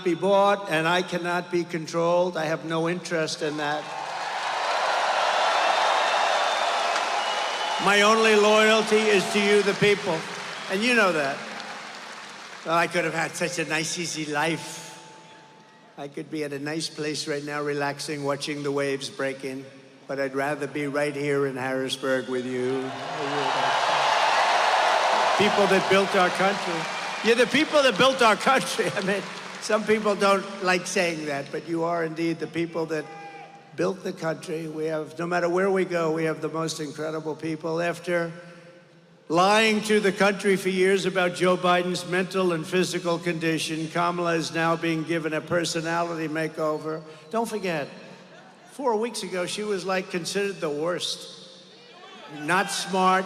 be bought, and I cannot be controlled. I have no interest in that. My only loyalty is to you, the people, and you know that. Well, I could have had such a nice, easy life. I could be at a nice place right now, relaxing, watching the waves break in, but I'd rather be right here in Harrisburg with you. People that built our country. You're the people that built our country. I mean, some people don't like saying that, but you are indeed the people that built the country. We have, no matter where we go, we have the most incredible people. After lying to the country for years about Joe Biden's mental and physical condition, Kamala is now being given a personality makeover. Don't forget, 4 weeks ago, she was like considered the worst. Not smart,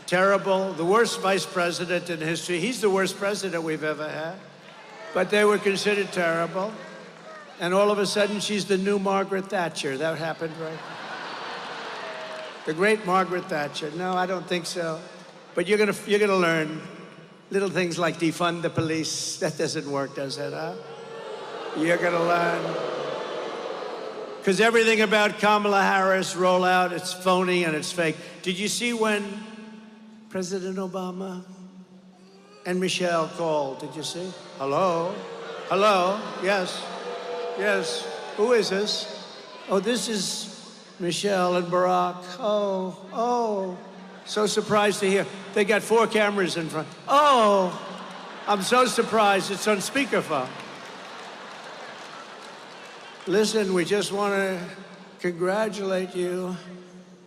terrible, the worst vice president in history. He's the worst president we've ever had. But they were considered terrible. And all of a sudden, she's the new Margaret Thatcher. That happened, right? The great Margaret Thatcher. No, I don't think so. But you're gonna learn little things like defund the police. That doesn't work, does it, huh? You're gonna learn. Because everything about Kamala Harris rollout, it's phony and it's fake. Did you see when President Obama and Michelle called? Did you see? Hello? Hello? Yes. Yes. Who is this? Oh, this is Michelle and Barack. Oh, so surprised to hear. They got 4 cameras in front. Oh, I'm so surprised. It's on speakerphone. Listen, we just want to congratulate you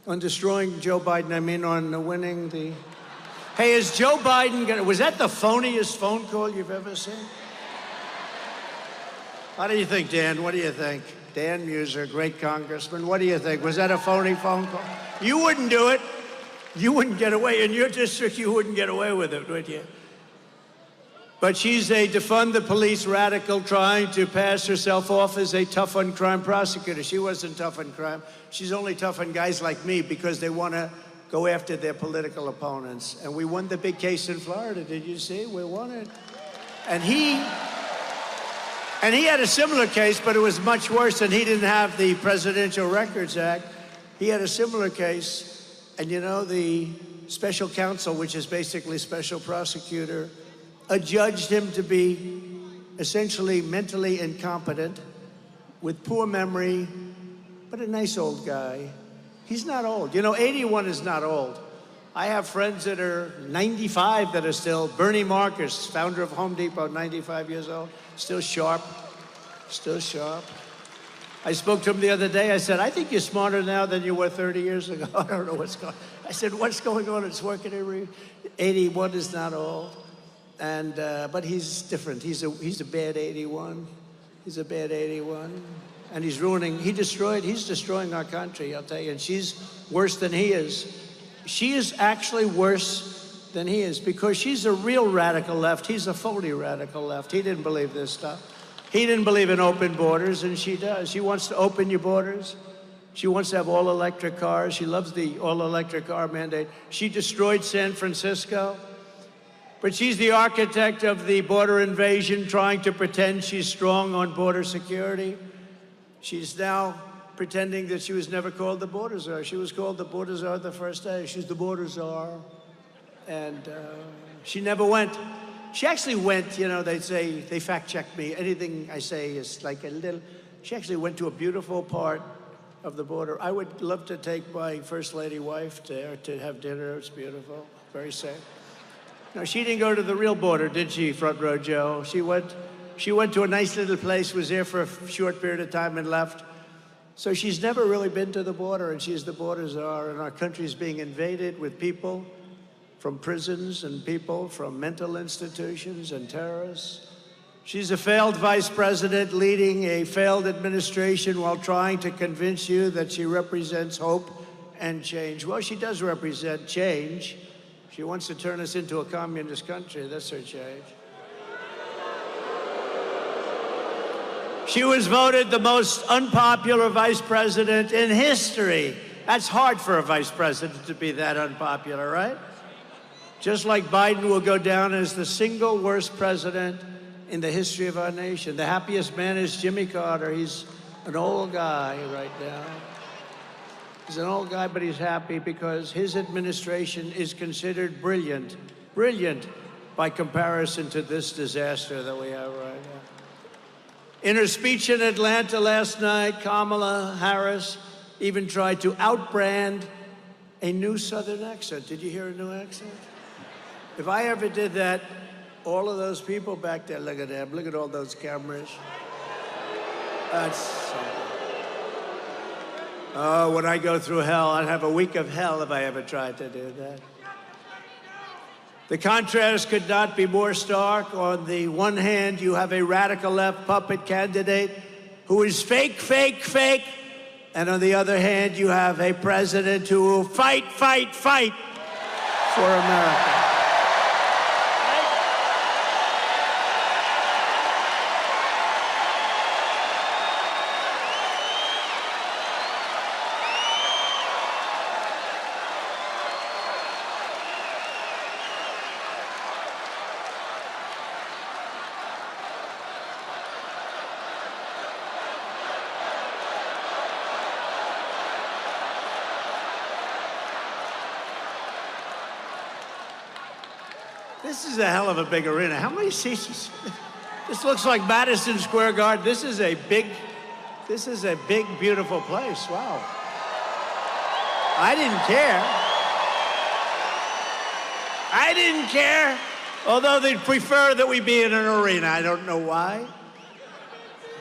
on destroying Joe Biden. I mean, on winning the... Hey, is Joe Biden gonna... Was that the phoniest phone call you've ever seen? How do you think, Dan? What do you think? Dan Muser, great congressman. What do you think? Was that a phony phone call? You wouldn't do it. You wouldn't get away. In your district, you wouldn't get away with it, would you? But she's a defund the police radical trying to pass herself off as a tough on crime prosecutor. She wasn't tough on crime. She's only tough on guys like me because they want to go after their political opponents. And we won the big case in Florida. Did you see? We won it. And he had a similar case, but it was much worse, and he didn't have the Presidential Records Act. He had a similar case, and you know, the special counsel, which is basically special prosecutor, adjudged him to be essentially mentally incompetent, with poor memory, but a nice old guy. He's not old. You know, 81 is not old. I have friends that are 95 that are still. Bernie Marcus, founder of Home Depot, 95 years old, still sharp, still sharp. I spoke to him the other day. I said, I think you're smarter now than you were 30 years ago. I don't know what's going on. I said, what's going on? It's working. 81 is not old. And, but he's different. He's a bad 81. He's a bad 81. And he's destroying our country, I'll tell you. And she's worse than he is. She is actually worse than he is because she's a real radical left. He's a phony radical left. He didn't believe this stuff. He didn't believe in open borders, and she does. She wants to open your borders. She wants to have all-electric cars. She loves the all-electric car mandate. She destroyed San Francisco. But she's the architect of the border invasion, trying to pretend she's strong on border security. She's now pretending that she was never called the border czar. She was called the border czar the first day. She's the border czar. And she never went. She actually went, you know, they say, they fact-check me. Anything I say is like a little... She actually went to a beautiful part of the border. I would love to take my First Lady wife there to have dinner. It's beautiful, very safe. No, she didn't go to the real border, did she, Front Row Joe? She went to a nice little place, was there for a short period of time and left. So she's never really been to the border, and she's the border czar, and our country's being invaded with people from prisons and people from mental institutions and terrorists. She's a failed vice president leading a failed administration while trying to convince you that she represents hope and change. Well, she does represent change. She wants to turn us into a communist country. That's her change. She was voted the most unpopular vice president in history. That's hard for a vice president to be that unpopular, right? Just like Biden will go down as the single worst president in the history of our nation. The happiest man is Jimmy Carter. He's an old guy right now. He's an old guy, but he's happy because his administration is considered brilliant. Brilliant by comparison to this disaster that we have right now. In her speech in Atlanta last night, Kamala Harris even tried to outbrand a new Southern accent. Did you hear a new accent? If I ever did that, all of those people back there, look at them, look at all those cameras. That's something. Oh, when I go through hell, I'd have a week of hell if I ever tried to do that. The contrast could not be more stark. On the one hand, you have a radical left puppet candidate who is fake, fake, fake. And on the other hand, you have a president who will fight, fight, fight for America. This is a hell of a big arena. How many seats? This looks like Madison Square Garden. This is a big, beautiful place. Wow. I didn't care. I didn't care. Although they'd prefer that we be in an arena. I don't know why.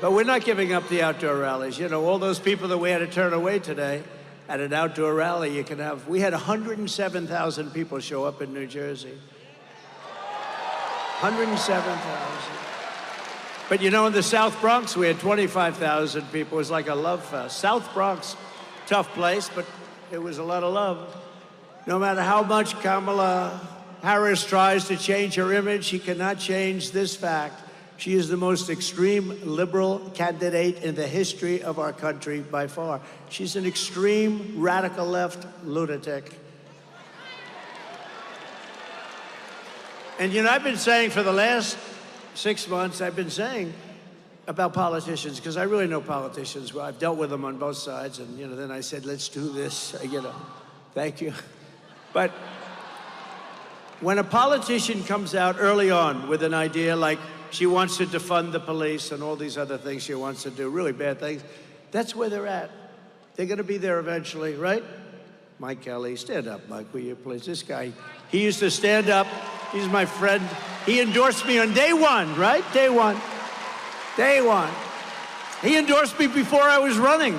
But we're not giving up the outdoor rallies. You know, all those people that we had to turn away today at an outdoor rally, we had 107,000 people show up in New Jersey. 107,000. But you know, in the South Bronx, we had 25,000 people. It was like a love fest. South Bronx, tough place, but it was a lot of love. No matter how much Kamala Harris tries to change her image, she cannot change this fact. She is the most extreme liberal candidate in the history of our country by far. She's an extreme radical left lunatic. And you know, I've been saying for the last 6 months, I've been saying about politicians, because I really know politicians. Well, I've dealt with them on both sides, and you know, then I said, let's do this, you know, thank you. But when a politician comes out early on with an idea like she wants to defund the police and all these other things she wants to do, really bad things, that's where they're at. They're gonna be there eventually, right? Mike Kelly, stand up, Mike, will you please? This guy, he used to stand up. He's my friend. He endorsed me on day one, right? Day one. Day one. He endorsed me before I was running.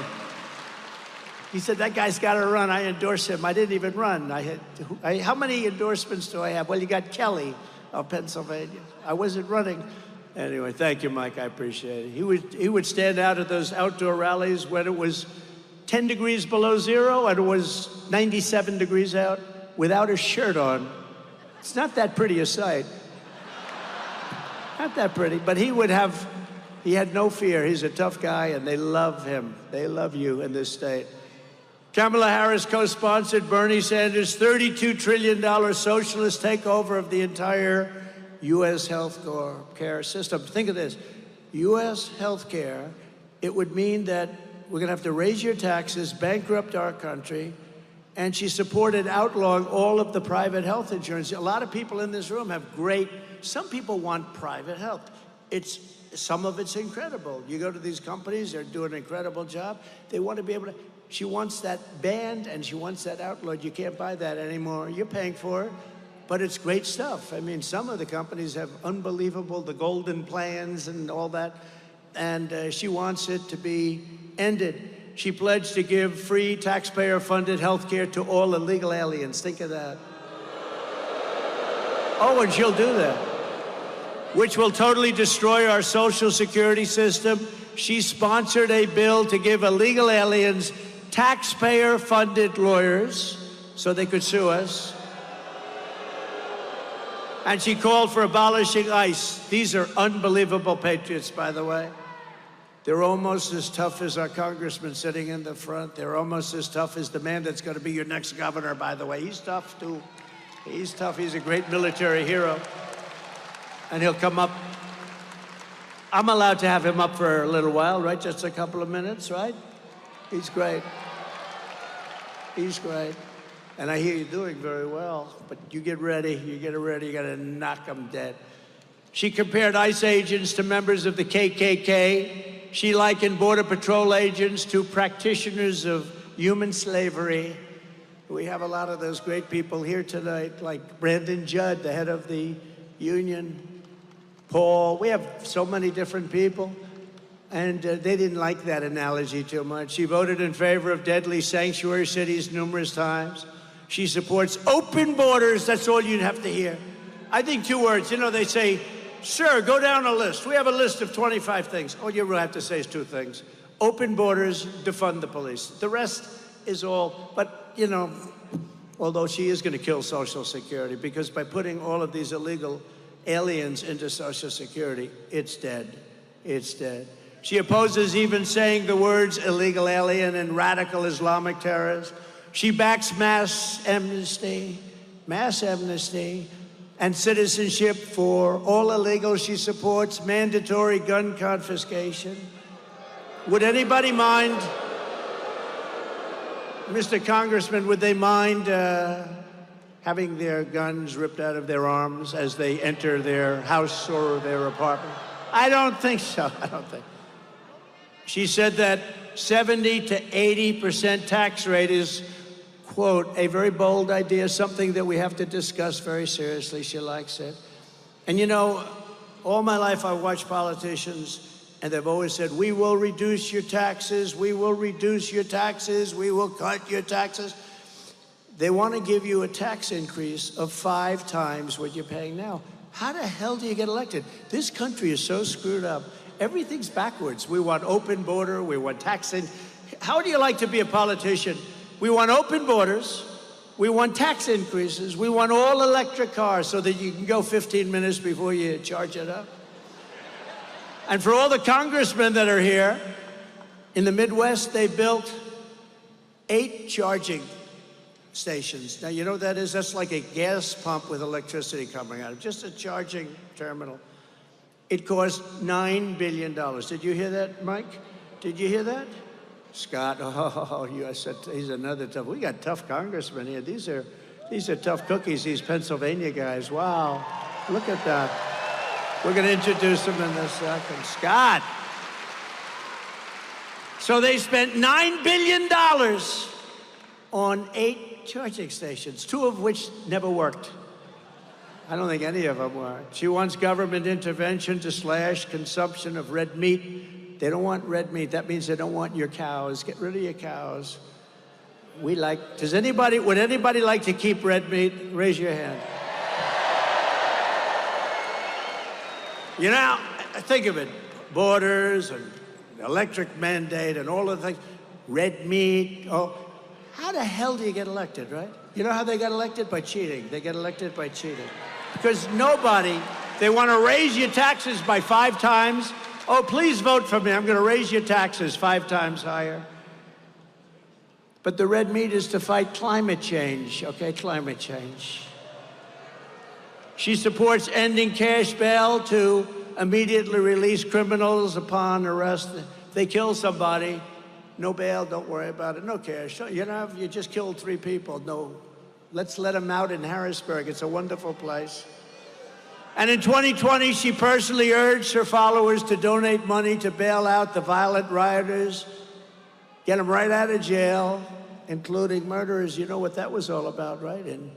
He said, that guy's got to run. I endorsed him. I didn't even run. How many endorsements do I have? Well, you got Kelly of Pennsylvania. I wasn't running. Anyway, thank you, Mike. I appreciate it. He would stand out at those outdoor rallies when it was 10 degrees below zero and it was 97 degrees out without a shirt on. It's not that pretty a sight. Not that pretty, but he had no fear. He's a tough guy, and they love him. They love you in this state. Kamala Harris co-sponsored Bernie Sanders' $32 trillion socialist takeover of the entire U.S. health care system. Think of this. U.S. health care, it would mean that we're going to have to raise your taxes, bankrupt our country, and she supported outlawing all of the private health insurance. A lot of people in this room have some people want private health. Some of it's incredible. You go to these companies, they're doing an incredible job. They want to be able to, she wants that banned and she wants that outlawed. You can't buy that anymore. You're paying for it, but it's great stuff. I mean, some of the companies have unbelievable, the golden plans and all that, and she wants it to be ended. She pledged to give free taxpayer-funded health care to all illegal aliens. Think of that. Oh, and she'll do that, which will totally destroy our social security system. She sponsored a bill to give illegal aliens taxpayer-funded lawyers so they could sue us. And she called for abolishing ICE. These are unbelievable patriots, by the way. They're almost as tough as our congressman sitting in the front. They're almost as tough as the man that's going to be your next governor, by the way. He's tough, too. He's tough. He's a great military hero. And he'll come up I'm allowed to have him up for a little while, right? Just a couple of minutes, right? He's great. He's great. And I hear you're doing very well, but you get ready, you gotta knock them dead. She compared ICE agents to members of the KKK. She likened Border Patrol agents to practitioners of human slavery. We have a lot of those great people here tonight, like Brandon Judd, the head of the union, Paul. We have so many different people, and they didn't like that analogy too much. She voted in favor of deadly sanctuary cities numerous times. She supports open borders. That's all you'd have to hear. I think 2 words. You know, they say, sir, go down a list. We have a list of 25 things. All you really have to say is 2 things. Open borders, defund the police. The rest is all, but, you know, although she is going to kill Social Security, because by putting all of these illegal aliens into Social Security, it's dead. It's dead. She opposes even saying the words illegal alien and radical Islamic terrorists. She backs mass amnesty, and citizenship for all illegals. She supports mandatory gun confiscation. Would anybody mind, Mr. Congressman, would they mind having their guns ripped out of their arms as they enter their house or their apartment? I don't think so, I don't think. She said that 70 to 80% tax rate is, quote, a very bold idea, something that we have to discuss very seriously. She likes it. And you know, all my life I've watched politicians, and they've always said, we will reduce your taxes, we will reduce your taxes, we will cut your taxes. They want to give you a tax increase of 5 times what you're paying now. How the hell do you get elected? This country is so screwed up. Everything's backwards. We want open border, we want taxing. How do you like to be a politician? We want open borders, we want tax increases, we want all electric cars so that you can go 15 minutes before you charge it up. And for all the congressmen that are here, in the Midwest, they built 8 charging stations. Now, you know what that is? That's like a gas pump with electricity coming out of it, just a charging terminal. It cost $9 billion. Did you hear that, Mike? Did you hear that? Scott, oh, you said he's another tough. We got tough congressmen here. These are tough cookies, these Pennsylvania guys. Wow, look at that. We're going to introduce them in a second. Scott. So they spent $9 billion on 8 charging stations, 2 of which never worked. I don't think any of them worked. She wants government intervention to slash consumption of red meat. They don't want red meat. That means they don't want your cows. Get rid of your cows. Would anybody like to keep red meat? Raise your hand. You know, think of it. Borders and electric mandate and all of the things. Red meat. Oh, how the hell do you get elected, right? You know how they got elected? By cheating. They get elected by cheating. Because they want to raise your taxes by 5 times. Oh, please vote for me. I'm going to raise your taxes 5 times higher. But the red meat is to fight climate change, okay? Climate change. She supports ending cash bail to immediately release criminals upon arrest. If they kill somebody, no bail, don't worry about it, no cash. You just killed 3 people, no. Let's let them out in Harrisburg. It's a wonderful place. And in 2020, she personally urged her followers to donate money to bail out the violent rioters, get them right out of jail, including murderers. You know what that was all about, right? In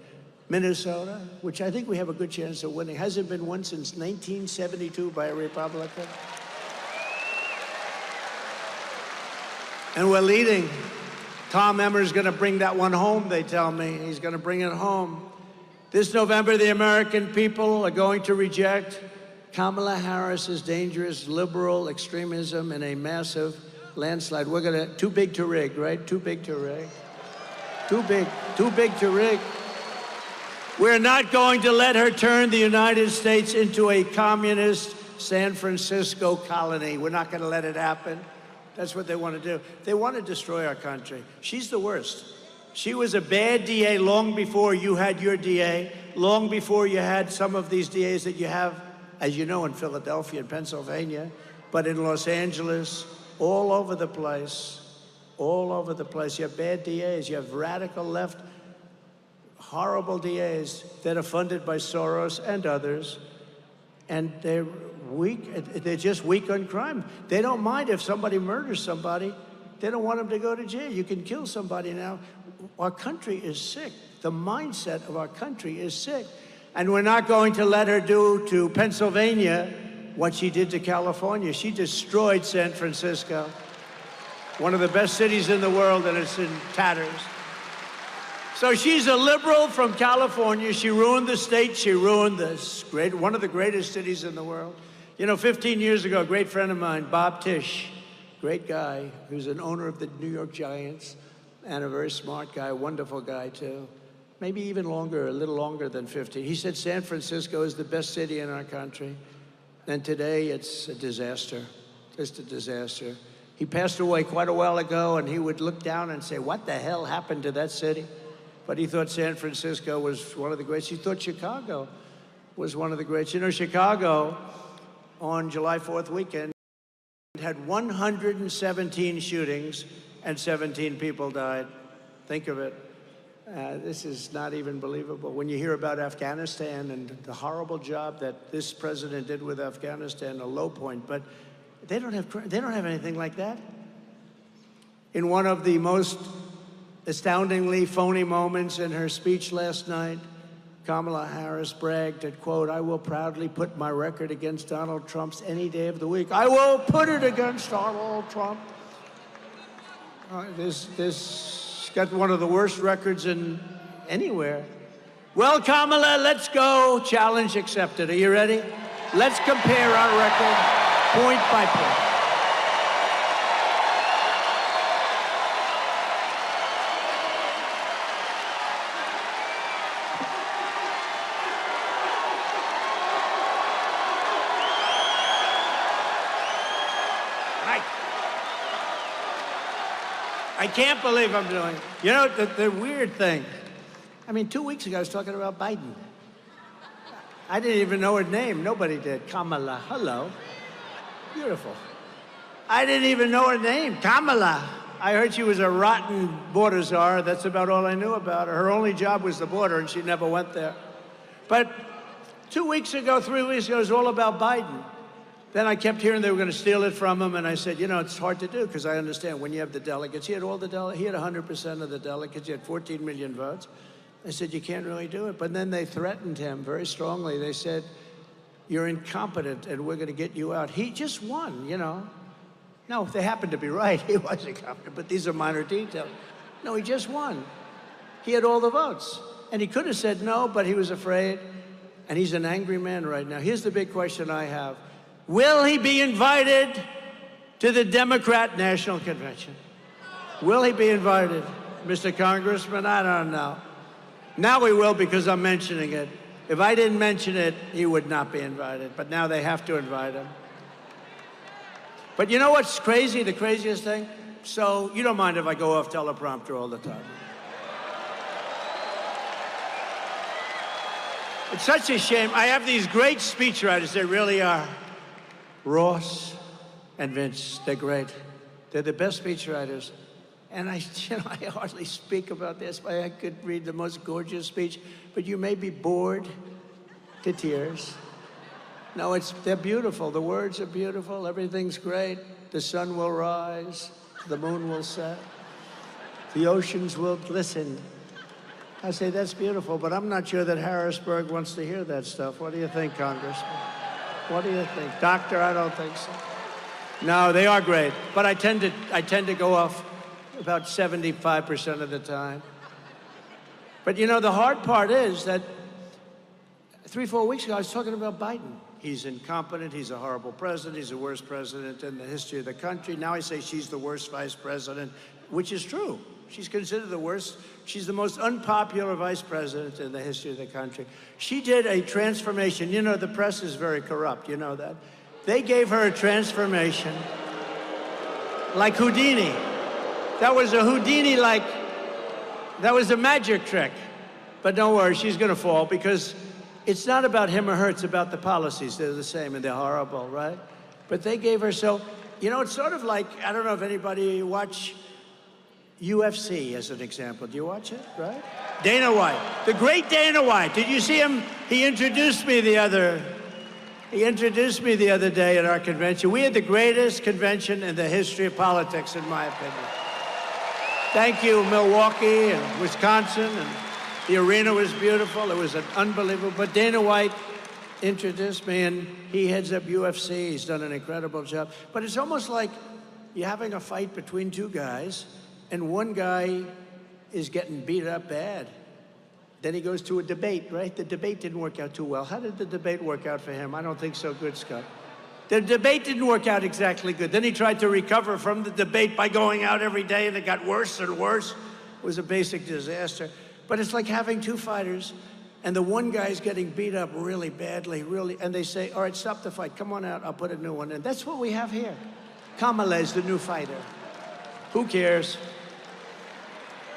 Minnesota, which I think we have a good chance of winning. Hasn't been won since 1972 by a Republican. And we're leading. Tom Emmer's going to bring that one home, they tell me. He's going to bring it home. This November, the American people are going to reject Kamala Harris's dangerous liberal extremism in a massive landslide. We're going to, too big to rig, right? Too big to rig. Too big to rig. We're not going to let her turn the United States into a communist San Francisco colony. We're not going to let it happen. That's what they want to do. They want to destroy our country. She's the worst. She was a bad DA long before you had your DA, long before you had some of these DAs that you have as you know, in Philadelphia and Pennsylvania, but in Los Angeles, all over the place, all over the place. You have bad DAs, you have radical left, horrible DAs that are funded by Soros and others, and they're weak. They're just weak on crime. They don't mind if somebody murders somebody. They don't want them to go to jail. You can kill somebody now. Our country is sick. The mindset of our country is sick. And we're not going to let her do to Pennsylvania what she did to California. She destroyed San Francisco, one of the best cities in the world, and it's in tatters. So she's a liberal from California. She ruined the state. She ruined this one of the greatest cities in the world. You know, 15 years ago, a great friend of mine, Bob Tisch, great guy, who's an owner of the New York Giants, and a very smart guy, wonderful guy too. Maybe even longer, a little longer than 15. He said San Francisco is the best city in our country. And today it's a disaster, just a disaster. He passed away quite a while ago, and he would look down and say, what the hell happened to that city? But he thought San Francisco was one of the greats. He thought Chicago was one of the greats. You know, Chicago, on July 4th weekend, had 117 shootings and 17 people died. Think of it. This is not even believable. When you hear about Afghanistan and the horrible job that this president did with Afghanistan, a low point, but they don't have anything like that. In one of the most astoundingly phony moments in her speech last night, Kamala Harris bragged that, quote, I will proudly put my record against Donald Trump's any day of the week. I will put it against Donald Trump. This got one of the worst records in anywhere. Well, Kamala, let's go. Challenge accepted. Are you ready? Let's compare our record point by point. I can't believe I'm doing it. You know, the weird thing, I mean, 2 weeks ago, I was talking about Biden. I didn't even know her name. Nobody did. Kamala, hello. Beautiful. I didn't even know her name, Kamala. I heard she was a rotten border czar. That's about all I knew about her. Her only job was the border, and she never went there. But 2 weeks ago, 3 weeks ago, it was all about Biden. Then I kept hearing they were going to steal it from him, and I said, you know, it's hard to do, because I understand when you have the delegates. He had all the delegates. He had 100% of the delegates. He had 14 million votes. I said, you can't really do it. But then they threatened him very strongly. They said, you're incompetent, and we're going to get you out. He just won, you know. No, if they happened to be right, he was incompetent, but these are minor details. No, he just won. He had all the votes. And he could have said no, but he was afraid, and he's an angry man right now. Here's the big question I have. Will he be invited to the Democrat National Convention? Will he be invited? Mr. Congressman, I don't know. Now he will, because I'm mentioning it. If I didn't mention it, he would not be invited. But now they have to invite him. But you know what's crazy, the craziest thing? So you don't mind if I go off teleprompter all the time. It's such a shame. I have these great speechwriters, they really are. Ross and Vince, they're great. They're the best speechwriters. And I hardly speak about this, but I could read the most gorgeous speech, but you may be bored to tears. No, they're beautiful. The words are beautiful. Everything's great. The sun will rise. The moon will set. The oceans will glisten. I say, that's beautiful, but I'm not sure that Harrisburg wants to hear that stuff. What do you think, Congressman? What do you think? Doctor, I don't think so. No, they are great, but I tend to go off about 75% of the time. But you know, the hard part is that 3-4 weeks ago, I was talking about Biden. He's incompetent, he's a horrible president, he's the worst president in the history of the country. Now I say she's the worst vice president, which is true. She's considered the worst. She's the most unpopular vice president in the history of the country. She did a transformation. You know, the press is very corrupt, you know that. They gave her a transformation like Houdini. That was a Houdini-like, that was a magic trick. But don't worry, she's gonna fall, because it's not about him or her, it's about the policies. They're the same and they're horrible, right? But they gave her so, you know, it's sort of like, I don't know if anybody watch UFC as an example. Do you watch it, right? Dana White, the great Dana White. Did you see him? He introduced me the other day at our convention. We had the greatest convention in the history of politics, in my opinion. Thank you, Milwaukee and Wisconsin, and the arena was beautiful. It was an unbelievable, but Dana White introduced me, and he heads up UFC. He's done an incredible job. But it's almost like you're having a fight between two guys, and one guy is getting beat up bad. Then he goes to a debate, right? The debate didn't work out too well. How did the debate work out for him? I don't think so good, Scott. The debate didn't work out exactly good. Then he tried to recover from the debate by going out every day, and it got worse and worse. It was a basic disaster. But it's like having two fighters, and the one guy's getting beat up really badly, and they say, all right, stop the fight. Come on out, I'll put a new one in. That's what we have here. Kamala is the new fighter. Who cares?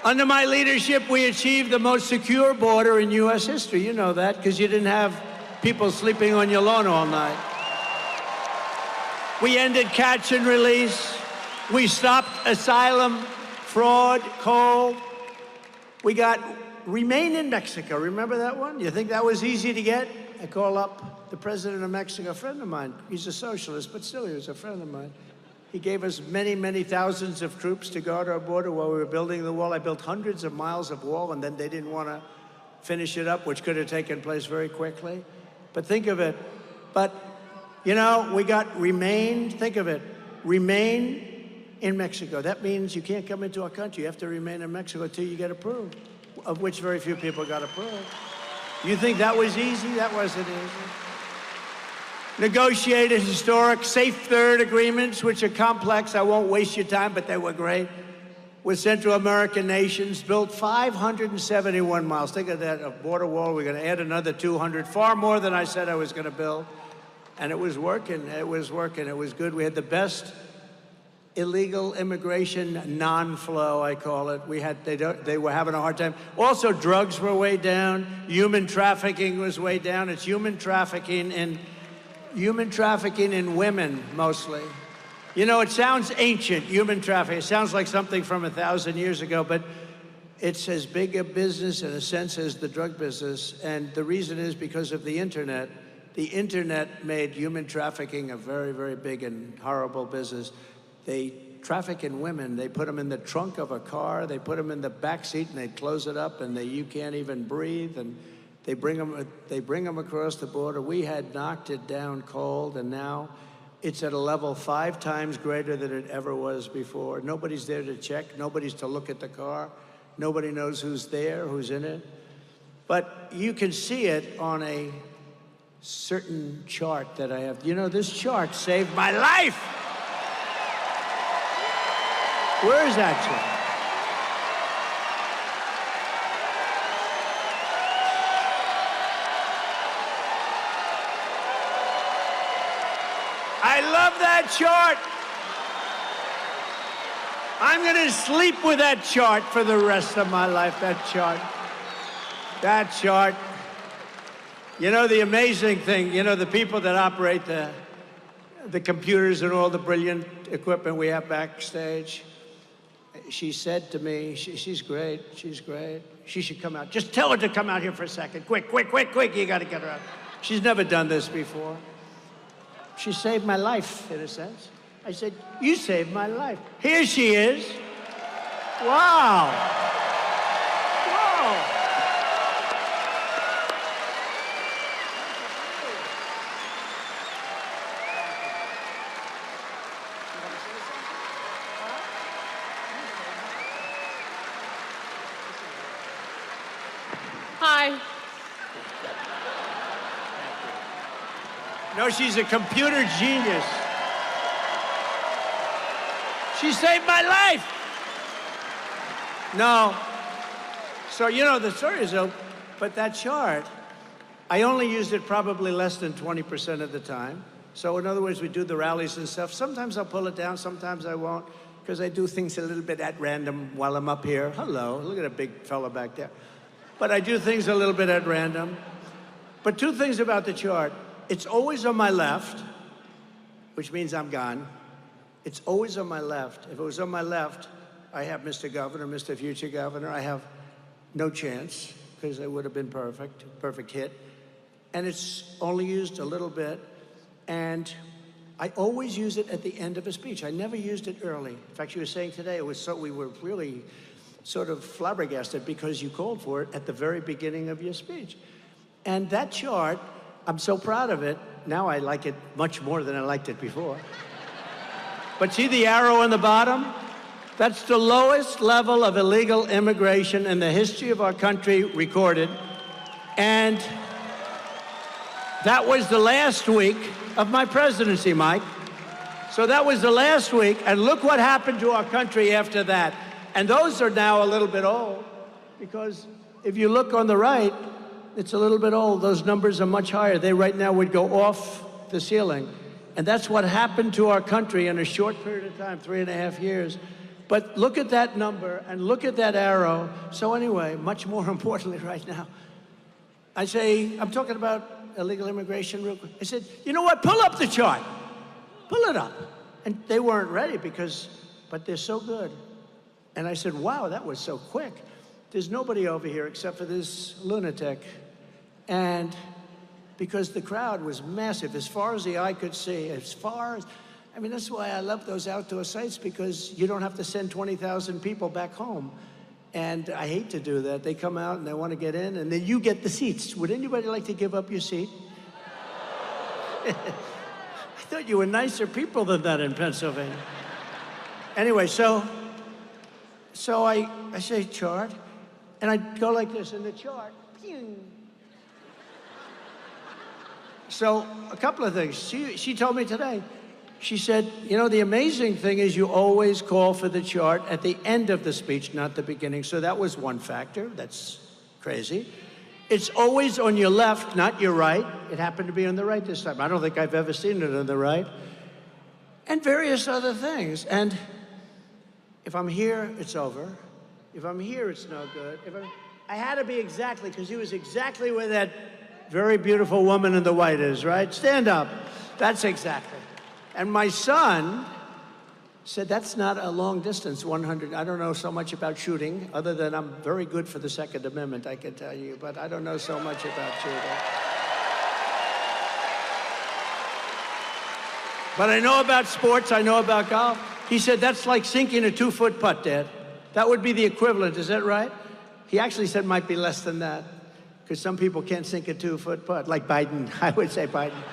Under my leadership, we achieved the most secure border in U.S. history. You know that, because you didn't have people sleeping on your lawn all night. We ended catch and release. We stopped asylum, fraud, coal. We got remain in Mexico. Remember that one? You think that was easy to get? I call up the president of Mexico, a friend of mine. He's a socialist, but still he was a friend of mine. He gave us many, many thousands of troops to guard our border while we were building the wall. I built hundreds of miles of wall, and then they didn't want to finish it up, which could have taken place very quickly. But think of it. But, you know, we got remain, think of it, remain in Mexico. That means you can't come into our country. You have to remain in Mexico until you get approved, of which very few people got approved. You think that was easy? That wasn't easy. Negotiated historic safe third agreements, which are complex. I won't waste your time, but they were great. With Central American nations, built 571 miles. Think of that, a border wall. We're going to add another 200, far more than I said I was going to build. And it was working. It was working. It was good. We had the best illegal immigration non-flow, I call it. They were having a hard time. Also, drugs were way down. Human trafficking was way down. It's human trafficking in women, mostly. You know, it sounds ancient, human trafficking. It sounds like something from 1,000 years ago, but it's as big a business, in a sense, as the drug business. And the reason is because of the internet. The internet made human trafficking a very, very big and horrible business. They traffic in women. They put them in the trunk of a car. They put them in the back seat, and they close it up, and you can't even breathe. And they bring them across the border. We had knocked it down cold, and now it's at a level 5 times greater than it ever was before. Nobody's there to check. Nobody's to look at the car. Nobody knows who's there, who's in it. But you can see it on a certain chart that I have. You know, this chart saved my life. Where is that chart? I love that chart. I'm going to sleep with that chart for the rest of my life, that chart. That chart. You know, the amazing thing, you know, the people that operate the computers and all the brilliant equipment we have backstage, she said to me, she's great, she's great. She should come out. Just tell her to come out here for a second. Quick, quick, quick, quick. You got to get her out. She's never done this before. She saved my life, in a sense. I said, you saved my life. Here she is. Wow. Whoa. Hi. No, she's a computer genius. She saved my life. No. So, you know, the story is, but that chart, I only used it probably less than 20% of the time. So in other words, we do the rallies and stuff. Sometimes I'll pull it down, sometimes I won't, because I do things a little bit at random while I'm up here. Hello, look at a big fella back there. But I do things a little bit at random. But two things about the chart. It's always on my left, which means I'm gone. It's always on my left. If it was on my left, I have Mr. Governor, Mr. Future Governor. I have no chance, because it would have been perfect hit. And it's only used a little bit. And I always use it at the end of a speech. I never used it early. In fact, you were saying today, we were really sort of flabbergasted because you called for it at the very beginning of your speech. And that chart, I'm so proud of it. Now I like it much more than I liked it before. But see the arrow on the bottom? That's the lowest level of illegal immigration in the history of our country recorded. And that was the last week of my presidency, Mike. So that was the last week, and look what happened to our country after that. And those are now a little bit old, because if you look on the right, it's a little bit old. Those numbers are much higher. They right now would go off the ceiling. And that's what happened to our country in a short period of time, 3.5 years. But look at that number and look at that arrow. So anyway, much more importantly right now, I say, I'm talking about illegal immigration real quick. I said, you know what, pull up the chart. Pull it up. And they weren't ready but they're so good. And I said, wow, that was so quick. There's nobody over here except for this lunatic. And because the crowd was massive, as far as the eye could see, I mean, that's why I love those outdoor sites, because you don't have to send 20,000 people back home. And I hate to do that. They come out and they want to get in, and then you get the seats. Would anybody like to give up your seat? I thought you were nicer people than that in Pennsylvania. Anyway, so I say chart, and I go like this in the chart. Pew. So a couple of things. She told me today, she said, you know, the amazing thing is you always call for the chart at the end of the speech, not the beginning. So that was one factor. That's crazy. It's always on your left, not your right. It happened to be on the right this time. I don't think I've ever seen it on the right. And various other things. And if I'm here, it's over. If I'm here, it's no good. I had to be exactly, because he was exactly where that very beautiful woman in the white is, right? Stand up. That's exactly. And my son said, that's not a long distance, 100. I don't know so much about shooting, other than I'm very good for the Second Amendment, I can tell you, but I don't know so much about shooting. But I know about sports, I know about golf. He said, that's like sinking a 2-foot putt, Dad. That would be the equivalent, is that right? He actually said it might be less than that, because some people can't sink a 2-foot putt, like Biden. I would say Biden.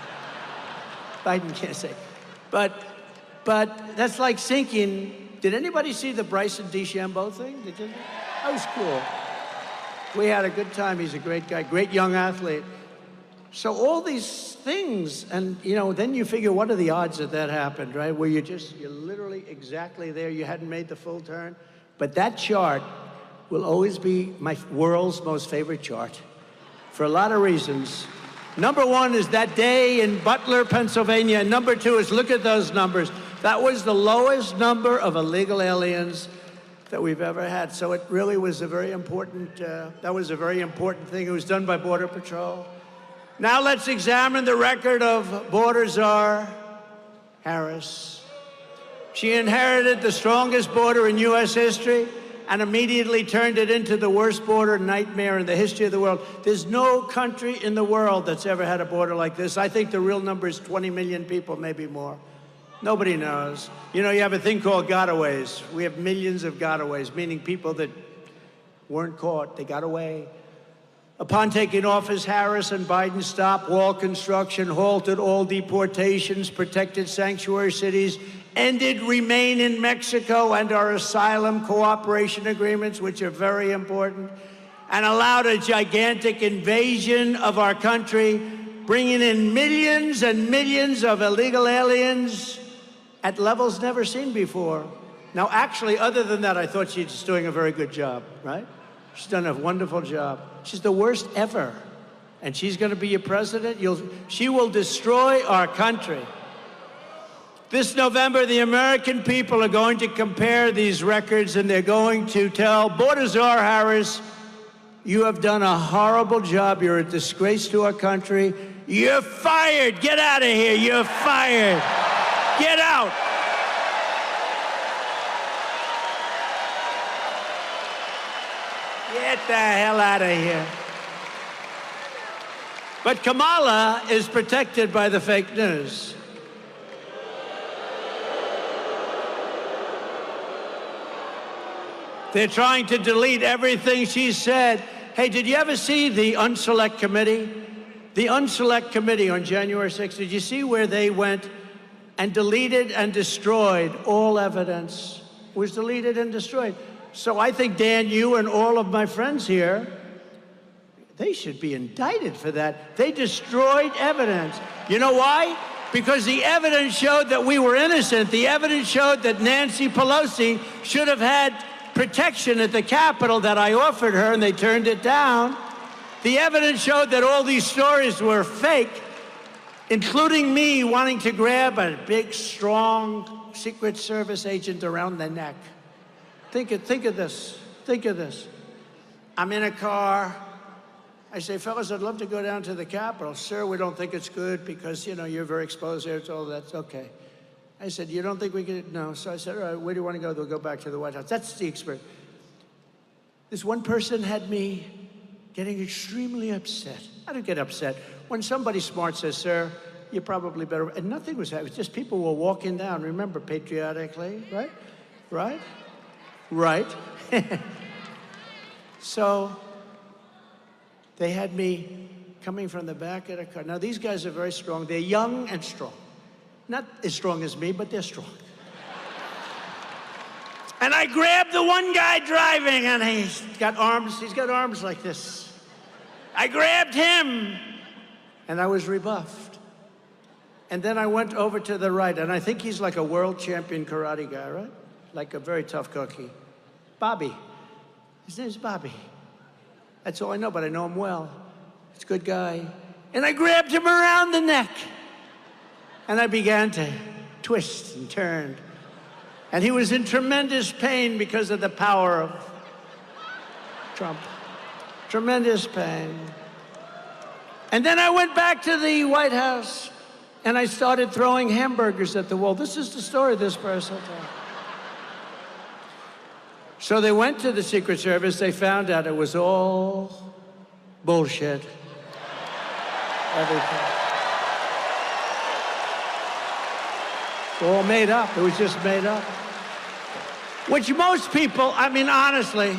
Biden can't say. But that's like sinking. Did anybody see the Bryson DeChambeau thing? Did you? That was cool. We had a good time. He's a great guy, great young athlete. So all these things, and you know, then you figure, what are the odds that happened, right? Where you're literally exactly there. You hadn't made the full turn. But that chart will always be my world's most favorite chart for a lot of reasons. Number one is that day in Butler, Pennsylvania. And number two is, look at those numbers. That was the lowest number of illegal aliens that we've ever had. So it really was a very important, that was a very important thing. It was done by Border Patrol. Now let's examine the record of border czar Harris. She inherited the strongest border in U.S. history and immediately turned it into the worst border nightmare in the history of the world. There's no country in the world that's ever had a border like this. I think the real number is 20 million people, maybe more. Nobody knows. You know, you have a thing called gotaways. We have millions of gotaways, meaning people that weren't caught, they got away. Upon taking office, Harris and Biden stopped wall construction, halted all deportations, protected sanctuary cities, ended Remain in Mexico and our asylum cooperation agreements, which are very important, and allowed a gigantic invasion of our country, bringing in millions and millions of illegal aliens at levels never seen before. Now, actually, other than that, I thought she's doing a very good job, right? She's done a wonderful job. She's the worst ever. And she's going to be your president. She will destroy our country. This November, the American people are going to compare these records, and they're going to tell Border Czar Harris, You have done a horrible job. You're a disgrace to our country. You're fired. Get out of here. You're fired. Get out. Get the hell out of here. But Kamala is protected by the fake news. They're trying to delete everything she said. Hey, did you ever see the Unselect Committee? The Unselect Committee on January 6th, did you see where they went and deleted and destroyed all evidence? It was deleted and destroyed. So I think, Dan, you and all of my friends here, they should be indicted for that. They destroyed evidence. You know why? Because the evidence showed that we were innocent. The evidence showed that Nancy Pelosi should have had protection at the Capitol that I offered her, and they turned it down. The evidence showed that all these stories were fake, including me wanting to grab a big, strong Secret Service agent around the neck. Think of this. Think of this. I'm in a car. I say, fellas, I'd love to go down to the Capitol. Sir, we don't think it's good because, you know, you're very exposed there. It's all that's okay. I said, you don't think we could? No. So I said, all right, where do you want to go? They'll go back to the White House. That's the experience. This one person had me getting extremely upset. I don't get upset. When somebody smart says, sir, you're probably better. And nothing was happening. It's just people were walking down, remember, patriotically, right? Right? Right. So they had me coming from the back of the car. Now, these guys are very strong. They're young and strong. Not as strong as me, but they're strong. And I grabbed the one guy driving, and he's got arms like this. I grabbed him, and I was rebuffed. And then I went over to the right, and I think he's like a world champion karate guy, right? Like a very tough cookie. Bobby. His name's Bobby. That's all I know, but I know him well. He's a good guy. And I grabbed him around the neck. And I began to twist and turn. And he was in tremendous pain because of the power of Trump. Tremendous pain. And then I went back to the White House, and I started throwing hamburgers at the wall. This is the story this person told. So they went to the Secret Service. They found out it was all bullshit. Everything. All made up. It was just made up. Which most people, I mean, honestly,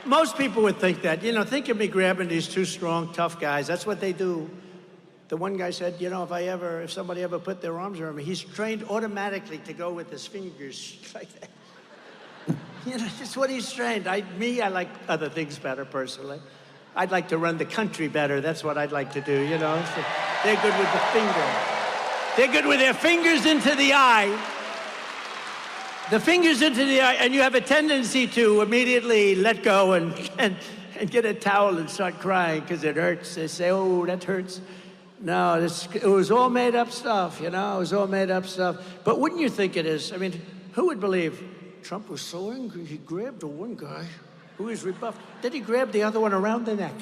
most people would think that. You know, think of me grabbing these two strong, tough guys. That's what they do. The one guy said, you know, if somebody ever put their arms around me, he's trained automatically to go with his fingers like that. You know, that's what he's trained. I like other things better, personally. I'd like to run the country better. That's what I'd like to do, you know. So they're good with the finger. They're good with their fingers into the eye. The fingers into the eye, and you have a tendency to immediately let go and get a towel and start crying because it hurts. They say, oh, that hurts. No, it was all made up stuff, you know. It was all made up stuff. But wouldn't you think it is? I mean, who would believe Trump was so angry he grabbed the one guy who was rebuffed. Then he grabbed the other one around the neck.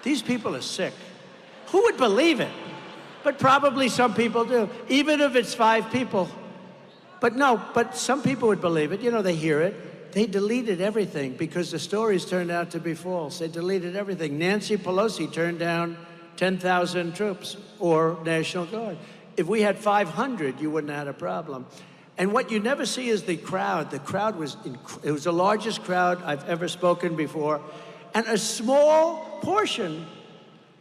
These people are sick. Who would believe it? But probably some people do, even if it's 5 people. But some people would believe it. You know, they hear it. They deleted everything because the stories turned out to be false. They deleted everything. Nancy Pelosi turned down 10,000 troops or National Guard. If we had 500, you wouldn't have had a problem. And what you never see is the crowd. The crowd was the largest crowd I've ever spoken before. And a small portion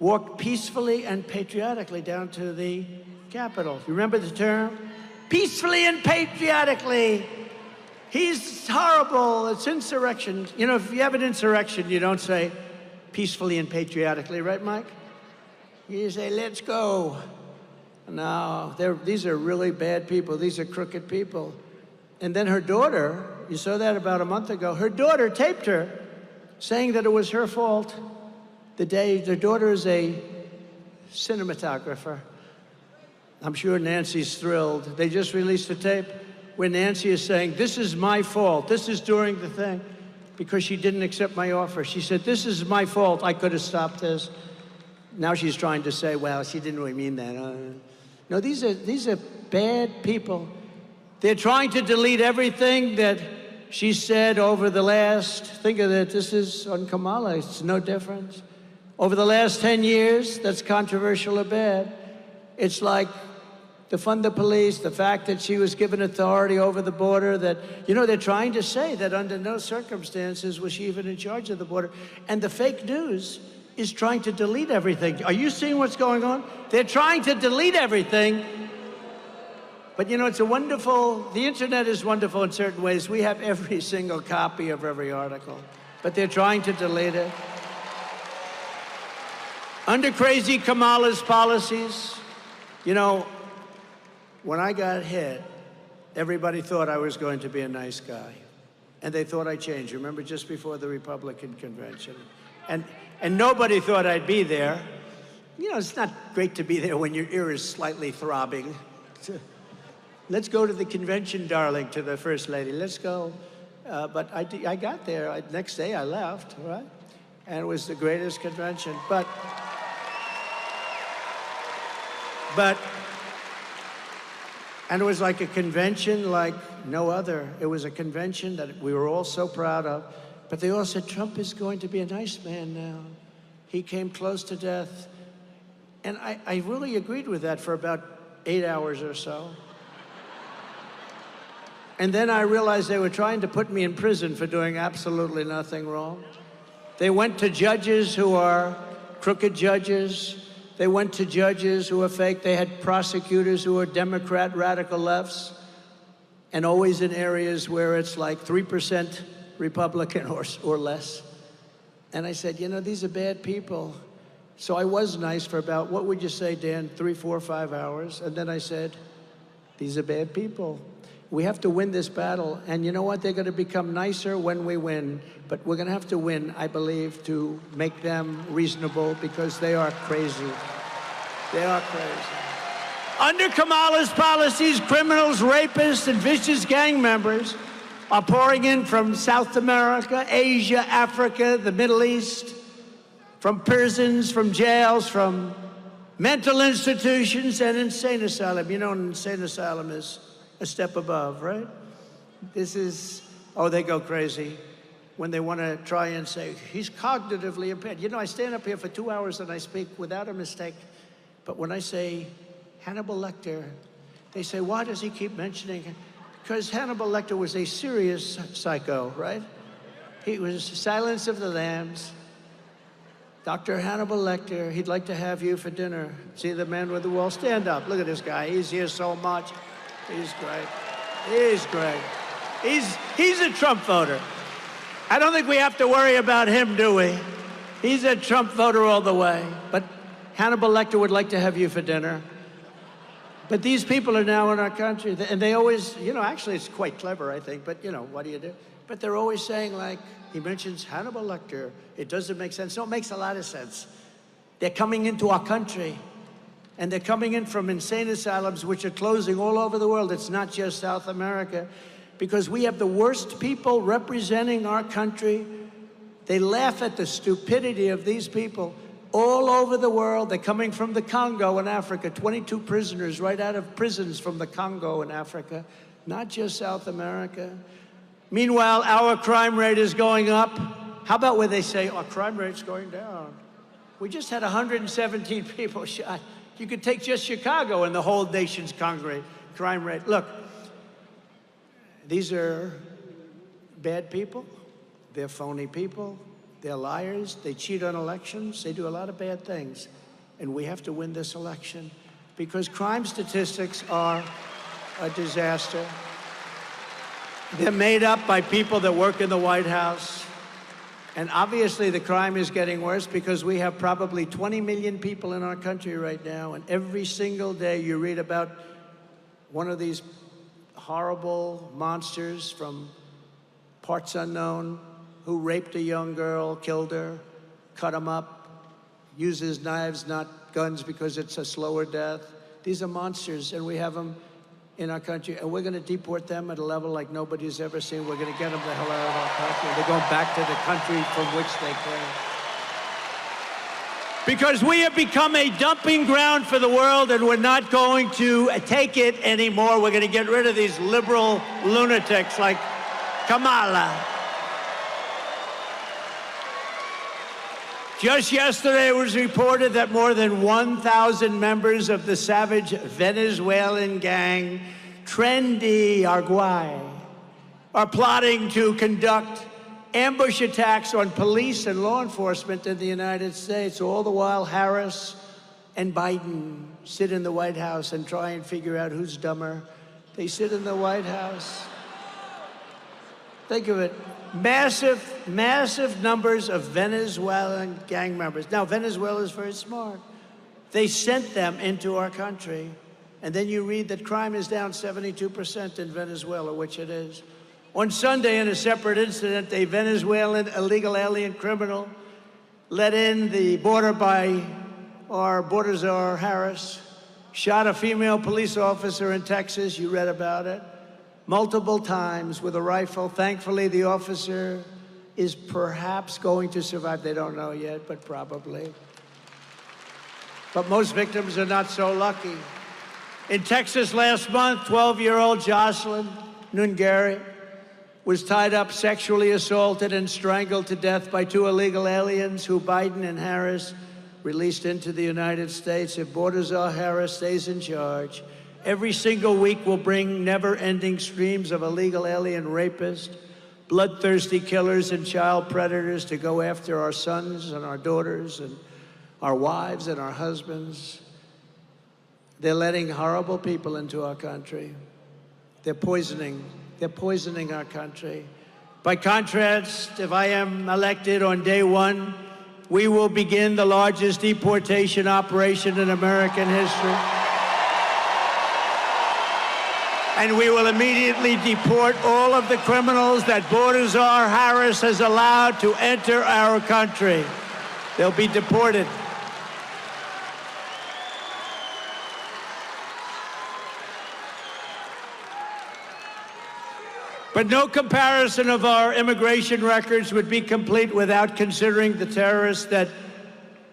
walked peacefully and patriotically down to the Capitol. You remember the term? Peacefully and patriotically. He's horrible. It's insurrection. You know, if you have an insurrection, you don't say peacefully and patriotically, right, Mike? You say, let's go. No, these are really bad people. These are crooked people. And then her daughter, you saw that about a month ago, her daughter taped her saying that it was her fault. Their daughter is a cinematographer. I'm sure Nancy's thrilled. They just released a tape where Nancy is saying, this is my fault. This is during the thing. because she didn't accept my offer. She said, this is my fault. I could have stopped this. Now she's trying to say, well, she didn't really mean that. No, these are bad people. They're trying to delete everything that she said over the last, think of it, this is on Kamala, it's no difference. Over the last 10 years, that's controversial or bad. It's like defund the police, the fact that she was given authority over the border, that, you know, they're trying to say that under no circumstances was she even in charge of the border. And the fake news is trying to delete everything. Are you seeing what's going on? They're trying to delete everything. But you know, it's a wonderful, the internet is wonderful in certain ways. We have every single copy of every article, but they're trying to delete it. Under crazy Kamala's policies, you know, when I got hit, everybody thought I was going to be a nice guy. And they thought I changed. Remember, just before the Republican convention. And nobody thought I'd be there. You know, it's not great to be there when your ear is slightly throbbing. Let's go to the convention, darling, to the First Lady. Let's go. But I got there. Next day, I left, right? And it was the greatest convention. But and it was like a convention like no other. It was a convention that we were all so proud of. But they all said, Trump is going to be a nice man now. He came close to death. And I really agreed with that for about 8 hours or so. And then I realized they were trying to put me in prison for doing absolutely nothing wrong. They went to judges who are crooked judges. They went to judges who are fake. They had prosecutors who are Democrat radical lefts, and always in areas where it's like 3% Republican or less. And I said, you know, these are bad people. So I was nice for about, what would you say, Dan, 3, 4, 5 hours. And then I said, these are bad people. We have to win this battle. And you know what? They're going to become nicer when we win. But we're going to have to win, I believe, to make them reasonable, because they are crazy. They are crazy. Under Kamala's policies, criminals, rapists, and vicious gang members are pouring in from South America, Asia, Africa, the Middle East, from prisons, from jails, from mental institutions, and insane asylum. You know, an insane asylum is a step above, right? This is, oh, they go crazy when they want to try and say, he's cognitively impaired. You know, I stand up here for 2 hours and I speak without a mistake. But when I say Hannibal Lecter, they say, why does he keep mentioning it? Because Hannibal Lecter was a serious psycho, right? He was Silence of the Lambs. Dr. Hannibal Lecter, he'd like to have you for dinner. See the man with the wall? Stand up. Look at this guy. He's here so much. He's great. He's great. He's a Trump voter. I don't think we have to worry about him, do we? He's a Trump voter all the way. But Hannibal Lecter would like to have you for dinner. But these people are now in our country, and they always, you know, actually it's quite clever, I think, but, you know, what do you do? But they're always saying, like, he mentions Hannibal Lecter. It doesn't make sense. No, it makes a lot of sense. They're coming into our country, and they're coming in from insane asylums, which are closing all over the world. It's not just South America, because we have the worst people representing our country. They laugh at the stupidity of these people all over the world. They're coming from the Congo in Africa, 22 prisoners right out of prisons from the Congo in Africa, not just South America. Meanwhile, our crime rate is going up. How about where they say our crime rate's going down? We just had 117 people shot. You could take just Chicago and the whole nation's crime rate. Look, these are bad people. They're phony people. They're liars. They cheat on elections. They do a lot of bad things. And we have to win this election, because crime statistics are a disaster. They're made up by people that work in the White House. And obviously the crime is getting worse, because we have probably 20 million people in our country right now. And every single day you read about one of these horrible monsters from parts unknown who raped a young girl, killed her, cut him up, uses knives, not guns, because it's a slower death. These are monsters, and we have them in our country, and we're going to deport them at a level like nobody's ever seen. We're going to get them the hell out of our country. They're going back to the country from which they came. Because we have become a dumping ground for the world, and we're not going to take it anymore. We're going to get rid of these liberal lunatics like Kamala. Just yesterday, it was reported that more than 1,000 members of the savage Venezuelan gang, Trendy Arguay, are plotting to conduct ambush attacks on police and law enforcement in the United States. All the while, Harris and Biden sit in the White House and try and figure out who's dumber. They sit in the White House. Think of it. Massive, massive numbers of Venezuelan gang members. Now, Venezuela is very smart. They sent them into our country. And then you read that crime is down 72% in Venezuela, which it is. On Sunday, in a separate incident, a Venezuelan illegal alien criminal let in the border by our border czar, Harris, shot a female police officer in Texas. You read about it. Multiple times with a rifle. Thankfully, the officer is perhaps going to survive. They don't know yet, but probably. But most victims are not so lucky. In Texas last month, 12-year-old Jocelyn Nungari was tied up, sexually assaulted, and strangled to death by two illegal aliens who Biden and Harris released into the United States. If Border Czar Harris stays in charge, every single week will bring never-ending streams of illegal alien rapists, bloodthirsty killers, and child predators to go after our sons and our daughters and our wives and our husbands. They're letting horrible people into our country. They're poisoning our country. By contrast, if I am elected on day one, we will begin the largest deportation operation in American history. And we will immediately deport all of the criminals that Border Czar Harris has allowed to enter our country. They'll be deported. But no comparison of our immigration records would be complete without considering the terrorists that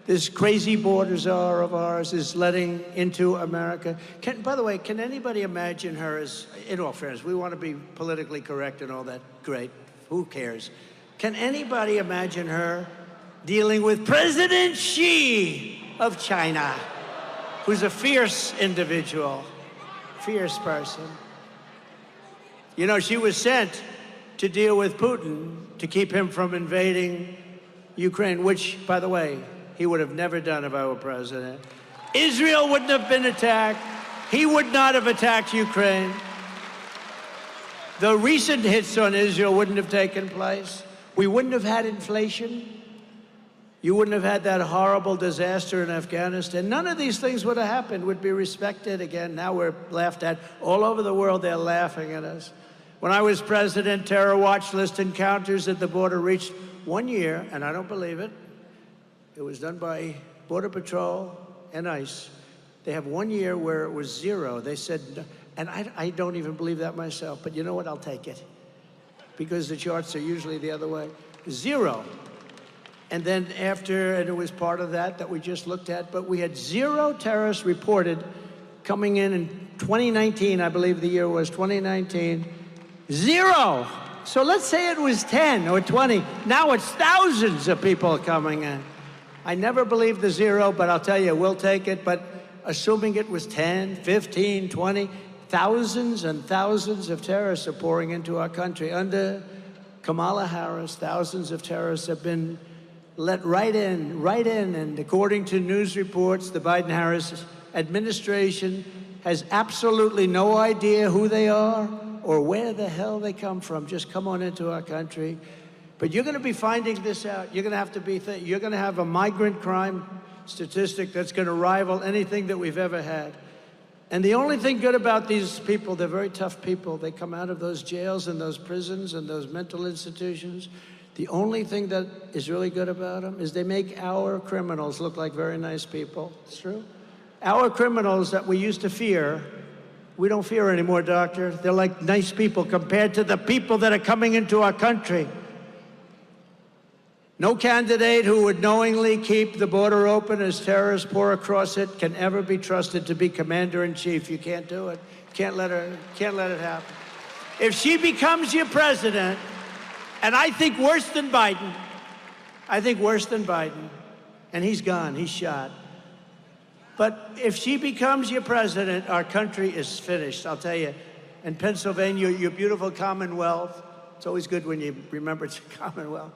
this crazy border czar of ours is letting into America. By the way, can anybody imagine her as, in all fairness, we want to be politically correct and all that, great, who cares? Can anybody imagine her dealing with President Xi of China, who's a fierce individual, fierce person? You know, she was sent to deal with Putin to keep him from invading Ukraine, which, by the way, he would have never done if I were president. Israel wouldn't have been attacked. He would not have attacked Ukraine. The recent hits on Israel wouldn't have taken place. We wouldn't have had inflation. You wouldn't have had that horrible disaster in Afghanistan. None of these things would have happened, would be respected again. Now we're laughed at. All over the world, they're laughing at us. When I was president, terror watch list encounters at the border reached 1 year, and I don't believe it. It was done by Border Patrol and ICE. They have 1 year where it was 0. They said, and I don't even believe that myself, but you know what? I'll take it. Because the charts are usually the other way. 0. And then after, and it was part of that we just looked at, but we had 0 terrorists reported coming in 2019, I believe the year was 2019. 0. So let's say it was 10 or 20. Now it's thousands of people coming in. I never believed the 0, but I'll tell you, we'll take it. But assuming it was 10, 15, 20, thousands and thousands of terrorists are pouring into our country. Under Kamala Harris, thousands of terrorists have been let right in. And according to news reports, the Biden-Harris administration has absolutely no idea who they are or where the hell they come from. Just come on into our country. But you're going to be finding this out. You're going to have to be, you're going to have a migrant crime statistic that's going to rival anything that we've ever had. And the only thing good about these people, they're very tough people. They come out of those jails and those prisons and those mental institutions. The only thing that is really good about them is they make our criminals look like very nice people. It's true. Our criminals that we used to fear We don't fear anymore, doctor. They're like nice people compared to the people that are coming into our country. No candidate who would knowingly keep the border open as terrorists pour across it can ever be trusted to be commander-in-chief. You can't do it. Can't let it happen. If she becomes your president, and I think worse than Biden, and he's gone, he's shot. But if she becomes your president, our country is finished, I'll tell you. And Pennsylvania, your beautiful Commonwealth, it's always good when you remember it's a Commonwealth.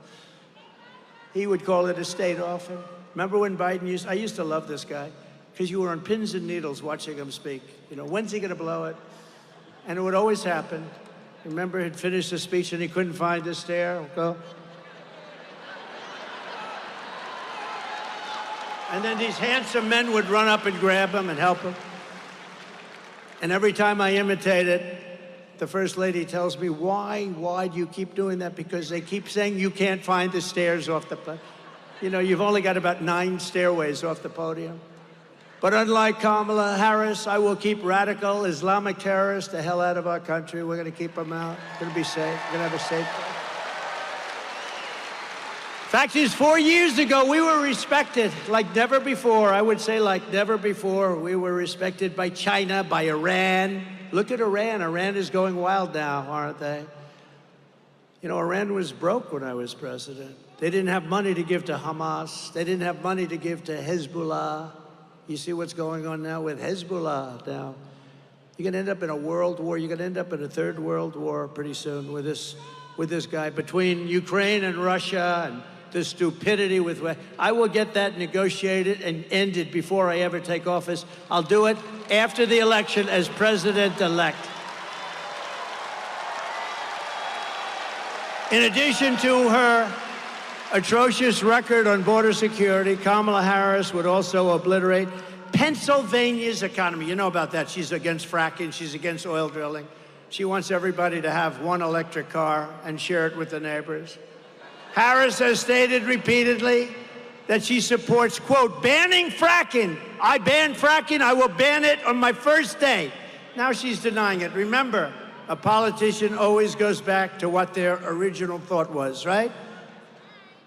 He would call it a state often. Remember when Biden I used to love this guy, because you were on pins and needles watching him speak. You know, when's he gonna blow it? And it would always happen. Remember, he'd finish the speech and he couldn't find the stair. Go. And then these handsome men would run up and grab him and help him. And every time I imitate it, the First Lady tells me, why do you keep doing that? Because they keep saying you can't find the stairs off the podium. You know, you've only got about 9 stairways off the podium. But unlike Kamala Harris, I will keep radical Islamic terrorists the hell out of our country. We're going to keep them out. We're going to be safe. We're going to have a safe place. Fact is, 4 years ago, we were respected like never before. I would say like never before. We were respected by China, by Iran. Look at Iran. Iran is going wild now, aren't they? You know, Iran was broke when I was president. They didn't have money to give to Hamas. They didn't have money to give to Hezbollah. You see what's going on now with Hezbollah now. You're going to end up in a world war. You're going to end up in a third world war pretty soon with this guy. Between Ukraine and Russia and the stupidity with I will get that negotiated and ended before I ever take office. I'll do it after the election as president-elect. In addition to her atrocious record on border security, Kamala Harris would also obliterate Pennsylvania's economy. You know about that. She's against fracking. She's against oil drilling. She wants everybody to have one electric car and share it with the neighbors. Harris has stated repeatedly that she supports, quote, banning fracking. I ban fracking. I will ban it on my first day. Now she's denying it. Remember, a politician always goes back to what their original thought was, right?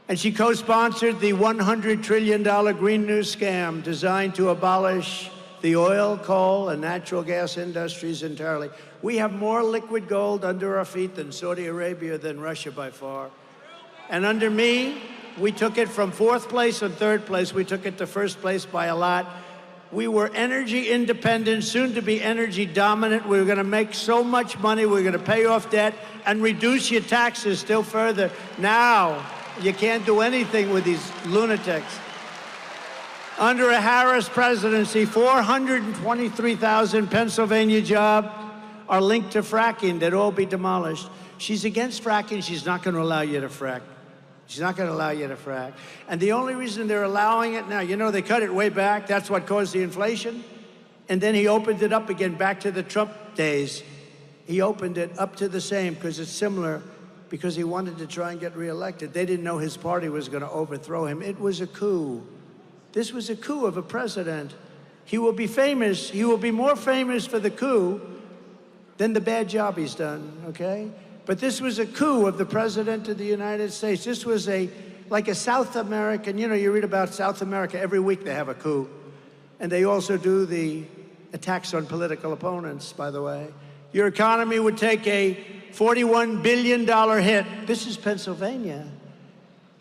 And she co-sponsored the $100 trillion Green New scam designed to abolish the oil, coal, and natural gas industries entirely. We have more liquid gold under our feet than Saudi Arabia, than Russia by far. And under me, we took it from 4th place and 3rd place. We took it to 1st place by a lot. We were energy independent, soon to be energy dominant. We were going to make so much money. We were going to pay off debt and reduce your taxes still further. Now, you can't do anything with these lunatics. Under a Harris presidency, 423,000 Pennsylvania jobs are linked to fracking. They'd all be demolished. She's against fracking. She's not going to allow you to frack. She's not going to allow you to frack. And the only reason they're allowing it now, you know, they cut it way back. That's what caused the inflation. And then he opened it up again back to the Trump days. He opened it up to the same because it's similar, because he wanted to try and get reelected. They didn't know his party was going to overthrow him. It was a coup. This was a coup of a president. He will be famous. He will be more famous for the coup than the bad job he's done, okay? But this was a coup of the President of the United States. This was like a South American, you know, you read about South America, every week they have a coup. And they also do the attacks on political opponents, by the way. Your economy would take a $41 billion hit. This is Pennsylvania.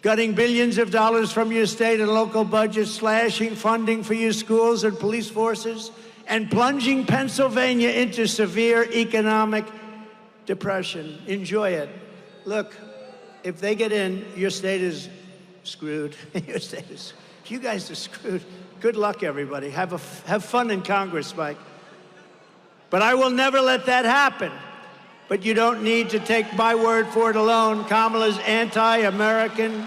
Gutting billions of dollars from your state and local budgets, slashing funding for your schools and police forces, and plunging Pennsylvania into severe economic depression. Enjoy it. Look, if they get in, your state is screwed. Your state is, you guys are screwed. Good luck, everybody. Have fun in Congress, Mike. But I will never let that happen. But you don't need to take my word for it alone. Kamala's anti-American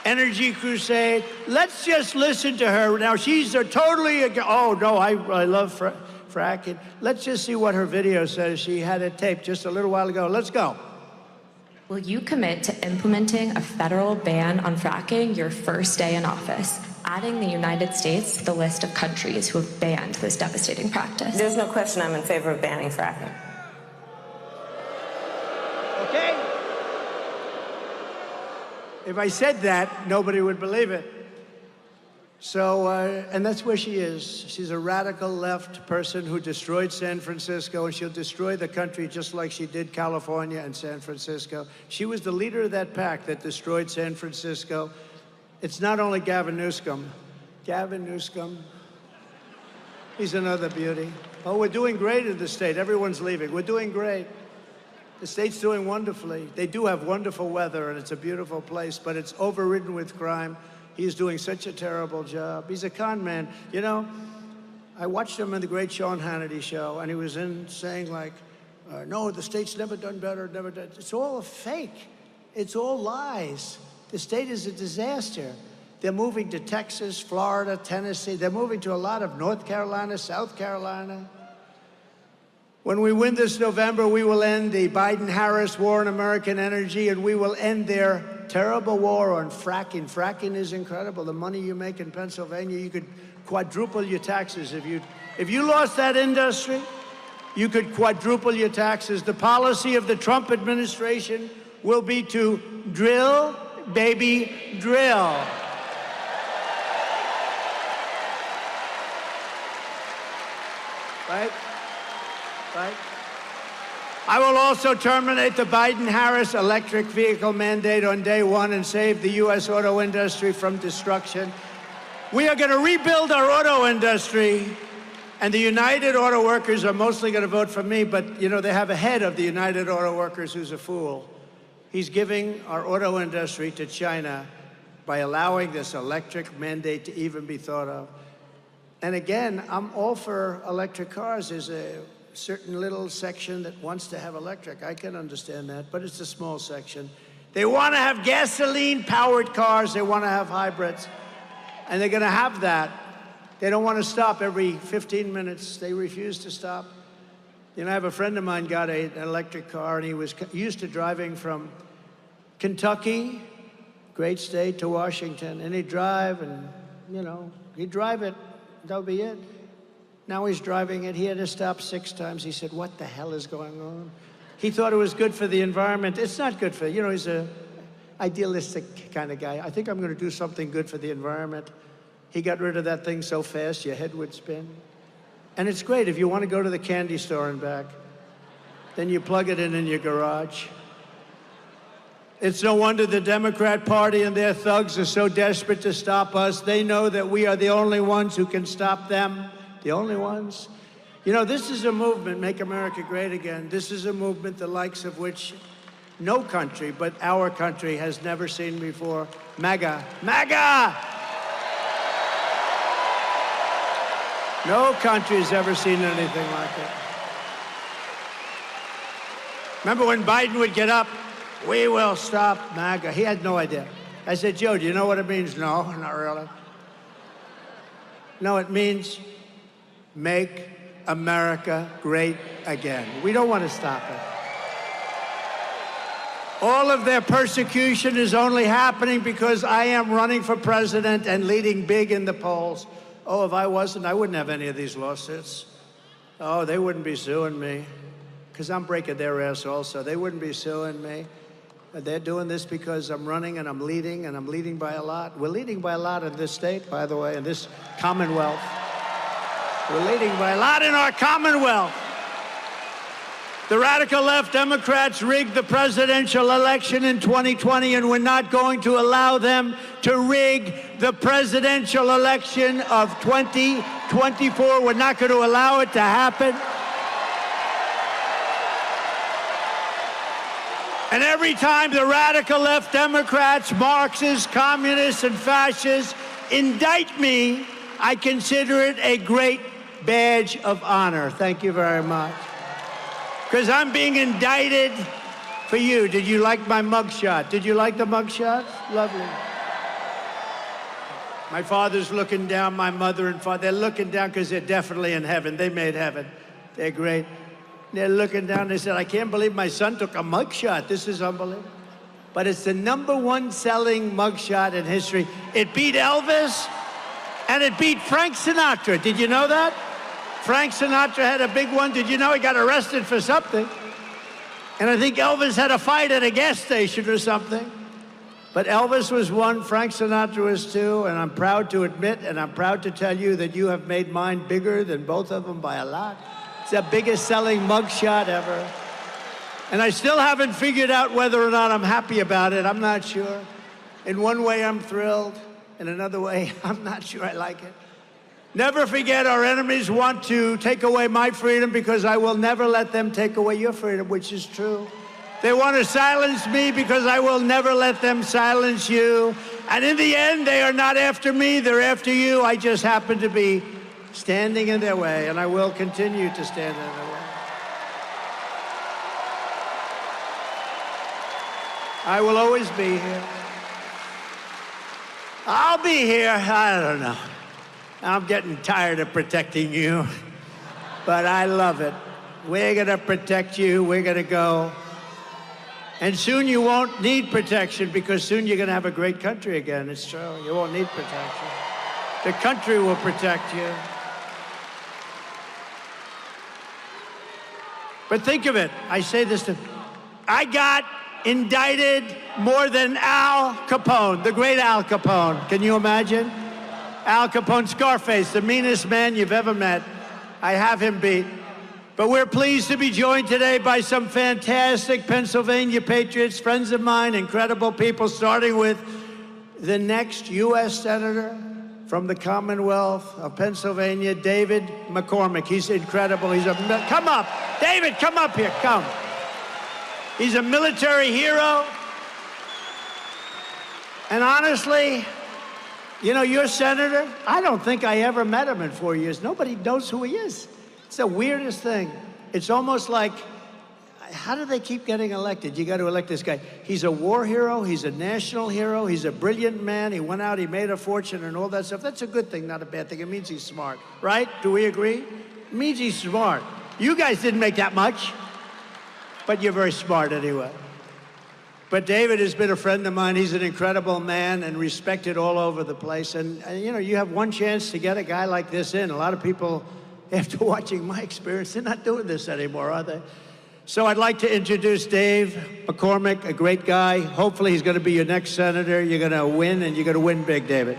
energy crusade. Let's just listen to her. Now, she's totally, oh, no, I love fracking. Let's just see what her video says. She had it taped just a little while ago. Let's go. Will you commit to implementing a federal ban on fracking your first day in office? adding the United States to the list of countries who have banned this devastating practice. There's no question I'm in favor of banning fracking. Okay? If I said that, nobody would believe it. So, and that's where she is. She's a radical left person who destroyed San Francisco, and she'll destroy the country just like she did California and San Francisco. She was the leader of that pack that destroyed San Francisco. It's not only Gavin Newsom. Gavin Newsom, he's another beauty. Oh, we're doing great in the state. Everyone's leaving. We're doing great. The state's doing wonderfully. They do have wonderful weather, and it's a beautiful place, but it's overridden with crime. He's doing such a terrible job. He's a con man. You know, I watched him in the great Sean Hannity show, and he was saying like, no, the state's never done better, never done. It's all a fake. It's all lies. The state is a disaster. They're moving to Texas, Florida, Tennessee. They're moving to a lot of North Carolina, South Carolina. When we win this November, we will end the Biden-Harris war on American energy, and we will end their terrible war on fracking. Fracking is incredible. The money you make in Pennsylvania, you could quadruple your taxes. If you lost that industry, you could quadruple your taxes. The policy of the Trump administration will be to drill, baby, drill. Right? Right? I will also terminate the Biden-Harris electric vehicle mandate on day one and save the U.S. auto industry from destruction. We are going to rebuild our auto industry, and the United Auto Workers are mostly going to vote for me, but, you know, they have a head of the United Auto Workers who's a fool. He's giving our auto industry to China by allowing this electric mandate to even be thought of. And again, I'm all for electric cars. There's a certain little section that wants to have electric. I can understand that, but it's a small section. They want to have gasoline-powered cars. They want to have hybrids, and they're going to have that. They don't want to stop every 15 minutes. They refuse to stop. You know, I have a friend of mine got an electric car, and he was used to driving from Kentucky, great state, to Washington, and he'd drive, and, you know, he'd drive it. That would be it. Now he's driving it. He had to stop 6 times. He said, what the hell is going on? He thought it was good for the environment. It's not good for, you know, he's an idealistic kind of guy. I think I'm going to do something good for the environment. He got rid of that thing so fast, your head would spin. And it's great if you want to go to the candy store and back. Then you plug it in your garage. It's no wonder the Democrat Party and their thugs are so desperate to stop us. They know that we are the only ones who can stop them. The only ones. You know, this is a movement, Make America Great Again. This is a movement the likes of which no country but our country has never seen before. MAGA. MAGA! No country's ever seen anything like it. Remember when Biden would get up, we will stop MAGA. He had no idea. I said, Joe, do you know what it means? No, not really. No, it means make America great again. We don't want to stop it. All of their persecution is only happening because I am running for president and leading big in the polls. Oh, if I wasn't, I wouldn't have any of these lawsuits. Oh, they wouldn't be suing me because I'm breaking their ass also. They wouldn't be suing me. They're doing this because I'm running and I'm leading by a lot. We're leading by a lot in this state, by the way, in this Commonwealth. We're leading by a lot in our Commonwealth. The radical left Democrats rigged the presidential election in 2020, and we're not going to allow them to rig the presidential election of 2024. We're not going to allow it to happen. And every time the radical left Democrats, Marxists, communists, and fascists indict me, I consider it a great badge of honor. Thank you very much. Because I'm being indicted for you. Did you like my mugshot? Did you like the mugshot? Lovely. My father's looking down, my mother and father, they're looking down because they're definitely in heaven. They made heaven. They're great. They're looking down, they said, I can't believe my son took a mugshot. This is unbelievable. But it's the #1 selling mugshot in history. It beat Elvis, And it beat Frank Sinatra. Did you know that? Frank Sinatra had a big one. Did you know he got arrested for something? And I think Elvis had a fight at a gas station or something. But Elvis was one, Frank Sinatra was two, and I'm proud to admit, and I'm proud to tell you that you have made mine bigger than both of them by a lot. It's the biggest selling mugshot ever. And I still haven't figured out whether or not I'm happy about it. I'm not sure. In one way, I'm thrilled. In another way, I'm not sure I like it. Never forget, our enemies want to take away my freedom because I will never let them take away your freedom, which is true. They want to silence me because I will never let them silence you. And in the end, they are not after me, they're after you. I just happen to be standing in their way, and I will continue to stand in their way. I will always be here. I'll be here, I don't know. I'm getting tired of protecting you, but I love it. We're gonna protect you, we're gonna go. And soon you won't need protection because soon you're gonna have a great country again. It's true, you won't need protection. The country will protect you. But think of it, I say this to, I got indicted more than Al Capone, the great Al Capone. Can you imagine? Al Capone, Scarface, the meanest man you've ever met. I have him beat. But we're pleased to be joined today by some fantastic Pennsylvania patriots, friends of mine, incredible people, starting with the next U.S. Senator from the Commonwealth of Pennsylvania, David McCormick. He's incredible. Come up. David, come up here, come. He's a military hero. And honestly, you know, your senator, I don't think I ever met him in 4 years. Nobody knows who he is. It's the weirdest thing. It's almost like, how do they keep getting elected? You got to elect this guy. He's a war hero. He's a national hero. He's a brilliant man. He went out, he made a fortune and all that stuff. That's a good thing, not a bad thing. It means he's smart, right? Do we agree? It means he's smart. You guys didn't make that much, but you're very smart anyway. But David has been a friend of mine. He's an incredible man and respected all over the place. And you know, you have one chance to get a guy like this in. A lot of people, after watching my experience, they're not doing this anymore, are they? So I'd like to introduce Dave McCormick, a great guy. Hopefully he's going to be your next senator. You're going to win, and you're going to win big, David.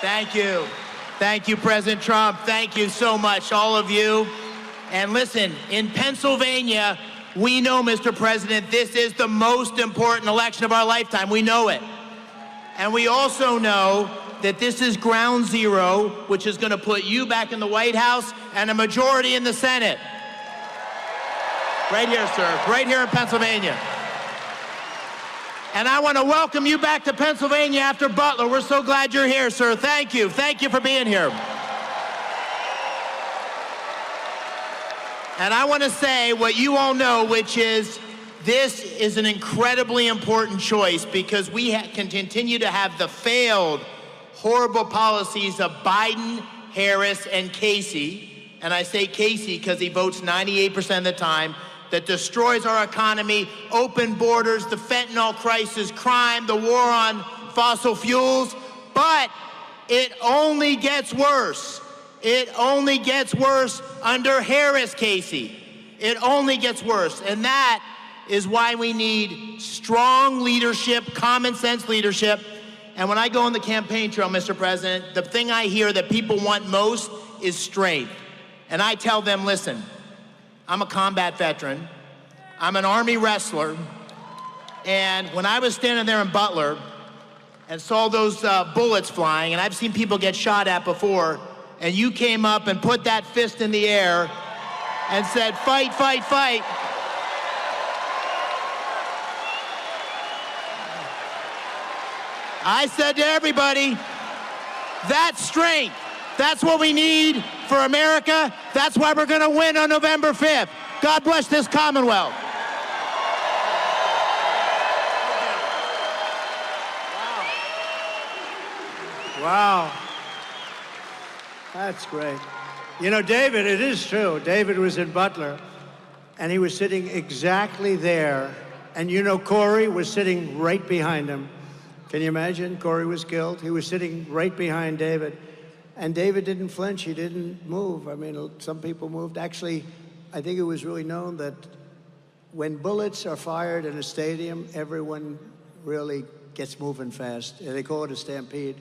Thank you. Thank you, President Trump. Thank you so much, all of you. And listen, in Pennsylvania, we know, Mr. President, this is the most important election of our lifetime. We know it. And we also know that this is ground zero, which is going to put you back in the White House and a majority in the Senate. Right here, sir. Right here in Pennsylvania. And I want to welcome you back to Pennsylvania after Butler. We're so glad you're here, sir. Thank you. Thank you for being here. And I want to say what you all know, which is this is an incredibly important choice because we can continue to have the failed, horrible policies of Biden, Harris, and Casey. And I say Casey because he votes 98% of the time, that destroys our economy, open borders, the fentanyl crisis, crime, the war on fossil fuels. But it only gets worse. It only gets worse under Harris, Casey. It only gets worse. And that is why we need strong leadership, common sense leadership. And when I go on the campaign trail, Mr. President, the thing I hear that people want most is strength. And I tell them, listen, I'm a combat veteran. I'm an Army wrestler. And when I was standing there in Butler and saw those bullets flying, and I've seen people get shot at before, and you came up and put that fist in the air and said, fight, fight, fight. I said to everybody, that's strength. That's what we need for America. That's why we're going to win on November 5th. God bless this Commonwealth. Wow. That's great. You know, David, it is true. David was in Butler, and he was sitting exactly there. And you know, Corey was sitting right behind him. Can you imagine? Corey was killed. He was sitting right behind David. And David didn't flinch. He didn't move. I mean, some people moved. Actually, I think it was really known that when bullets are fired in a stadium, everyone really gets moving fast. They call it a stampede.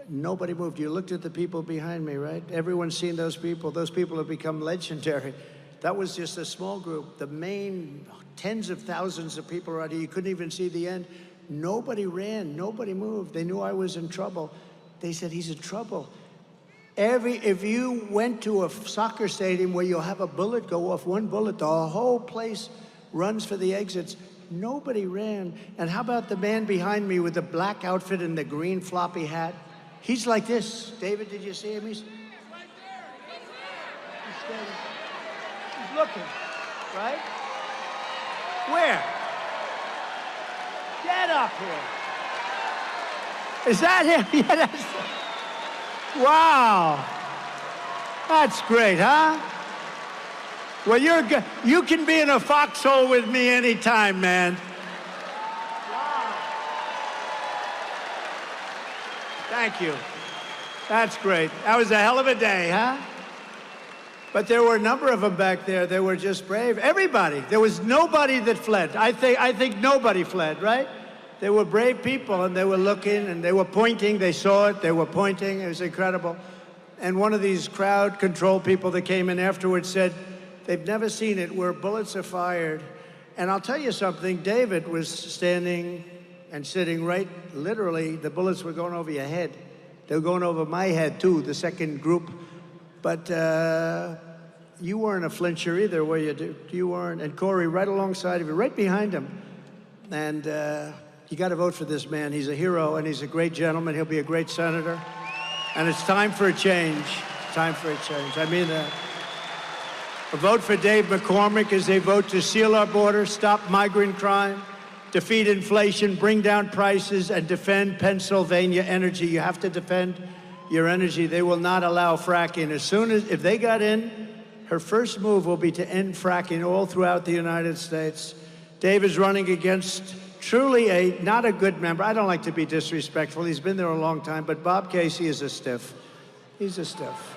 Nobody moved. You looked at the people behind me, right? Everyone's seen those people. Those people have become legendary. That was just a small group. The main tens of thousands of people around here, you couldn't even see the end. Nobody ran, nobody moved. They knew I was in trouble. They said, he's in trouble. If you went to a soccer stadium where you'll have a bullet go off, one bullet, the whole place runs for the exits. Nobody ran. And how about the man behind me with the black outfit and the green floppy hat? He's like this. David, did you see him? He's right there. He's standing. He's looking, right? Where? Get up here. Is that him? Yeah, that's... Wow. That's great, huh? Well, you're good. You can be in a foxhole with me anytime, man. Wow. Thank you. That's great. That was a hell of a day, huh? But there were a number of them back there. They were just brave. Everybody. There was nobody that fled. I think nobody fled, right? They were brave people, and they were looking, and they were pointing. They saw it. They were pointing. It was incredible. And one of these crowd control people that came in afterwards said, they've never seen it where bullets are fired. And I'll tell you something. David was standing and sitting right, literally, the bullets were going over your head. They were going over my head, too, the second group. But you weren't a flincher either, were you? You weren't. And Corey, right alongside of you, right behind him. And you got to vote for this man. He's a hero, and he's a great gentleman. He'll be a great senator. And it's time for a change. Time for a change. I mean that. A vote for Dave McCormick is a vote to seal our border, stop migrant crime, defeat inflation, bring down prices, and defend Pennsylvania energy. You have to defend your energy. They will not allow fracking. If they got in, her first move will be to end fracking all throughout the United States. Dave is running against truly not a good member. I don't like to be disrespectful. He's been there a long time, but Bob Casey is a stiff. He's a stiff.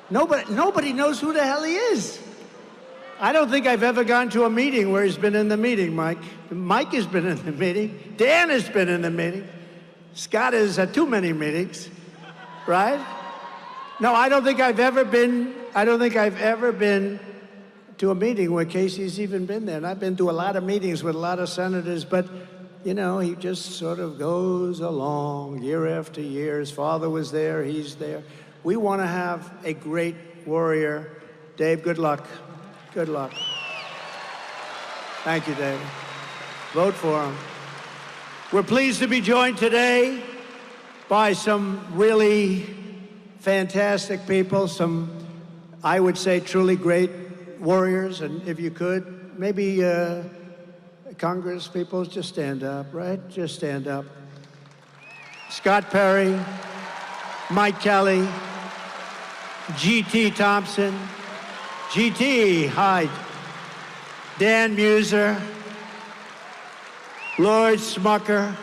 Nobody knows who the hell he is. I don't think I've ever gone to a meeting where he's been in the meeting, Mike. Mike has been in the meeting. Dan has been in the meeting. Scott is at too many meetings, right? No, I don't think I've ever been to a meeting where Casey's even been there. And I've been to a lot of meetings with a lot of senators, but, you know, he just sort of goes along year after year. His father was there, he's there. We want to have a great warrior. Dave, good luck. Good luck. Thank you, Dave. Vote for him. We're pleased to be joined today by some really fantastic people, some, I would say, truly great warriors. And if you could, maybe Congress people, just stand up, right? Just stand up. Scott Perry, Mike Kelly, G.T. Thompson, G.T., hi, Dan Muser, Lloyd Smucker.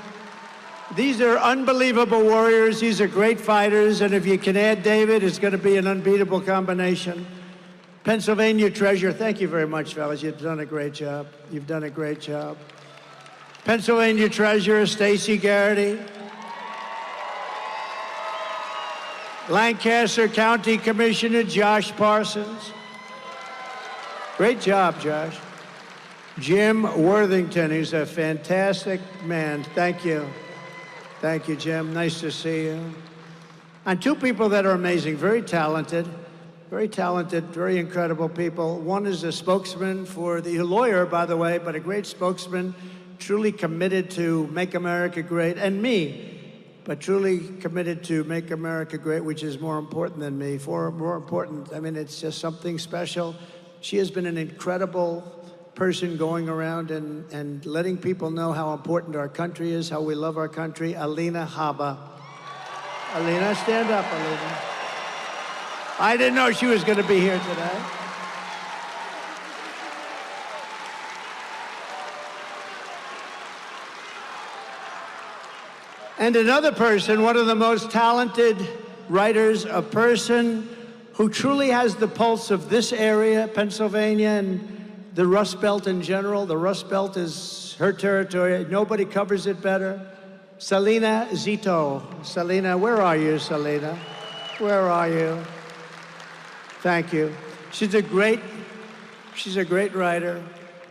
These are unbelievable warriors. These are great fighters. And if you can add David, it's going to be an unbeatable combination. Pennsylvania Treasurer, thank you very much, fellas. You've done a great job. You've done a great job. Pennsylvania Treasurer Stacey Garrity. Lancaster County Commissioner Josh Parsons. Great job, Josh. Jim Worthington, he's a fantastic man. Thank you. Thank you, Jim. Nice to see you. And two people that are amazing, very talented, very incredible people. One is a spokesman for a lawyer, by the way, but a great spokesman, truly committed to make America great, and me, but truly committed to make America great, which is more important than me, more important. I mean, it's just something special. She has been an incredible person going around and letting people know how important our country is, how we love our country. Alina Habba. Alina, stand up, Alina. I didn't know she was going to be here today. And another person, one of the most talented writers, a person who truly has the pulse of this area, Pennsylvania, and the Rust Belt in general. The Rust Belt is her territory. Nobody covers it better. Selena Zito. Selena, where are you, Selena? Where are you? Thank you. She's a great writer.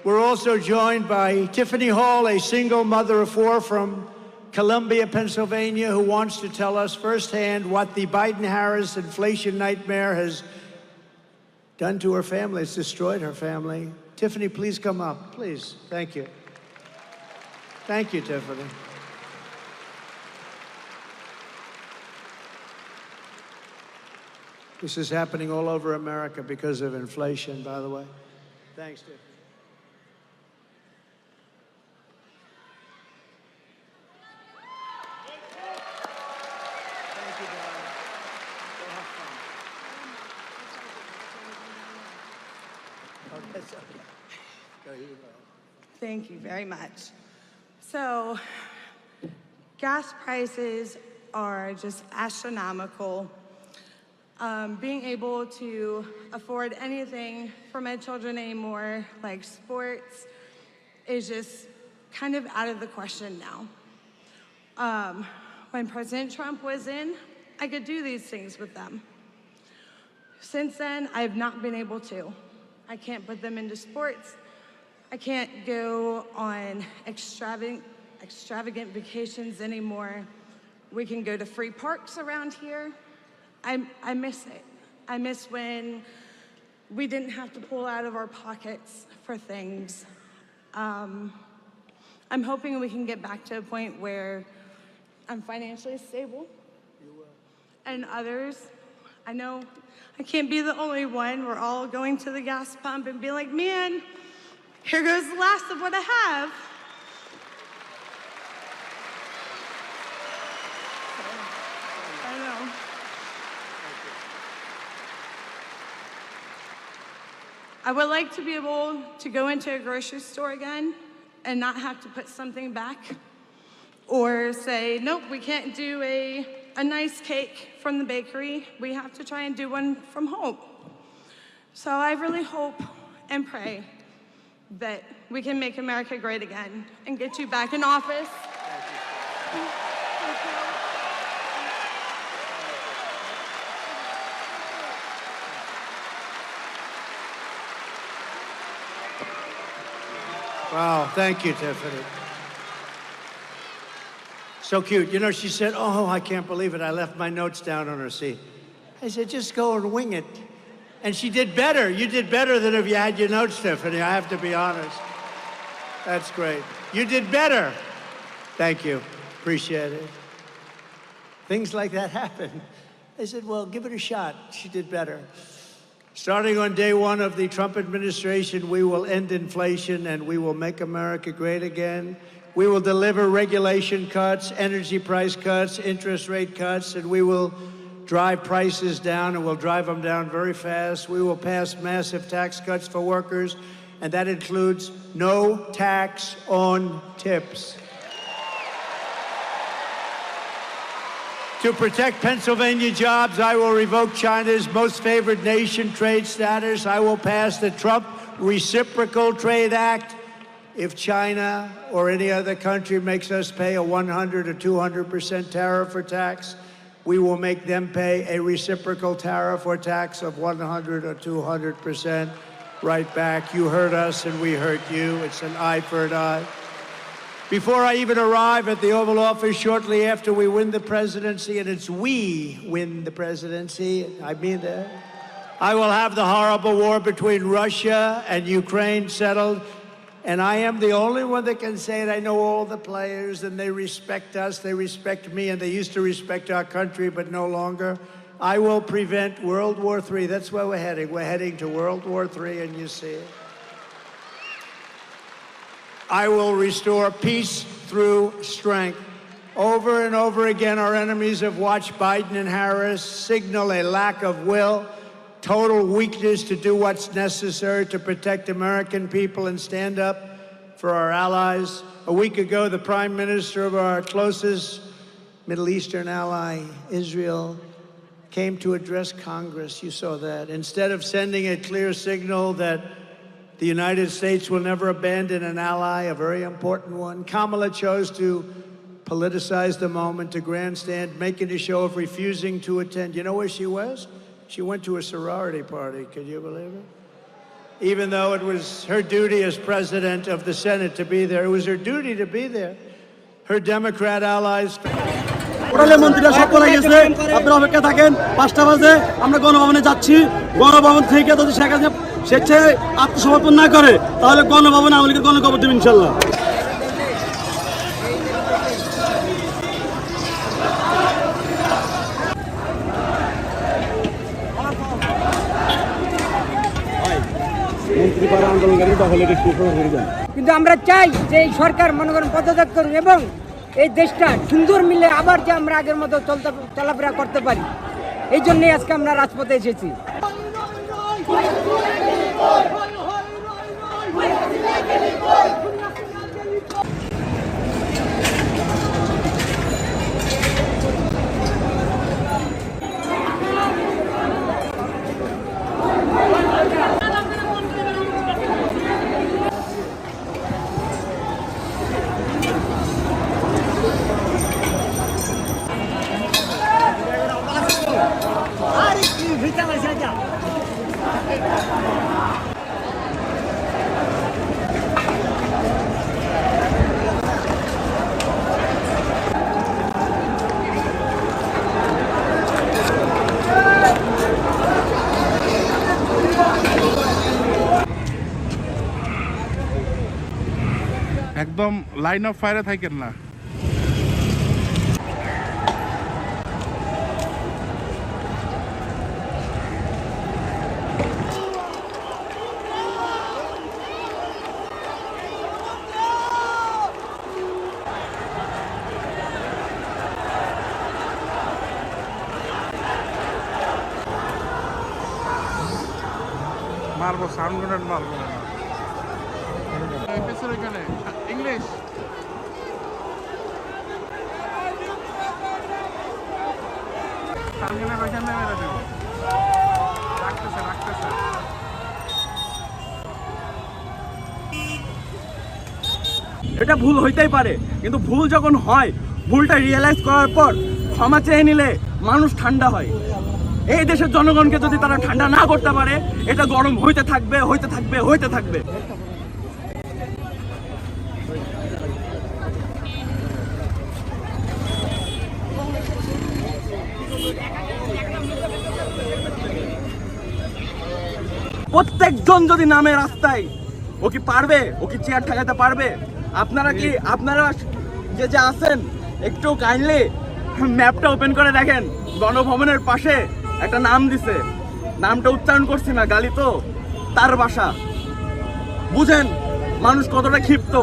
We're also joined by Tiffany Hall, a single mother of four from Columbia, Pennsylvania, who wants to tell us firsthand what the Biden-Harris inflation nightmare has done to her family. It's destroyed her family. Tiffany, please come up, please. Thank you. Thank you, Tiffany. This is happening all over America because of inflation, by the way. Thanks, Tiffany. Thank you, darling. Go have fun. Oh, that's okay. Go, you go. Thank you very much. So, gas prices are just astronomical. Being able to afford anything for my children anymore, like sports, is just kind of out of the question now. When President Trump was in, I could do these things with them. Since then, I've not been able to. I can't put them into sports. I can't go on extravagant vacations anymore. We can go to free parks around here. I miss it. I miss when we didn't have to pull out of our pockets for things. I'm hoping we can get back to a point where I'm financially stable. You will. And others, I know I can't be the only one. We're all going to the gas pump and be like, man, here goes the last of what I have. I know. I would like to be able to go into a grocery store again and not have to put something back or say, nope, we can't do a nice cake from the bakery. We have to try and do one from home. So I really hope and pray that we can make America great again and get you back in office. Wow, thank you, Tiffany. So cute. You know, she said, oh, I can't believe it. I left my notes down on her seat. I said, just go and wing it. And she did better. You did better than if you had your notes, Tiffany. I have to be honest. That's great. You did better. Thank you. Appreciate it. Things like that happen. I said, well, give it a shot. She did better. Starting on day one of the Trump administration, we will end inflation and we will make America great again. We will deliver regulation cuts, energy price cuts, interest rate cuts, and we will drive prices down, and we'll drive them down very fast. We will pass massive tax cuts for workers, and that includes no tax on tips. To protect Pennsylvania jobs, I will revoke China's most favored nation trade status. I will pass the Trump Reciprocal Trade Act. If China or any other country makes us pay a 100 or 200% tariff or tax, we will make them pay a reciprocal tariff or tax of 100 or 200% right back. You heard us and we heard you. It's an eye for an eye. Before I even arrive at the Oval Office, shortly after we win the presidency, and it's we win the presidency, I mean that, I will have the horrible war between Russia and Ukraine settled. And I am the only one that can say it. I know all the players, and they respect us, they respect me, and they used to respect our country, but no longer. I will prevent World War III. That's where we're heading. We're heading to World War III, and you see it. I will restore peace through strength. Over and over again, our enemies have watched Biden and Harris signal a lack of will, total weakness to do what's necessary to protect American people and stand up for our allies. A week ago, the Prime Minister of our closest Middle Eastern ally, Israel, came to address Congress. You saw that. Instead of sending a clear signal that the United States will never abandon an ally, a very important one, Kamala chose to politicize the moment, to grandstand, making a show of refusing to attend. You know where she was? She went to a sorority party. Can you believe it? Even though it was her duty as president of the Senate to be there, it was her duty to be there. Her Democrat allies. মন্ত্রীরা সব পড়ে গেছে, আপনারা অপেক্ষা থাকেন। 5টা বাজে আমরা গণভবনে যাচ্ছি। গণভবন থেকে যদি শেখ হাসিনা স্বেচ্ছায় আত্মসমর্পণ না করে, তাহলে গণভবনে আওয়ামী লীগের গণকবর দেব ইনশাল্লাহ। কিন্তু আমরা চাই যে এই সরকার মনে করেন পদত্যাগ করুন এবং এই দেশটা সুন্দর মিলে আবার যে আমরা আগের মতো চলাফেরা করতে পারি, এই জন্যই আজকে আমরা রাজপথে এসেছি। একদম লাইন অফ ফায়ারে থাকেন না। মারবো, সাউন্ড গ্রেনেড মারবো। এখানে ইংলিশ এটা ভুল হইতেই পারে, কিন্তু ভুল যখন হয়, ভুলটা রিয়েলাইজ করার পর ক্ষমা চেয়ে নিলে মানুষ ঠান্ডা হয়। এই দেশের জনগণকে যদি তারা ঠান্ডা না করতে পারে, এটা গরম হইতে থাকবে, হইতে থাকবে, হইতে থাকবে। প্রত্যেকজন যদি নামে রাস্তায়, ও কি পারবে? ও কি চেয়ার ঠেকাতে পারবে? আপনারা যে আছেন, একটু কাইন্ডলি ম্যাপটা ওপেন করে দেখেন। গণভবনের পাশে একটা নাম দিছে, নামটা উচ্চারণ করছি না, গালি তো, তার বাসা। বুঝেন মানুষ কতটা ক্ষিপ্ত।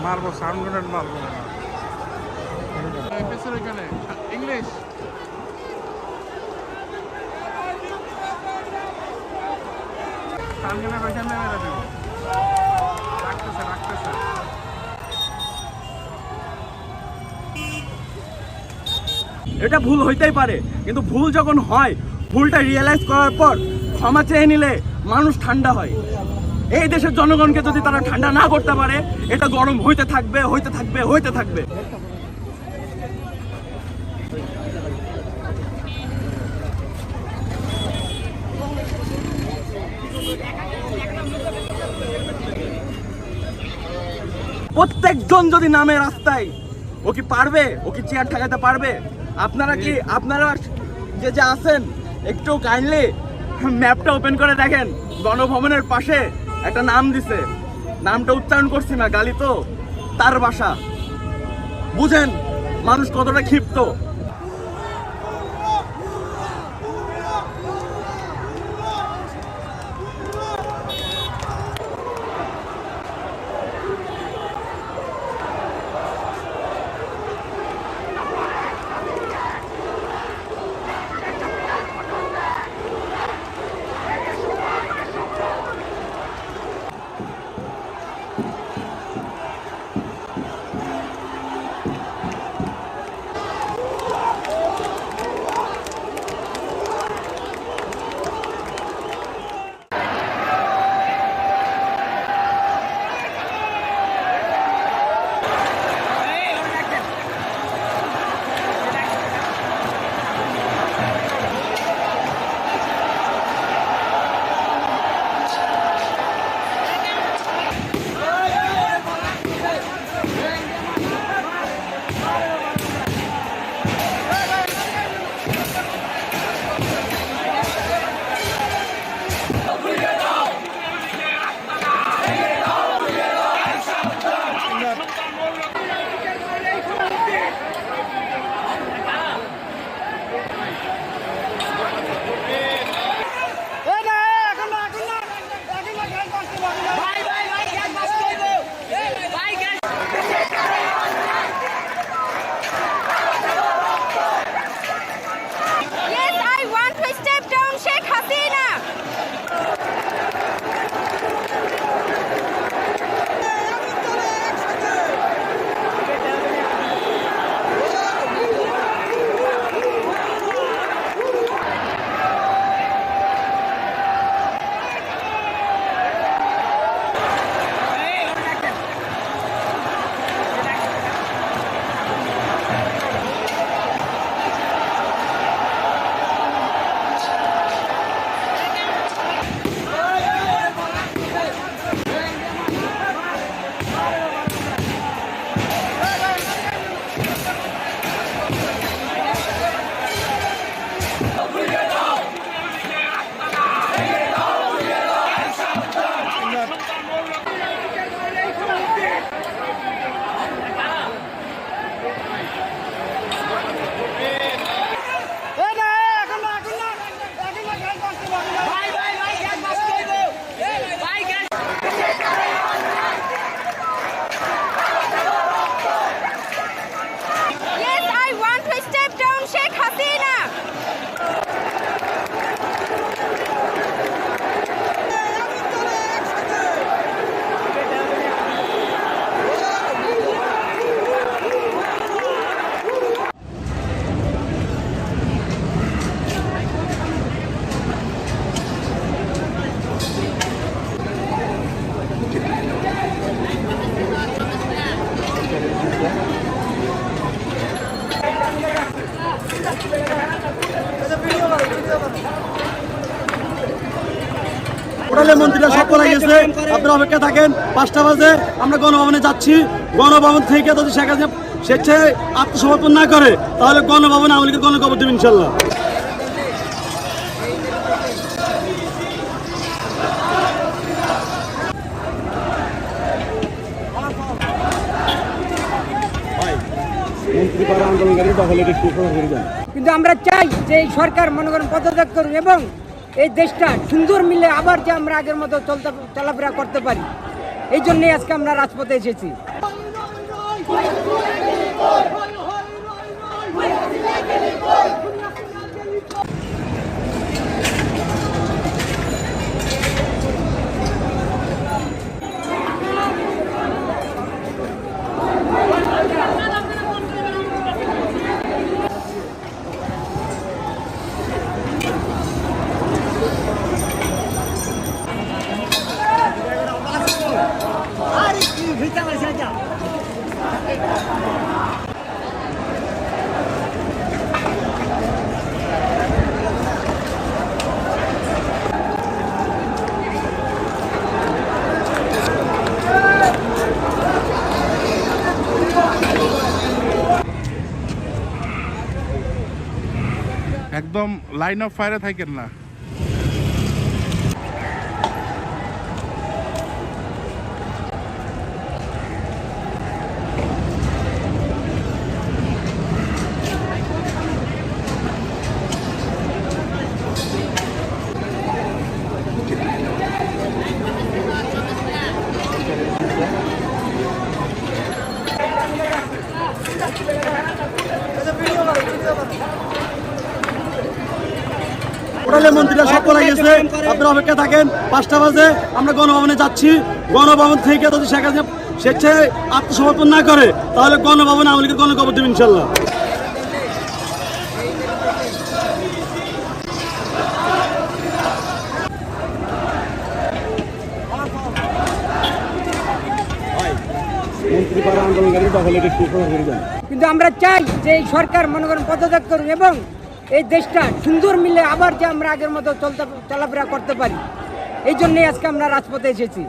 মারবো, সাউন্ড গ্রেনেড মারবো। এখানে ইংলিশ সাউন্ড গ্রেনেড ওইখানে মেরে দেব। রাখতেছে। এটা ভুল হইতেই পারে, কিন্তু ভুল যখন হয়, ভুলটা রিয়েলাইজ করার পর ক্ষমা চেয়ে নিলে মানুষ ঠান্ডা হয়। এই দেশের জনগণকে যদি তারা ঠান্ডা না করতে পারে, এটা গরম হইতে থাকবে, হইতে থাকবে, হইতে থাকবে। প্রত্যেকজন যদি নামে রাস্তায়, ও কি পারবে? ও কি চেয়ার ঠেকাতে পারবে? আপনারা যে আছেন একটু কাইন্ডলি ম্যাপটা ওপেন করে দেখেন। গণভবনের পাশে একটা নাম দিছে, নামটা উচ্চারণ করছি না, গালি তো, তার বাসা। বুঝেন মানুষ কতটা ক্ষিপ্ত। মন্ত্রীরা সব পড়ে গেছে, আপনারা অপেক্ষা থাকেন। 5টা বাজে আমরা গণভবনে যাচ্ছি। গণভবন থেকে যদি শেখ হাসিনা স্বেচ্ছায় আত্মসমর্পণ না করে তাহলে গণভবনে আওয়ামী লীগের গণকবর দেব ইনশাল্লাহ। কিন্তু আমরা চাই যে এই সরকার মনে করেন পদত্যাগ করুন এবং এই দেশটা সুন্দর মিলে আবার যে আমরা আগের মতো চলাফেরা করতে পারি, এই জন্যই আজকে আমরা রাজপথে এসেছি। ভিতরে একদম লাইন অফ ফায়ারে থাকেন না। হোটেলের মন্ত্রীরা সব পড়ে গেছে, আপনারা অপেক্ষা থাকেন। 5টা বাজে আমরা গণভবনে যাচ্ছি। গণভবন থেকে যদি শেখ হাসিনা স্বেচ্ছায় আত্মসমর্পণ না করে তাহলে গণভবনে আওয়ামী লীগের গণকবর দেব ইনশাল্লাহ। কিন্তু আমরা চাই যে এই সরকার মনে করেন পদত্যাগ করুক এবং এই দেশটা সুন্দর মিলে আবার যে আমরা আগের মতো চলাফেরা করতে পারি, এই জন্যই আজকে আমরা রাজপথে এসেছি।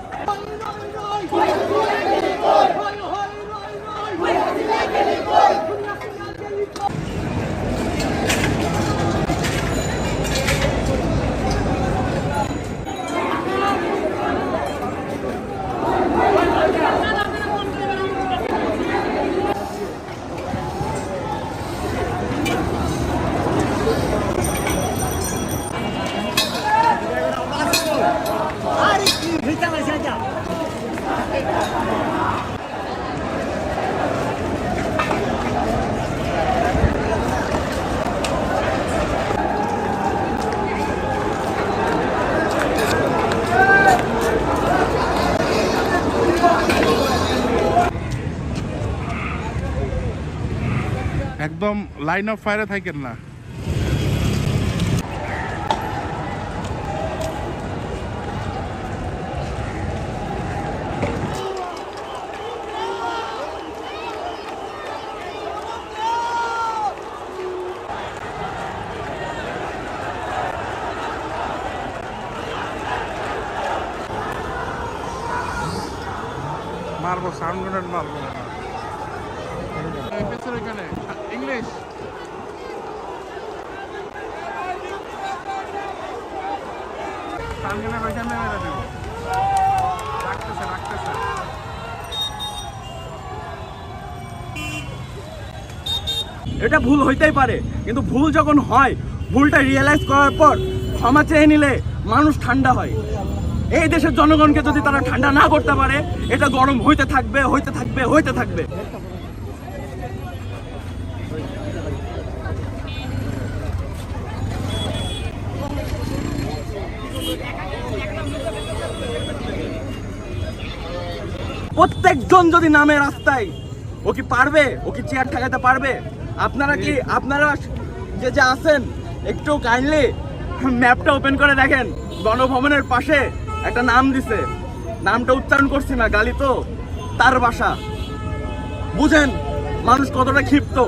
একদম লাইন অফ ফায়ারে থাকেন না। মারবো, সাউন্ড গ্রেনেড মারবো। এখানে ইংলিশ এটা ভুল হইতেই পারে, কিন্তু ভুল যখন হয় ভুলটা রিয়েলাইজ করার পর ক্ষমা চেয়ে নিলে মানুষ ঠান্ডা হয়। এই দেশের জনগণকে যদি তারা ঠান্ডা না করতে পারে, এটা গরম হইতে থাকবে, হইতে থাকবে, হইতে থাকবে। প্রত্যেকজন যদি নামে রাস্তায়, ও কি পারবে? ও কি চেয়ার ঠেকাতে পারবে? আপনারা যে আছেন একটু কাইন্ডলি ম্যাপটা ওপেন করে দেখেন। গণভবনের পাশে একটা নাম দিছে, নামটা উচ্চারণ করছি না, গালি তো, তার বাসা। বুঝেন মানুষ কতটা ক্ষিপ্ত।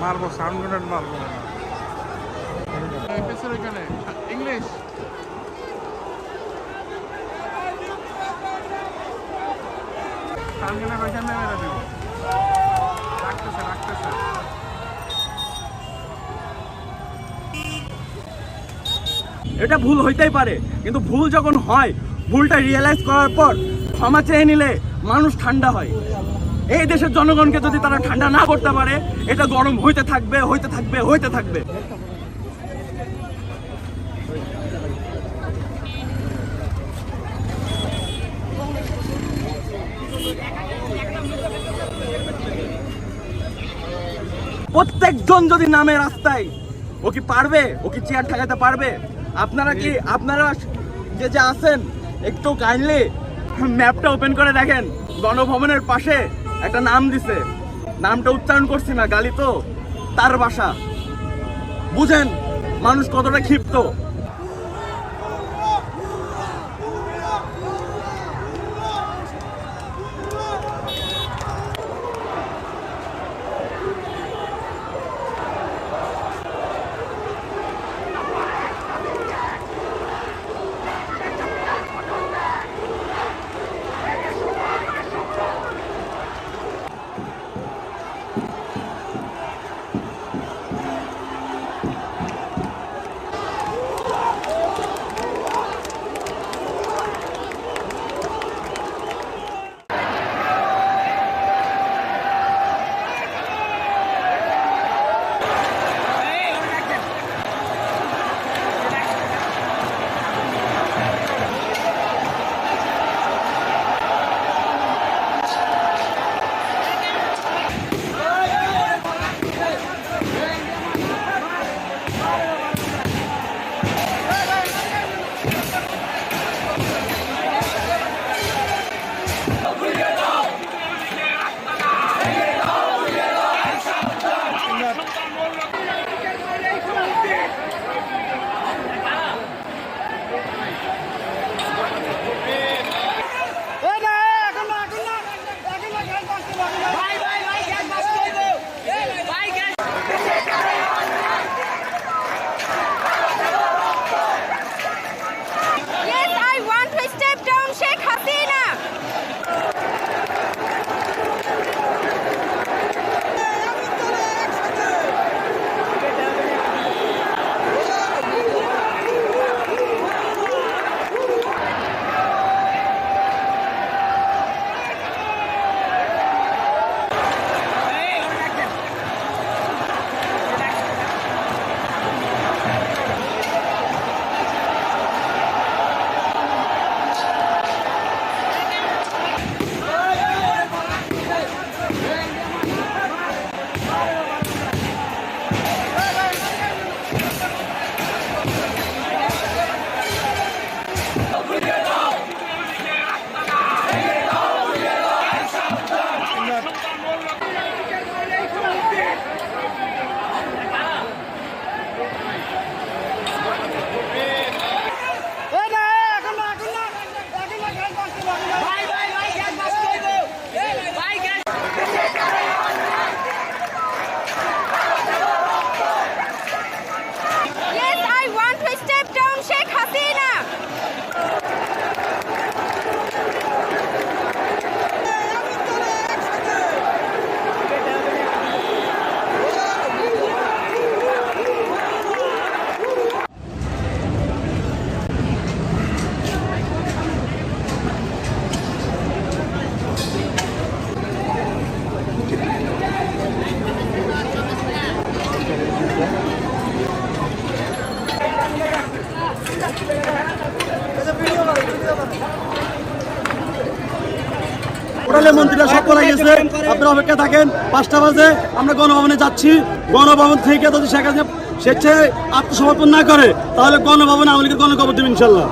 মারবো, সাউন্ড গ্রেনেড মারবো। এখানে ইংলিশ সাউন্ড গ্রেনেড ওইখানে মেরে দিব। রাখতেছে এটা ভুল হইতেই পারে, কিন্তু ভুল যখন হয় ভুলটা রিয়েলাইজ করার পর ক্ষমা চেয়ে নিলে মানুষ ঠান্ডা হয়। এই দেশের জনগণকে যদি তারা ঠান্ডা না করতে পারে, এটা গরম হইতে থাকবে, হইতে থাকবে, হইতে থাকবে। প্রত্যেকজন যদি নামে রাস্তায়, ও কি পারবে? ও কি চেয়ার ঠেকাতে পারবে? আপনারা যে আছেন একটু কাইন্ডলি ম্যাপটা ওপেন করে দেখেন। গণভবনের পাশে একটা নাম দিছে, নামটা উচ্চারণ করছি না, গালি তো, তার বাসা। বুঝেন মানুষ কতটা ক্ষিপ্ত। হোটেলের মন্ত্রীরা সব পলাই গেছে, আপনারা অপেক্ষা থাকেন। 5টা বাজে আমরা গণভবনে যাচ্ছি। গণভবন থেকে যদি শেখ হাসিনা স্বেচ্ছায় আত্মসমর্পণ না করে তাহলে গণভবনে আওয়ামী লীগের গণকবর দেব ইনশাল্লাহ।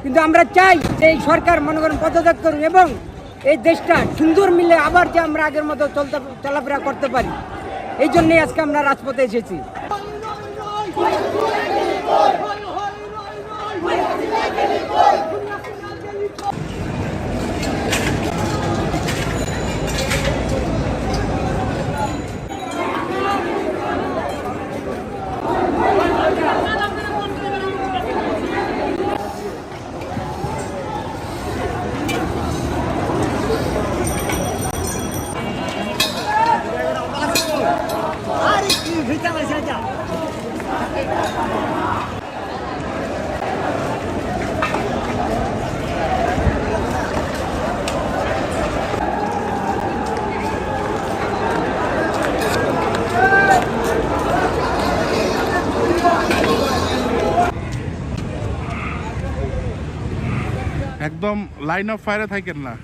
কিন্তু আমরা চাই যে এই সরকার মনে করেন পদত্যাগ করুন এবং এই দেশটা সুন্দর মিলে আবার যে আমরা আগের মতো চলাফেরা করতে পারি, এই জন্যই আজকে আমরা রাজপথে এসেছি। ভিটা একদম লাইন অফ ফায়ারে থাকেন না।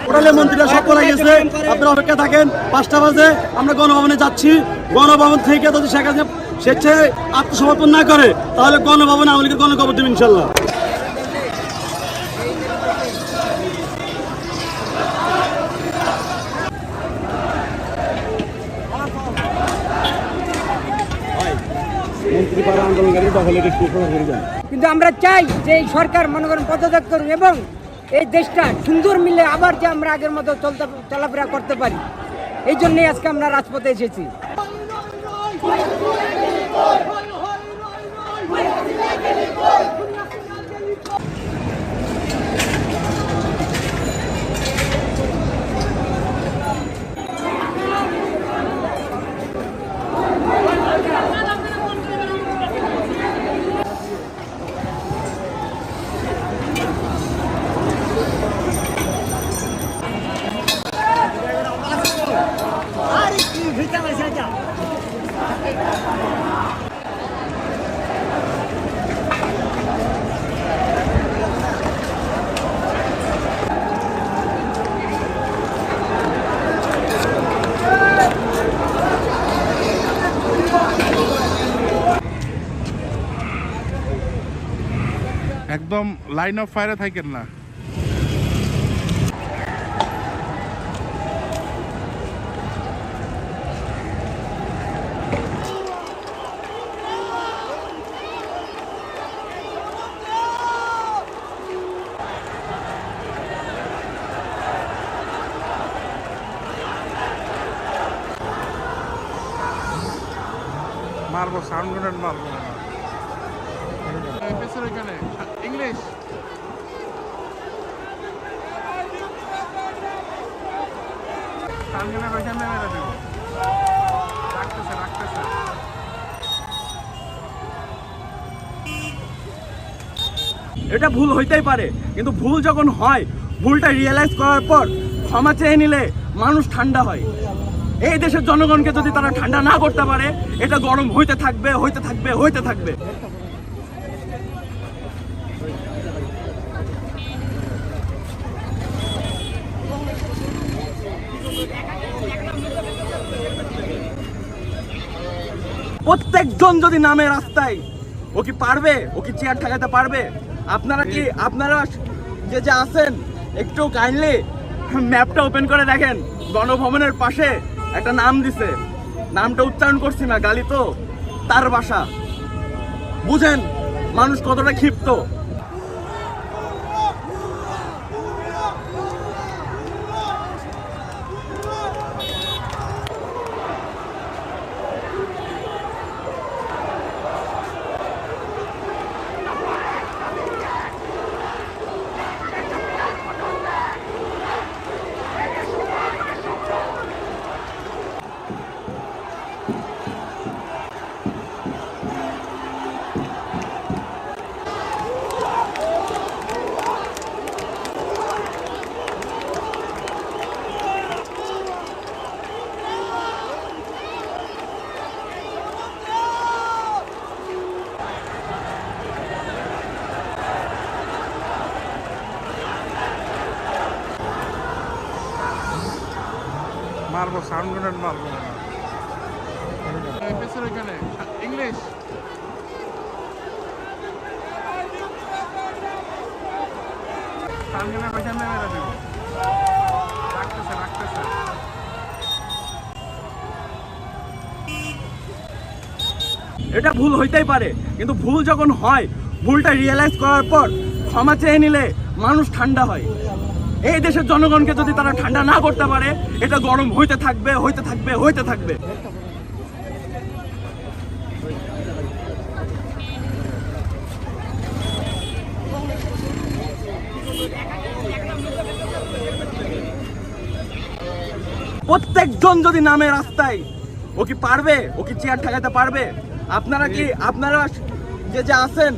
হোটেলের মন্ত্রীরা সব পড়ে গেছে, আপনারা অপেক্ষা থাকেন। 5টা বাজে আমরা গণভবনে যাচ্ছি। গণভবন থেকে যদি শেখ হাসিনা স্বেচ্ছায় আত্মসমর্পণ না করে তাহলে গণভবনে আওয়ামী লীগের গণকবর দেব ইনশাল্লাহ। কিন্তু আমরা চাই যে এই সরকার মনে করেন পদত্যাগ করুন এবং এই দেশটা সুন্দর মিলে আবার যে আমরা আগের মতো চলাফেরা করতে পারি, এই জন্যই আজকে আমরা রাজপথে এসেছি। একদম লাইন অফ ফায়ারে থাকেন না। মারবো, সাউন্ড গ্রেনেড মারবো। এখানে ইংলিশ এটা ভুল হইতেই পারে, কিন্তু ভুল যখন হয় ভুলটা রিয়েলাইজ করার পর ক্ষমা চেয়ে নিলে মানুষ ঠান্ডা হয়। এই দেশের জনগণকে যদি তারা ঠান্ডা না করতে পারে, এটা গরম হইতে থাকবে, হইতে থাকবে, হইতে থাকবে। প্রত্যেকজন যদি নামে রাস্তায়, ও কি পারবে? ও কি চেয়ার ঠেকাতে পারবে? আপনারা যে আছেন একটু কাইন্ডলি ম্যাপটা ওপেন করে দেখেন। গণভবনের পাশে একটা নাম দিছে, নামটা উচ্চারণ করছি না, গালি তো, তার বাসা। বুঝেন মানুষ কতটা ক্ষিপ্ত। মারবো, সাউন্ড গ্রেনেড মারবো। এখানে ইংলিশ এটা ভুল হইতেই পারে, কিন্তু ভুল যখন হয় ভুলটা রিয়েলাইজ করার পর ক্ষমা চেয়ে নিলে মানুষ ঠান্ডা হয়। এই দেশের জনগণকে যদি তারা ঠান্ডা না করতে পারে, এটা গরম হইতে থাকবে, হইতে থাকবে, হইতে থাকবে। প্রত্যেকজন যদি নামে রাস্তায়, ও কি পারবে? ও কি চেয়ার ঠেকাতে পারবে? আপনারা যে আছেন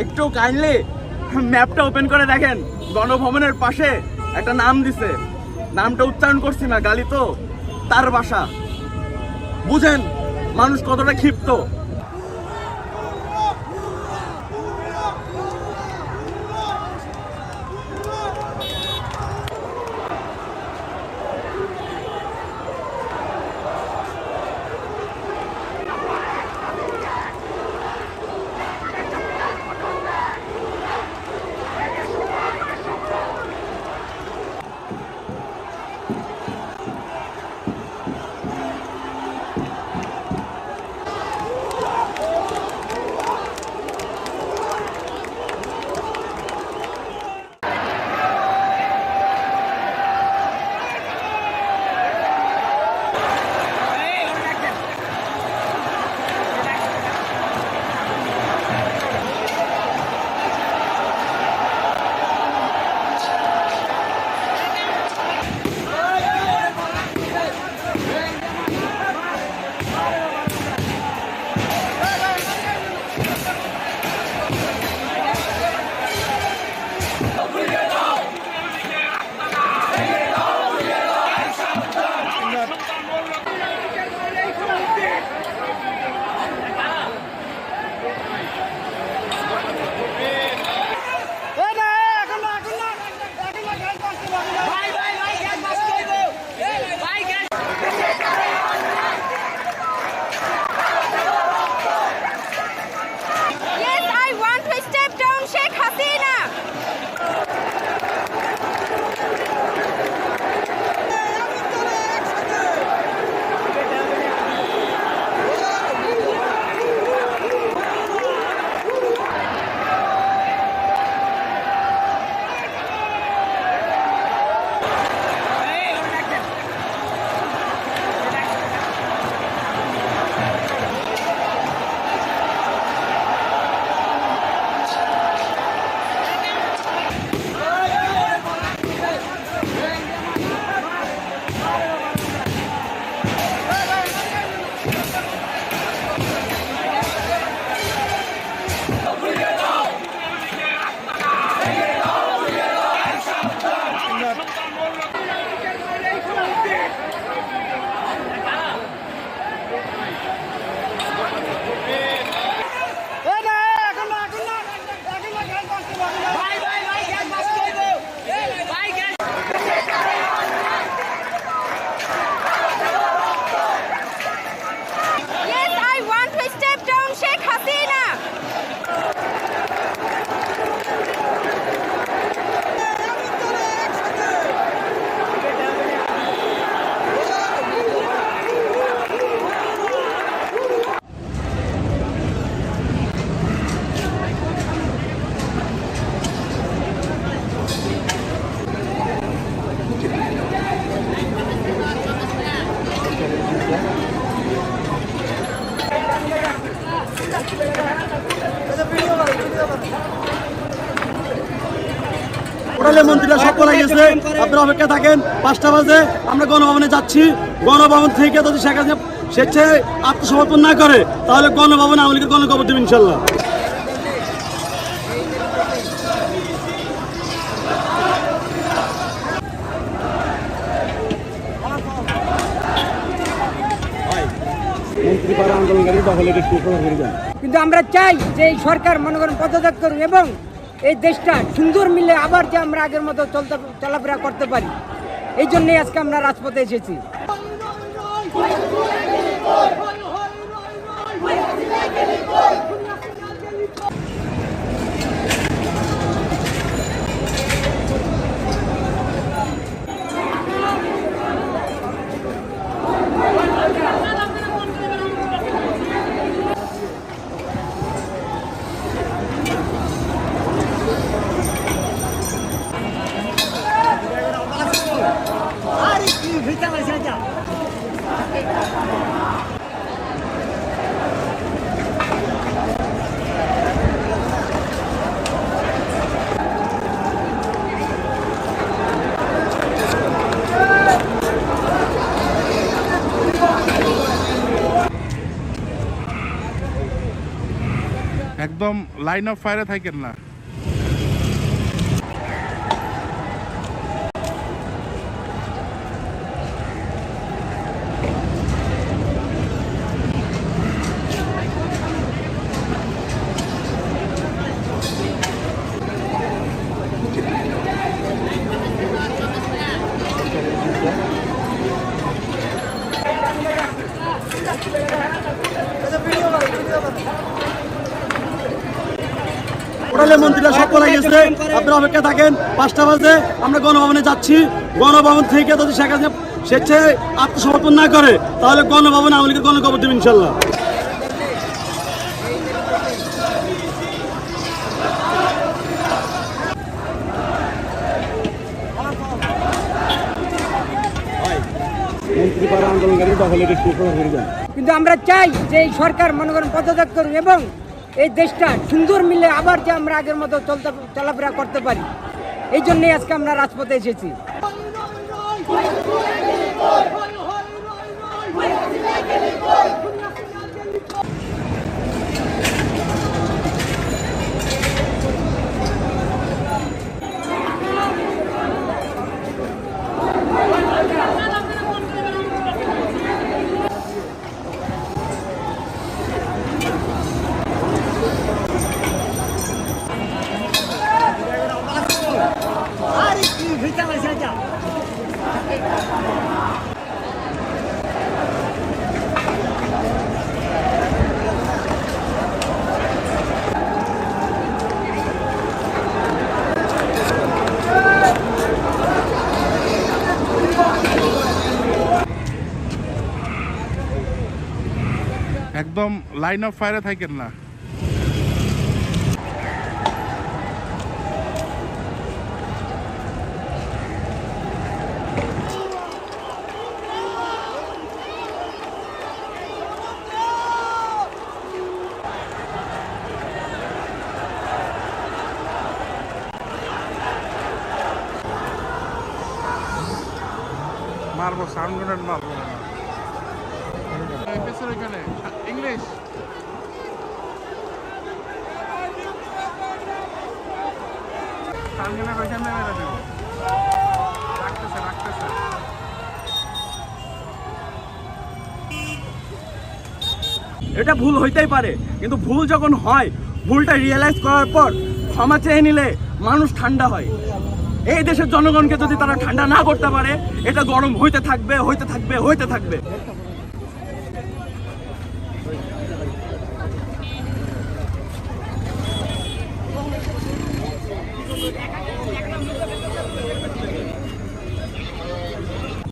একটু কাইন্ডলি ম্যাপটা ওপেন করে দেখেন। গণভবনের পাশে একটা নাম দিছে, নামটা উচ্চারণ করছি না, গালি তো, তার বাসা। বুঝেন মানুষ কতটা ক্ষিপ্ত। মন্ত্রীরা সব করা গেছে, আপনারা অপেক্ষা থাকেন। 5টা বাজে আমরা গণভবনে যাচ্ছি। গণভবন থেকে যদি শেখ হাসিনা স্বেচ্ছায় আত্মসমর্পণ না করে তাহলে গণভবনে আওয়ামী লীগের গণকবর দেব ইনশাল্লাহ। কিন্তু আমরা চাই যে এই সরকার মনে করেন পদত্যাগ করুন এবং এই দেশটা সুন্দর মিলে আবার যে আমরা আগের মতো চলাফেরা করতে পারি, এই জন্যই আজকে আমরা রাজপথে এসেছি। একদম লাইন অফ ফায়ারে থাকেন না। হোটেলের মন্ত্রীরা সব পলাই গেছে, আপনারা অপেক্ষা থাকেন। 5টা বাজে আমরা গণভবনে যাচ্ছি। গণভবন থেকে যদি শেখ হাসিনা স্বেচ্ছায় আত্মসমর্পণ না করে তাহলে গণভবনে আওয়ামী লীগের গণকবর দেবে ইনশাল্লাহ। কিন্তু আমরা চাই যে এই সরকার মনে করেন পদত্যাগ করুক এবং এই দেশটা সুন্দর মিলে আবার যে আমরা আগের মতো চলাফেরা করতে পারি, এই জন্যই আজকে আমরা রাজপথে এসেছি। একদম লাইন অফ ফায়ারে থাকেন না। মারবো, সাউন্ড গ্রেনেড মারবো। এখানে ইংলিশ এটা ভুল হইতেই পারে, কিন্তু ভুল যখন হয় ভুলটা রিয়েলাইজ করার পর ক্ষমা চেয়ে নিলে মানুষ ঠান্ডা হয়। এই দেশের জনগণকে যদি তারা ঠান্ডা না করতে পারে, এটা গরম হইতে থাকবে, হইতে থাকবে, হইতে থাকবে।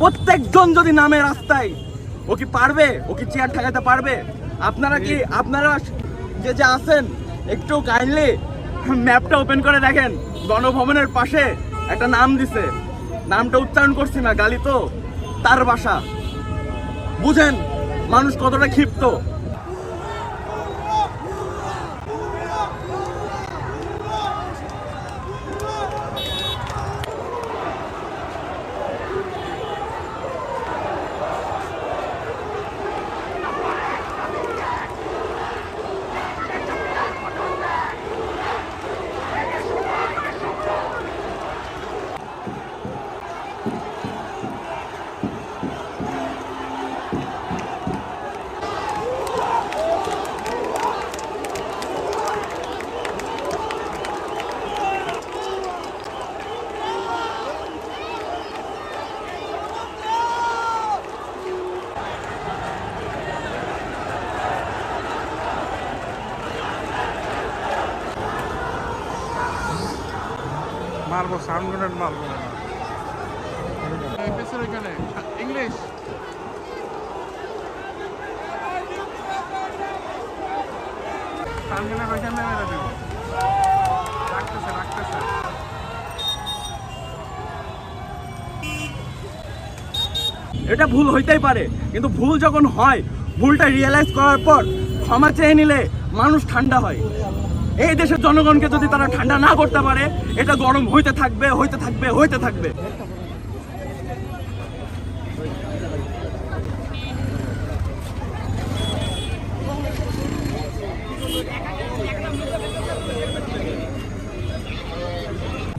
প্রত্যেকজন যদি নামে রাস্তায়, ও কি পারবে? ও কি চেয়ার ঠেকাতে পারবে? আপনারা যে আছেন একটু কাইন্ডলি ম্যাপটা ওপেন করে দেখেন। গণভবনের পাশে একটা নাম দিছে, নামটা উচ্চারণ করছি না, গালি তো, তার বাসা। বুঝেন মানুষ কতটা ক্ষিপ্ত। মারবো, সাউন্ড গ্রেনেড মারবো। এখানে ইংলিশ সাউন্ড গ্রেনেড ওইখানে মেরে দেবো। রাখতেছে এটা ভুল হইতেই পারে, কিন্তু ভুল যখন হয় ভুলটা রিয়েলাইজ করার পর ক্ষমা চেয়ে নিলে মানুষ ঠান্ডা হয়। এই দেশের জনগণকে যদি তারা ঠান্ডা না করতে পারে, এটা গরম হইতে থাকবে, হইতে থাকবে, হইতে থাকবে।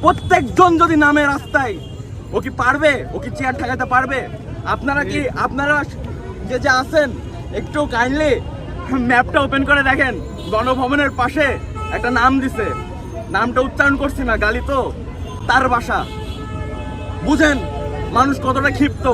প্রত্যেকজন যদি নামে রাস্তায়, ও কি পারবে? ও কি চেয়ার ঠেকাতে পারবে? আপনারা যে আছেন একটু কাইন্ডলি ম্যাপটা ওপেন করে দেখেন। গণভবনের পাশে একটা নাম দিছে, নামটা উচ্চারণ করছি না, গালি তো, তার বাসা। বুঝেন মানুষ কতটা ক্ষিপ্ত।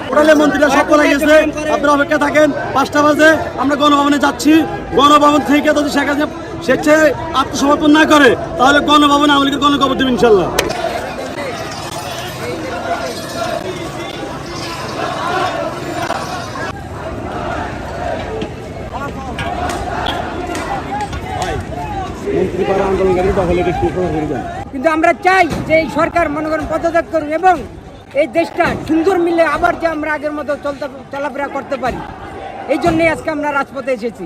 হোটেলে মন্ত্রীরা সব পড়ে গেছে, আপনারা অপেক্ষা থাকেন। 5টা বাজে আমরা গণভবনে যাচ্ছি। গণভবন থেকে যদি শেখ হাসিনা স্বেচ্ছায় আত্মসমর্পণ না করে তাহলে গণভবনে আওয়ামী লীগের গণকবর দেব ইনশাল্লাহ। কিন্তু আমরা চাই যে এই সরকার মনে করেন পদত্যাগ করুন এবং এই দেশটা সুন্দর মিলে আবার যে আমরা আগের মতো চলাফেরা করতে পারি, এই জন্যই আজকে আমরা রাজপথে এসেছি।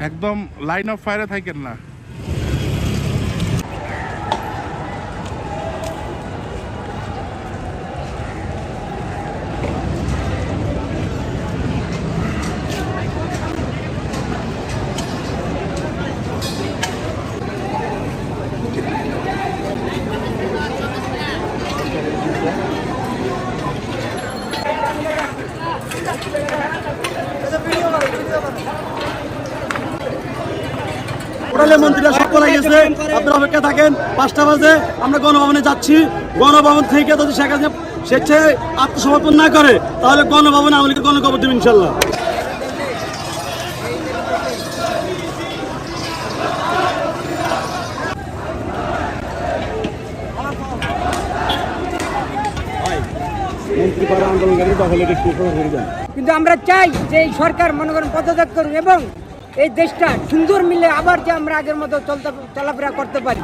একদম লাইন অফ ফায়ারে থাকেন না। মন্ত্রীরা সব পলাই গেছে, আপনারা অপেক্ষা থাকেন। 5টা বাজে আমরা গণভবনে যাচ্ছি। গণভবন থেকে যদি শেখ হাসিনা স্বেচ্ছায় আত্মসমর্পণ না করে তাহলে গণভবনে আওয়ামী লীগের গণকবর দেব ইনশাল্লাহ। কিন্তু আমরা চাই যে এই সরকার মনে করেন পদত্যাগ করুন এবং এই দেশটা সুন্দর মিলে আবার যে আমরা আগের মতো চলাফেরা করতে পারি,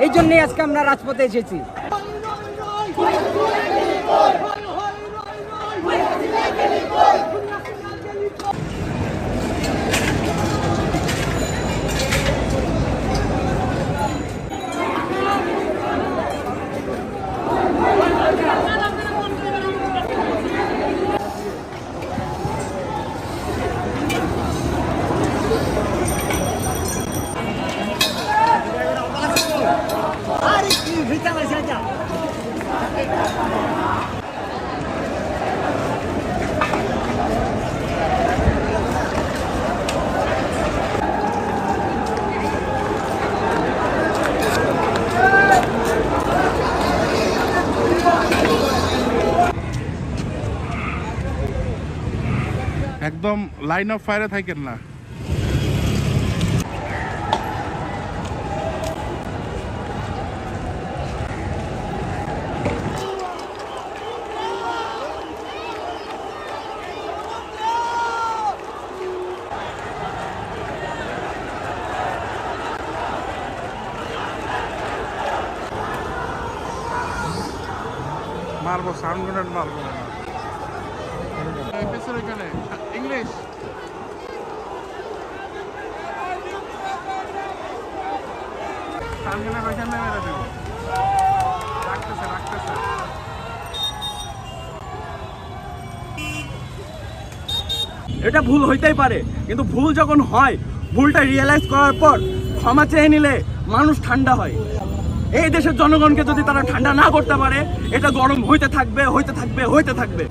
এই জন্যই আজকে আমরা রাজপথে এসেছি। একদম লাইন অফ ফায়ারে থাকেন না। মারবো, সাউন্ড গ্রেনেড মারবো। এখানে ইংলিশ সাউন্ড গ্রেনেড ওইখানে মেরে দেবো। রাখতেছে এটা ভুল হইতেই পারে, কিন্তু ভুল যখন হয় ভুলটা রিয়েলাইজ করার পর ক্ষমা চেয়ে নিলে মানুষ ঠান্ডা হয়। এই দেশের জনগণকে যদি তারা ঠান্ডা না করতে পারে, এটা গরম হইতে থাকবে হইতে থাকবে হইতে থাকবে।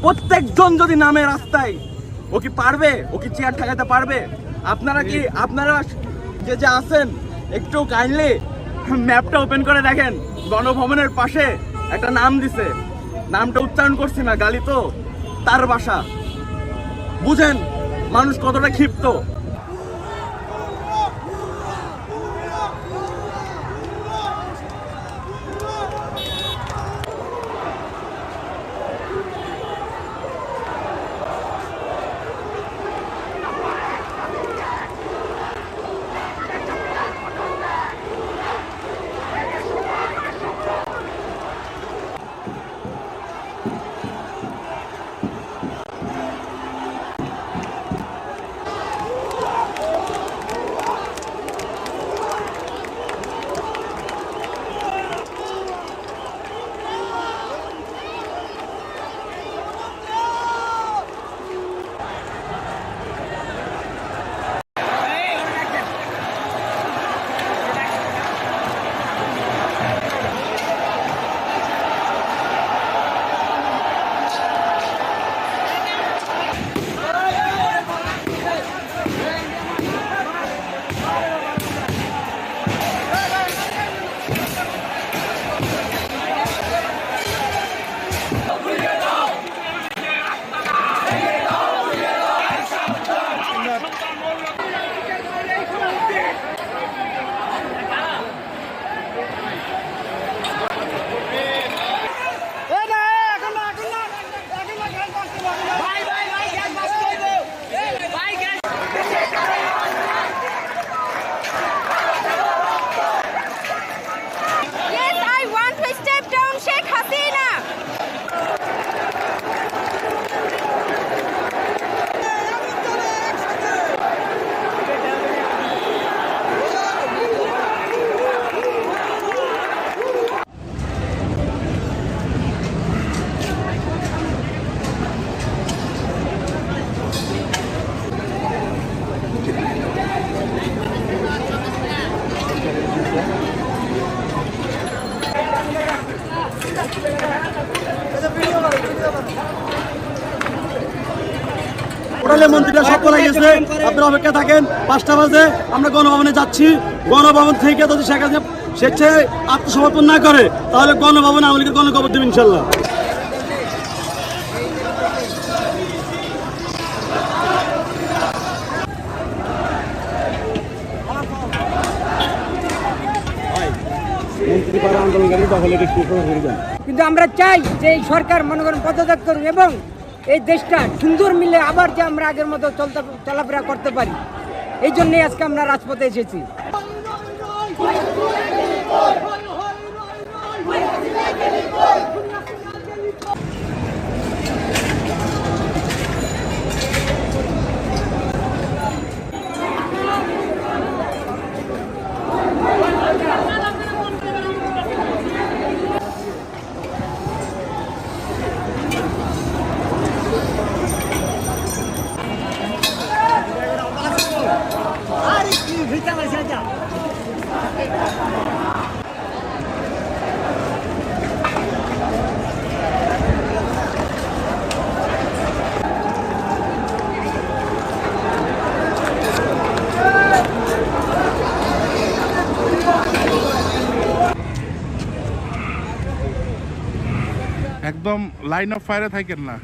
প্রত্যেকজন যদি নামে রাস্তায়, ও কি পারবে? ও কি চেয়ার ঠেকাতে পারবে? আপনারা যে আছেন একটু কাইন্ডলি ম্যাপটা ওপেন করে দেখেন। গণভবনের পাশে একটা নাম দিছে, নামটা উচ্চারণ করছি না, গালি তো, তার বাসা। বুঝেন মানুষ কতটা ক্ষিপ্ত। বাজে আপনারা অপেক্ষা থাকেন, 5টা বাজে আমরা গণভবনে যাচ্ছি। গণভবন থেকে যদি শেখ হাসিনা স্বেচ্ছায় আত্মসমর্পণ না করে তাহলে গণভবনে আওয়ামী লীগের গণকবর দেব ইনশাল্লাহ। কিন্তু আমরা চাই যে এই সরকার মনে করেন পদত্যাগ করুন এবং এই দেশটা সুন্দর মিলে আবার যে আমরা আগের মতো চলাফেরা করতে পারি, এই জন্যই আজকে আমরা রাজপথে এসেছি। একদম লাইন অফ ফায়ারে থাকেন না।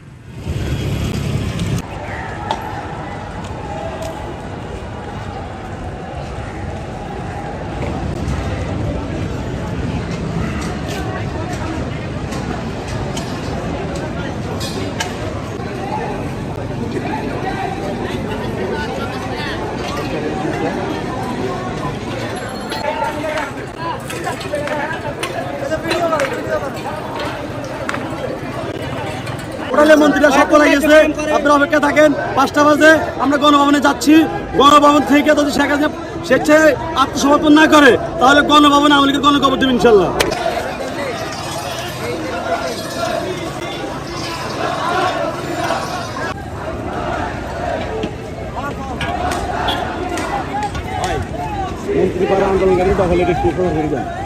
মন্ত্রীরা সব পলাই গেছে, আপনারা অপেক্ষা থাকেন, 5টা বাজে আমরা গণভবনে যাচ্ছি। গণভবন থেকে যদি শেখ হাসিনা স্বেচ্ছায় আত্মসমর্পণ না করে তাহলে গণভবনে আওয়ামী লীগের গণকবর দেব ইনশাল্লাহ।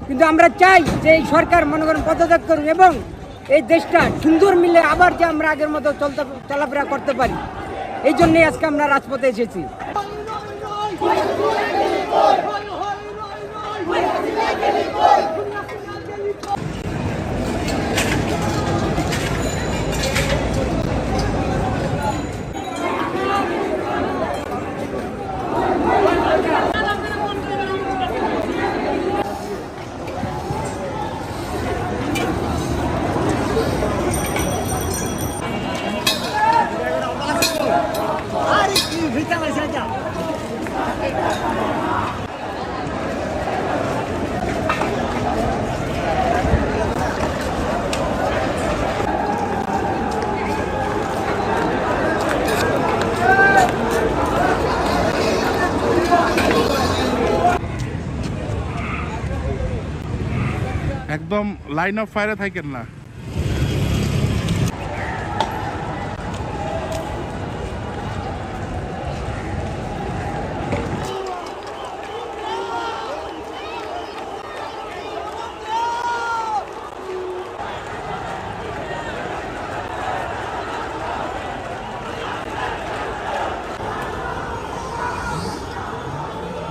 কিন্তু আমরা চাই যে এই সরকার মনে করেন পদত্যাগ করুন এবং এই দেশটা সুন্দর মিলে আবার যে আমরা আগের মতো চলাফেরা করতে পারি, এই জন্যই আজকে আমরা রাজপথে এসেছি। একদম লাইন অফ ফায়ারে থাকেন না।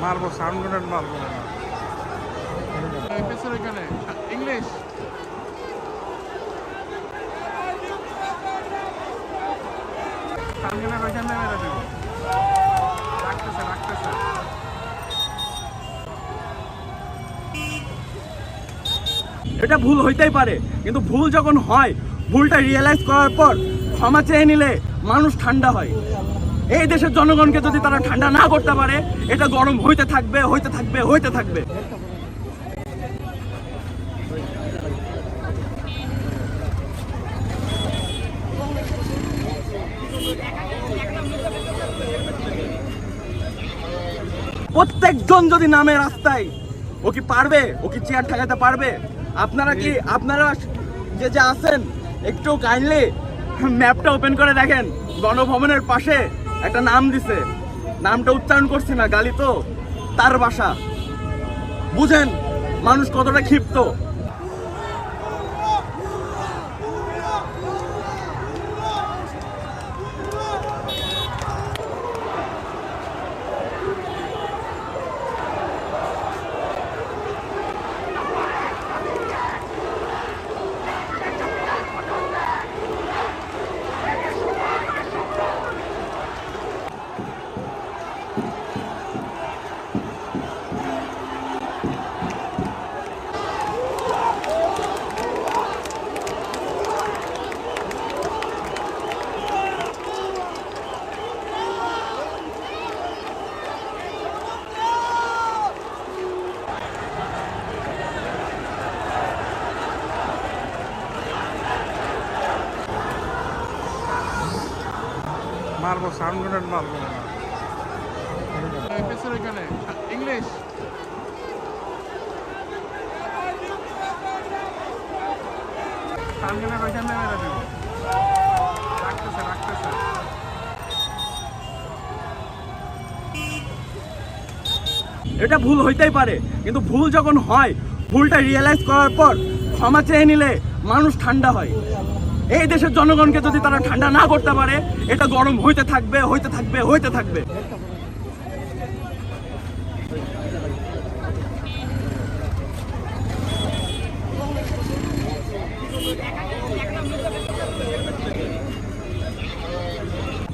মারবো, সাউন্ড গ্রেনেড মারবো না। এখানে ইংলিশ এটা ভুল হইতেই পারে, কিন্তু ভুল যখন হয় ভুলটা রিয়েলাইজ করার পর ক্ষমা চেয়ে নিলে মানুষ ঠান্ডা হয়। এই দেশের জনগণকে যদি তারা ঠান্ডা না করতে পারে, এটা গরম হইতে থাকবে, হইতে থাকবে, হইতে থাকবে। প্রত্যেকজন যদি নামে রাস্তায়, ও কি পারবে? ও কি চেয়ার ঠেকাতে পারবে? আপনারা যে আছেন একটু কাইন্ডলি ম্যাপটা ওপেন করে দেখেন। গণভবনের পাশে একটা নাম দিছে, নামটা উচ্চারণ করছি না, গালি তো, তার বাসা। বুঝেন মানুষ কতটা ক্ষিপ্ত। মারবো, সাউন্ড গ্রেনেড মারবো না। এখানে ইংলিশ সাউন্ড গ্রেনেড ওইখানে মেরে দেবো। রাখতেছে এটা ভুল হইতেই পারে, কিন্তু ভুল যখন হয়, ভুলটা রিয়েলাইজ করার পর ক্ষমা চেয়ে নিলে মানুষ ঠান্ডা হয়। এই দেশের জনগণকে যদি তারা ঠান্ডা না করতে পারে, এটা গরম হইতে থাকবে, হইতে থাকবে, হইতে থাকবে।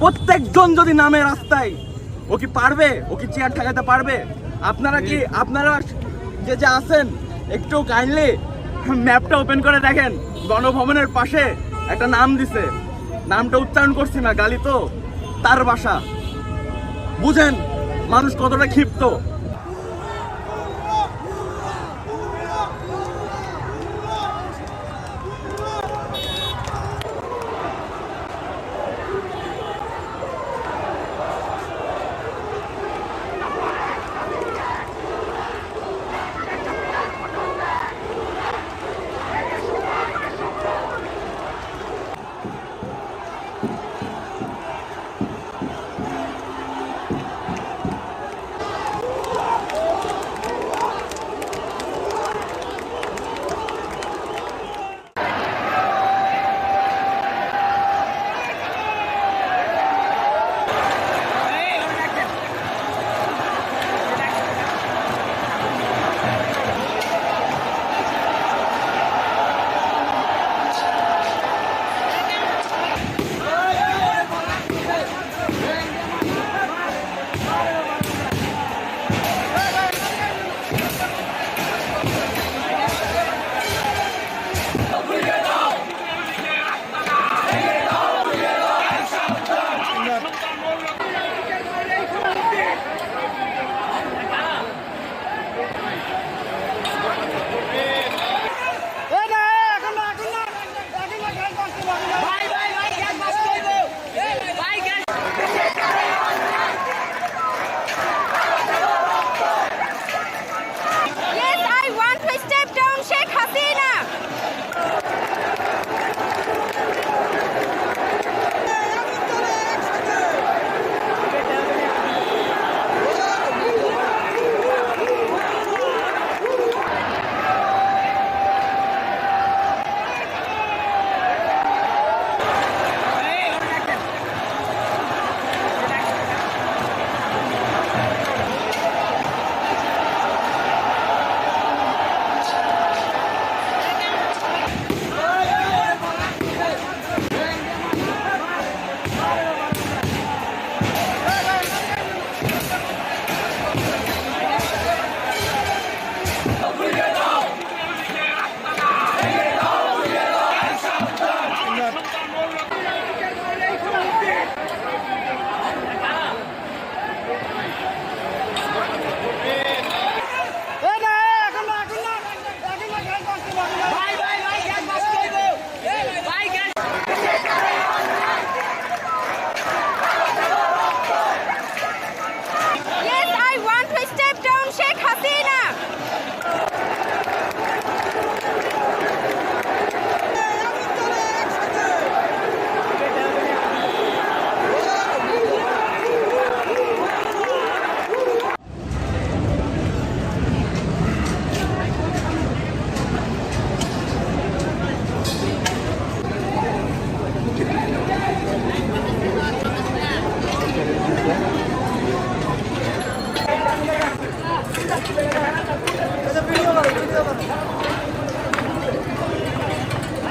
প্রত্যেকজন যদি নামে রাস্তায়, ও কি পারবে? ও কি চেয়ার ঠেকাতে পারবে? আপনারা যে আছেন, একটু কাইন্ডলি ম্যাপটা ওপেন করে দেখেন। গণভবনের পাশে একটা নাম দিছে, নামটা উচ্চারণ করছি না, গালি তো, তার বাসা। বুঝেন মানুষ কতটা ক্ষিপ্ত।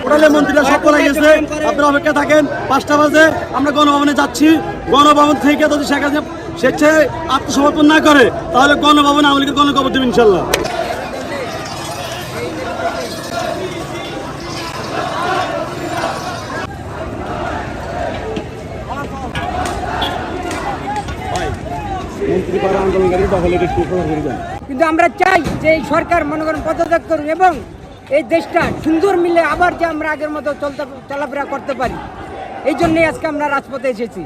হোটেলের মন্ত্রীরা সব পড়ে গেছে, আপনারা অপেক্ষা থাকেন। 5টা বাজে আমরা গণভবনে যাচ্ছি। গণভবন থেকে যদি শেখ হাসিনা স্বেচ্ছায় আত্মসমর্পণ না করে, তাহলে গণভবনে আওয়ামী লীগের গণকবর দেবে ইনশাল্লাহ। কিন্তু আমরা চাই যে এই সরকার মনে করেন পদত্যাগ করুন এবং এই দেশটা সুন্দর মিলে আবার যে আমরা আগের মতো চলাফেরা করতে পারি। এই জন্যই আজকে আমরা রাজপথে এসেছি।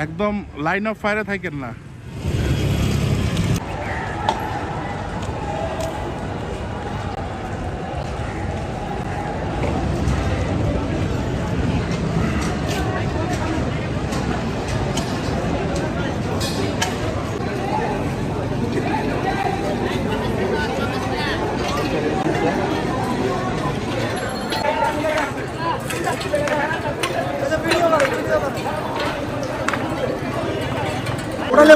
একদম লাইন অফ ফায়ারে থাকেন না।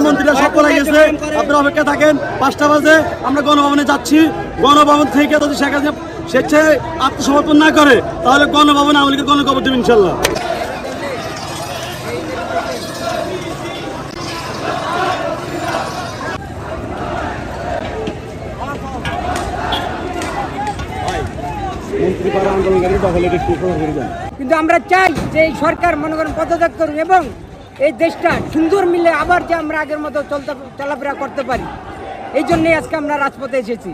মন্ত্রীরা সব পড়ে গেছে, আপনারা অপেক্ষা থাকেন। 5টা বাজে আমরা গণভবনে যাচ্ছি। গণভবন থেকে যদি শেখ হাসিনা স্বেচ্ছায় আত্মসমর্পণ না করে তাহলে গণভবনে আওয়ামী লীগের গণকবর দেব ইনশাল্লাহ। কিন্তু আমরা চাই যে এই সরকার মনে করেন পদত্যাগ করুন এবং এই দেশটা সুন্দর মিলে আবার যে আমরা আগের মতো চলাফেরা করতে পারি, এই জন্যই আজকে আমরা রাজপথে এসেছি।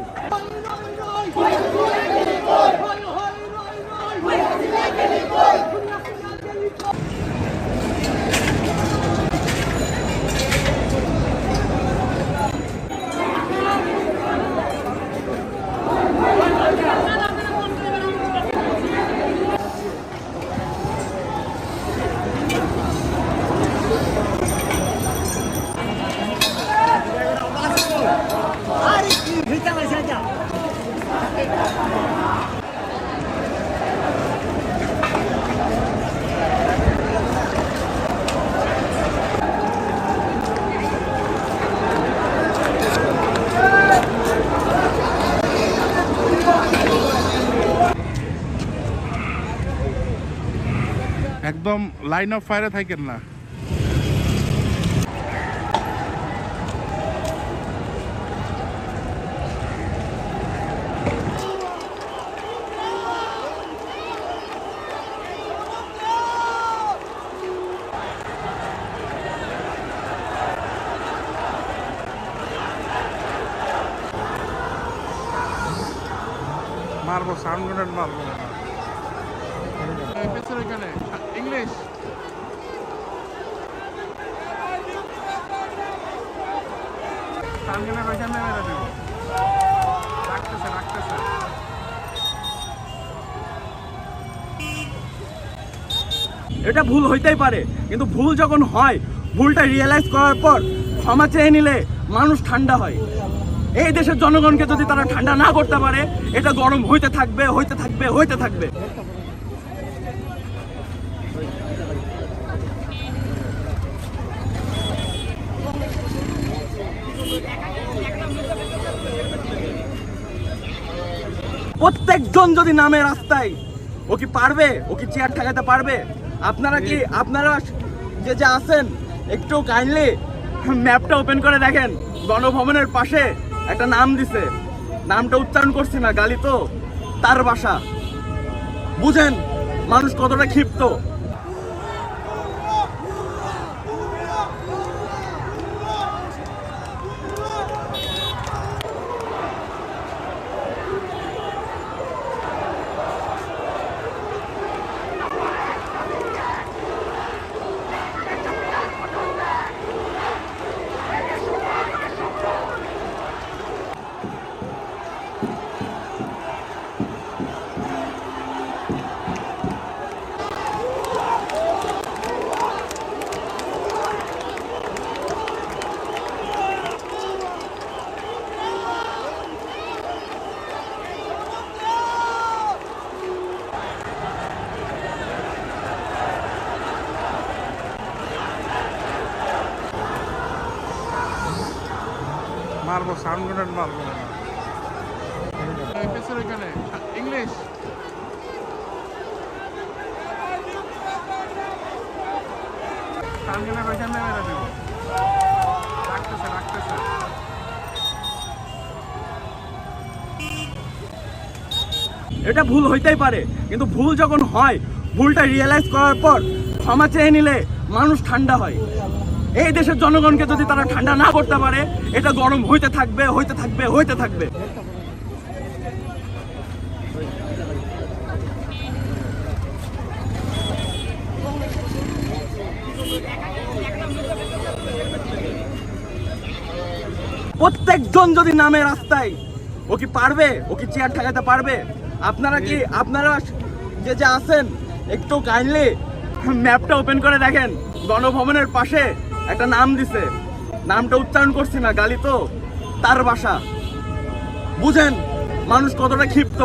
একদম লাইন অফ ফায়ারে থাকেন না। মারবো, সাউন্ড গ্রেনেড মারবো। এখানে ইংলিশ এটা ভুল হইতেই পারে, কিন্তু ভুল যখন হয় ভুলটা রিয়েলাইজ করার পর ক্ষমা চেয়ে নিলে মানুষ ঠান্ডা হয়। এই দেশের জনগণকে যদি তারা ঠান্ডা না করতে পারে, এটা গরম হইতে থাকবে, হইতে থাকবে, হইতে থাকবে। প্রত্যেকজন যদি নামে রাস্তায়, ও কি পারবে? ও কি চেয়ার ঠেকাতে পারবে? আপনারা যে আছেন একটু কাইন্ডলি ম্যাপটা ওপেন করে দেখেন। গণভবনের পাশে একটা নাম দিছে, নামটা উচ্চারণ করছি না, গালি তো, তার বাসা। বুঝেন মানুষ কতটা ক্ষিপ্ত। মারবো, সাউন্ড গ্রেনেড মারবো। এখানে ইংলিশ সাউন্ড গ্রেনেড ওইখানে মেরে দেবো। রাখতেছে এটা ভুল হইতেই পারে, কিন্তু ভুল যখন হয়, ভুলটা রিয়েলাইজ করার পর ক্ষমা চেয়ে নিলে মানুষ ঠান্ডা হয়। এই দেশের জনগণকে যদি তারা ঠান্ডা না করতে পারে, এটা গরম হইতে থাকবে, হইতে থাকবে, হইতে থাকবে। প্রত্যেকজন যদি নামে রাস্তায়, ও কি পারবে? ও কি চেয়ার ঠেকাতে পারবে? আপনারা যে আছেন, একটু কাইন্ডলি ম্যাপটা ওপেন করে দেখেন। গণভবনের পাশে একটা নাম দিছে, নামটা উচ্চারণ করছি না, গালি তো, তার বাসা। বুঝেন মানুষ কতটা ক্ষিপ্ত।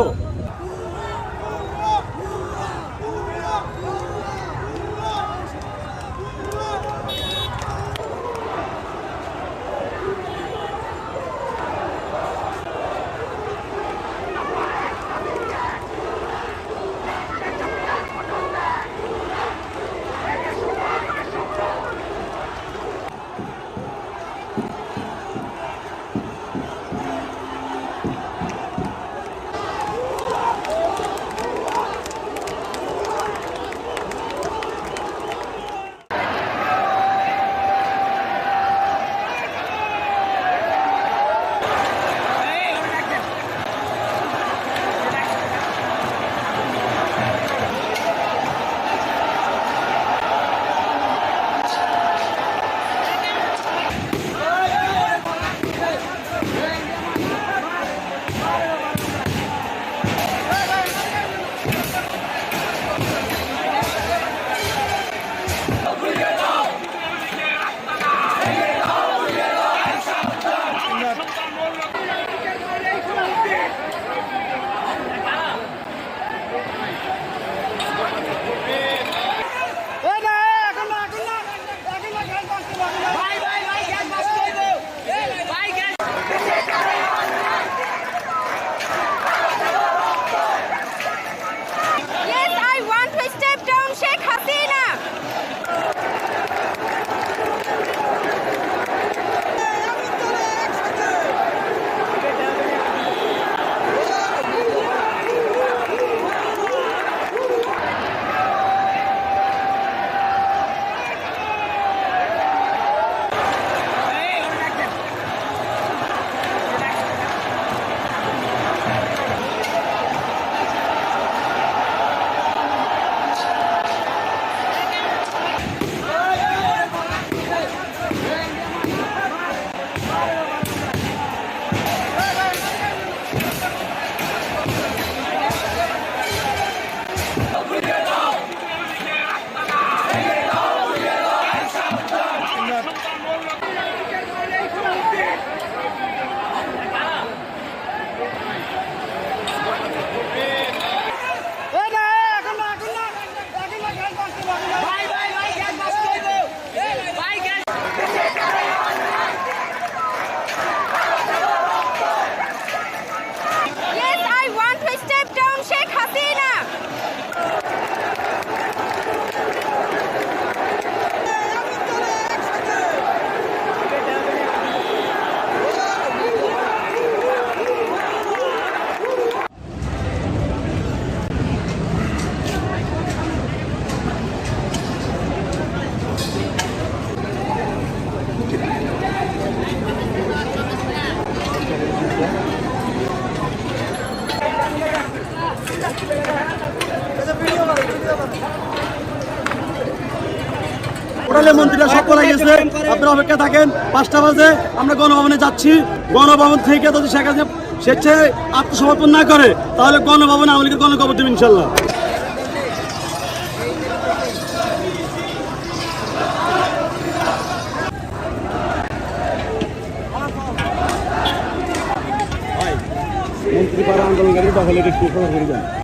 মন্ত্রীরা সব পলাই গেছে, আপনারা অপেক্ষা থাকেন। 5টা বাজে আমরা গণভবনে যাচ্ছি। গণভবন থেকে যদি শেখ হাসিনা স্বেচ্ছায় আত্মসমর্পণ না করে, তাহলে গণভবনে আওয়ামী লীগের গণকবর দেব ইনশাল্লাহ।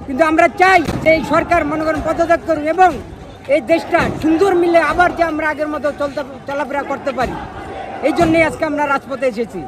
কিন্তু আমরা চাই যে এই সরকার মনে করেন পদত্যাগ করুন এবং এই দেশটা সুন্দর মিলে আবার যে আমরা আগের মতো চলাফেরা করতে পারি, এই জন্যই আজকে আমরা রাজপথে এসেছি।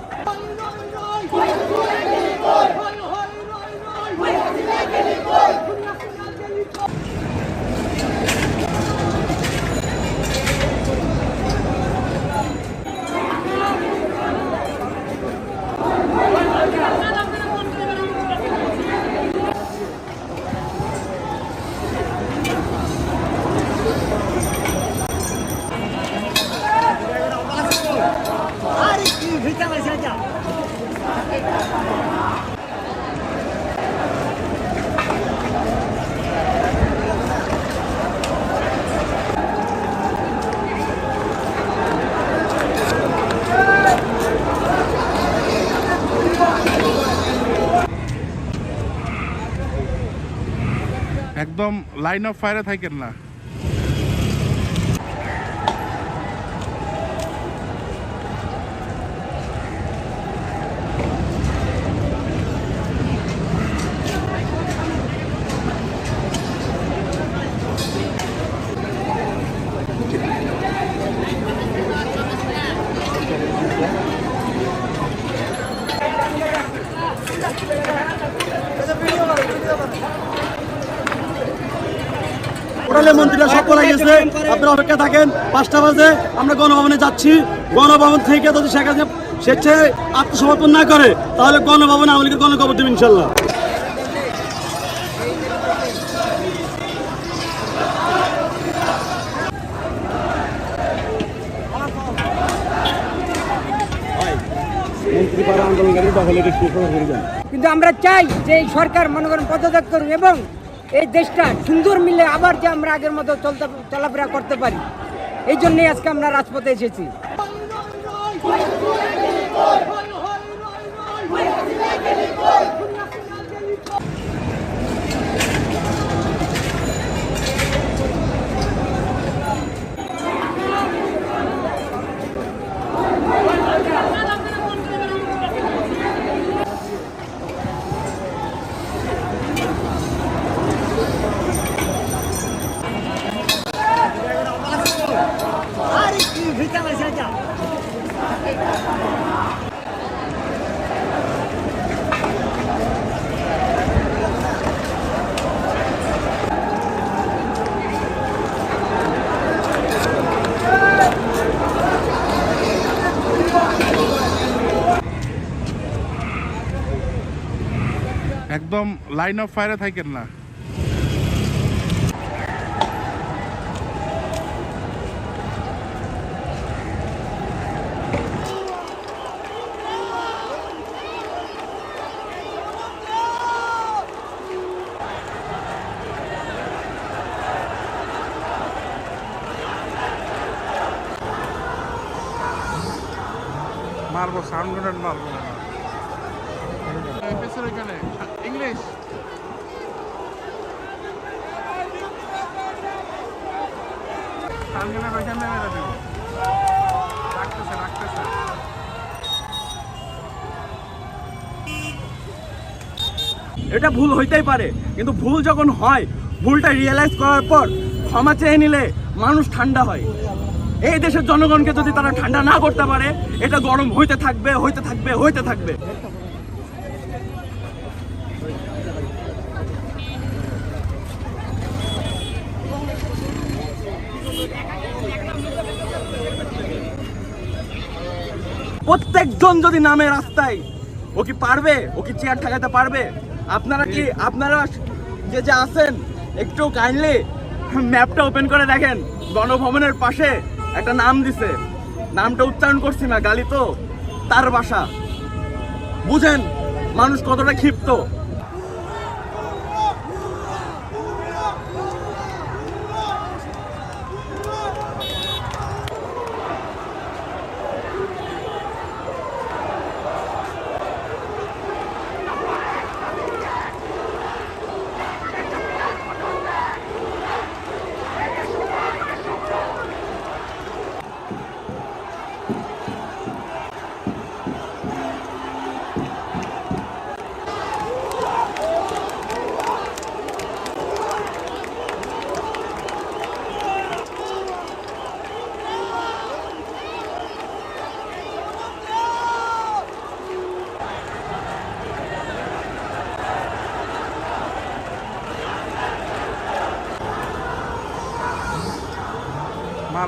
একদম লাইন অফ ফায়ারে থাকেন না। হোটেলে মন্ত্রীরা সব পড়ে গেছে, আপনারা অপেক্ষা থাকেন। 5টা বাজে আমরা গণভবনে যাচ্ছি। গণভবন থেকে যদি শেখ হাসিনা স্বেচ্ছায় আত্মসমর্পণ না করে তাহলে গণভবনে আওয়ামী লীগের গণকবর দেব ইনশাল্লাহ। কিন্তু আমরা চাই যে এই সরকার মনে করেন পদত্যাগ করুন এবং এই দেশটা সুন্দর মিলে আবার যে আমরা আগের মতো চলাফেরা করতে পারি, এই জন্যই আজকে আমরা রাজপথে এসেছি। একদম লাইন অফ ফায়ারে থাকেন না। মারবো, সাউন্ড গ্রেনেড মারবো। এখানে ইংলিশ এটা ভুল হইতেই পারে, কিন্তু ভুল যখন হয় ভুলটা রিয়েলাইজ করার পর ক্ষমা চেয়ে নিলে মানুষ ঠান্ডা হয়। এই দেশের জনগণকে যদি তারা ঠান্ডা না করতে পারে, এটা গরম হইতে থাকবে, হইতে থাকবে, হইতে থাকবে। প্রত্যেকজন যদি নামে রাস্তায়, ও কি পারবে? ও কি চেয়ার ঠেকাতে পারবে? আপনারা যে আছেন একটু কাইন্ডলি ম্যাপটা ওপেন করে দেখেন। গণভবনের পাশে একটা নাম দিছে, নামটা উচ্চারণ করছি না, গালি তো, তার বাসা। বুঝেন মানুষ কতটা ক্ষিপ্ত।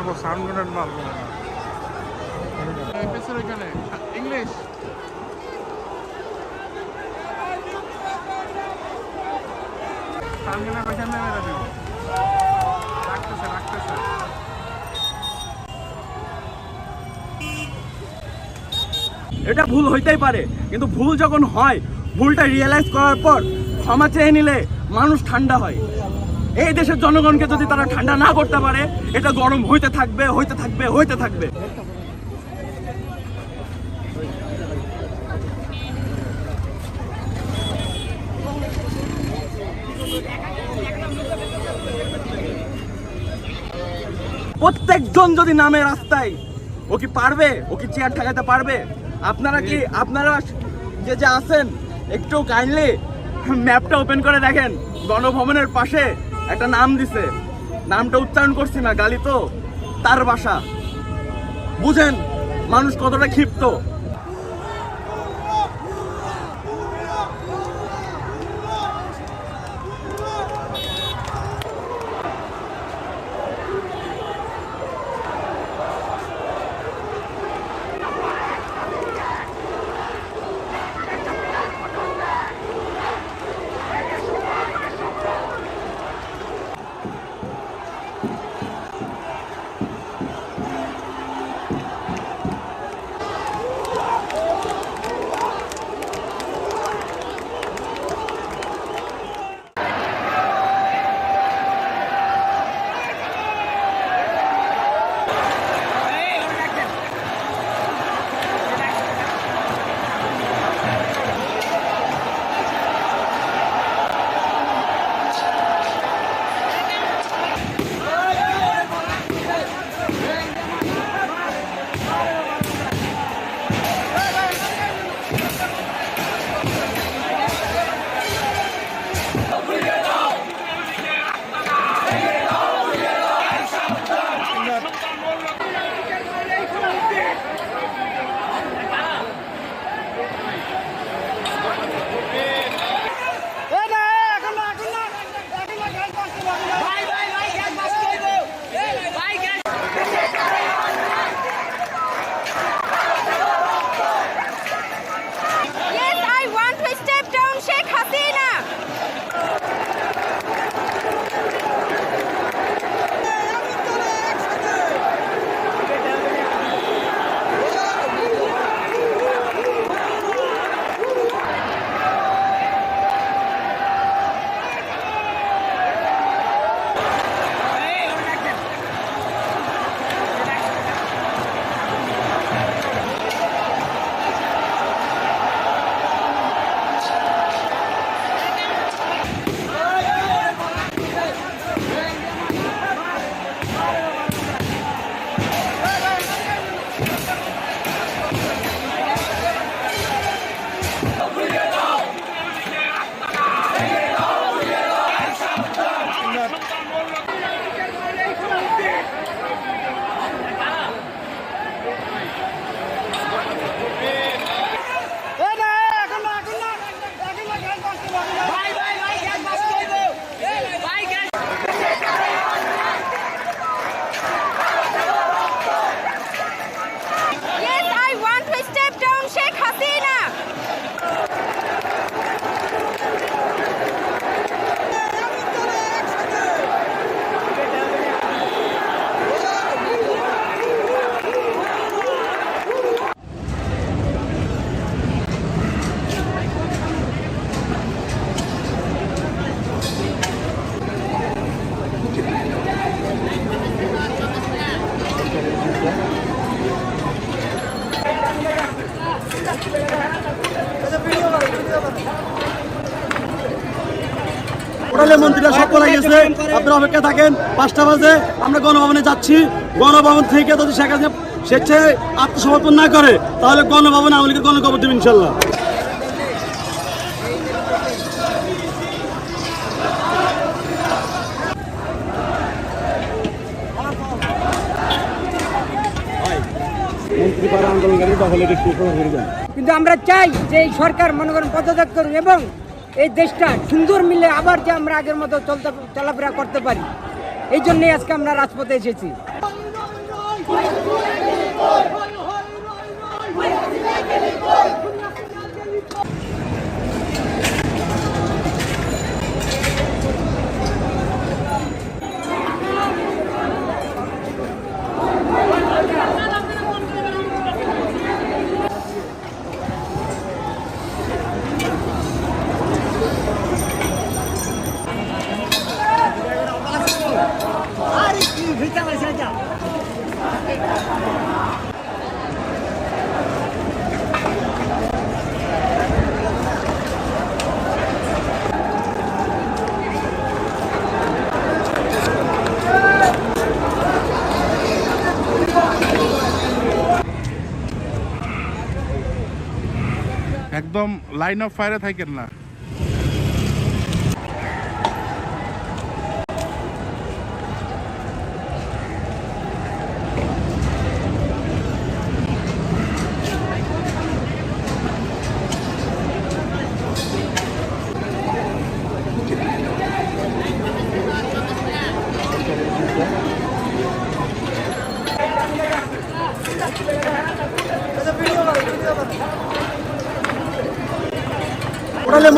মারবো, সাউন্ড গ্রেনেড মারবো। এপিসোড এখানে ইংলিশ সাউন্ড গ্রেনেড এখানে মেরে দিব। রাখতেছে। এটা ভুল হইতেই পারে, কিন্তু ভুল যখন হয়, ভুলটা রিয়েলাইজ করার পর ক্ষমা চেয়ে নিলে মানুষ ঠান্ডা হয়। এই দেশের জনগণকে যদি তারা ঠান্ডা না করতে পারে, এটা গরম হইতে থাকবে। প্রত্যেকজন যদি নামে রাস্তায়, ও কি পারবে? ও কি চেয়ার ঠেকাতে পারবে? আপনারা যে আছেন, একটু কাইন্ডলি ম্যাপটা ওপেন করে দেখেন। গণভবনের পাশে একটা নাম দিছে, নামটা উচ্চারণ করছি না, গালি তো, তার বাসা। বুঝেন মানুষ কতটা ক্ষিপ্ত। হোটেলের মন্ত্রীরা সব পলাই গেছে, আপনারা অপেক্ষা থাকেন। 5টা বাজে আমরা গণভবনে যাচ্ছি। গণভবন থেকে যদি শেখ হাসিনা স্বেচ্ছায় আত্মসমর্পণ না করে, তাহলে গণভবনে আওয়ামী লীগের গণকবর দেবে ইনশাল্লাহ। কিন্তু আমরা চাই যে এই সরকার মনে করেন পদত্যাগ করুন এবং এই দেশটা সুন্দর মিলে আবার যে আমরা আগের মতো চলাফেরা করতে পারি। এই জন্যই আজকে আমরা রাজপথে এসেছি। একদম লাইন অফ ফায়ারে থাকেন না।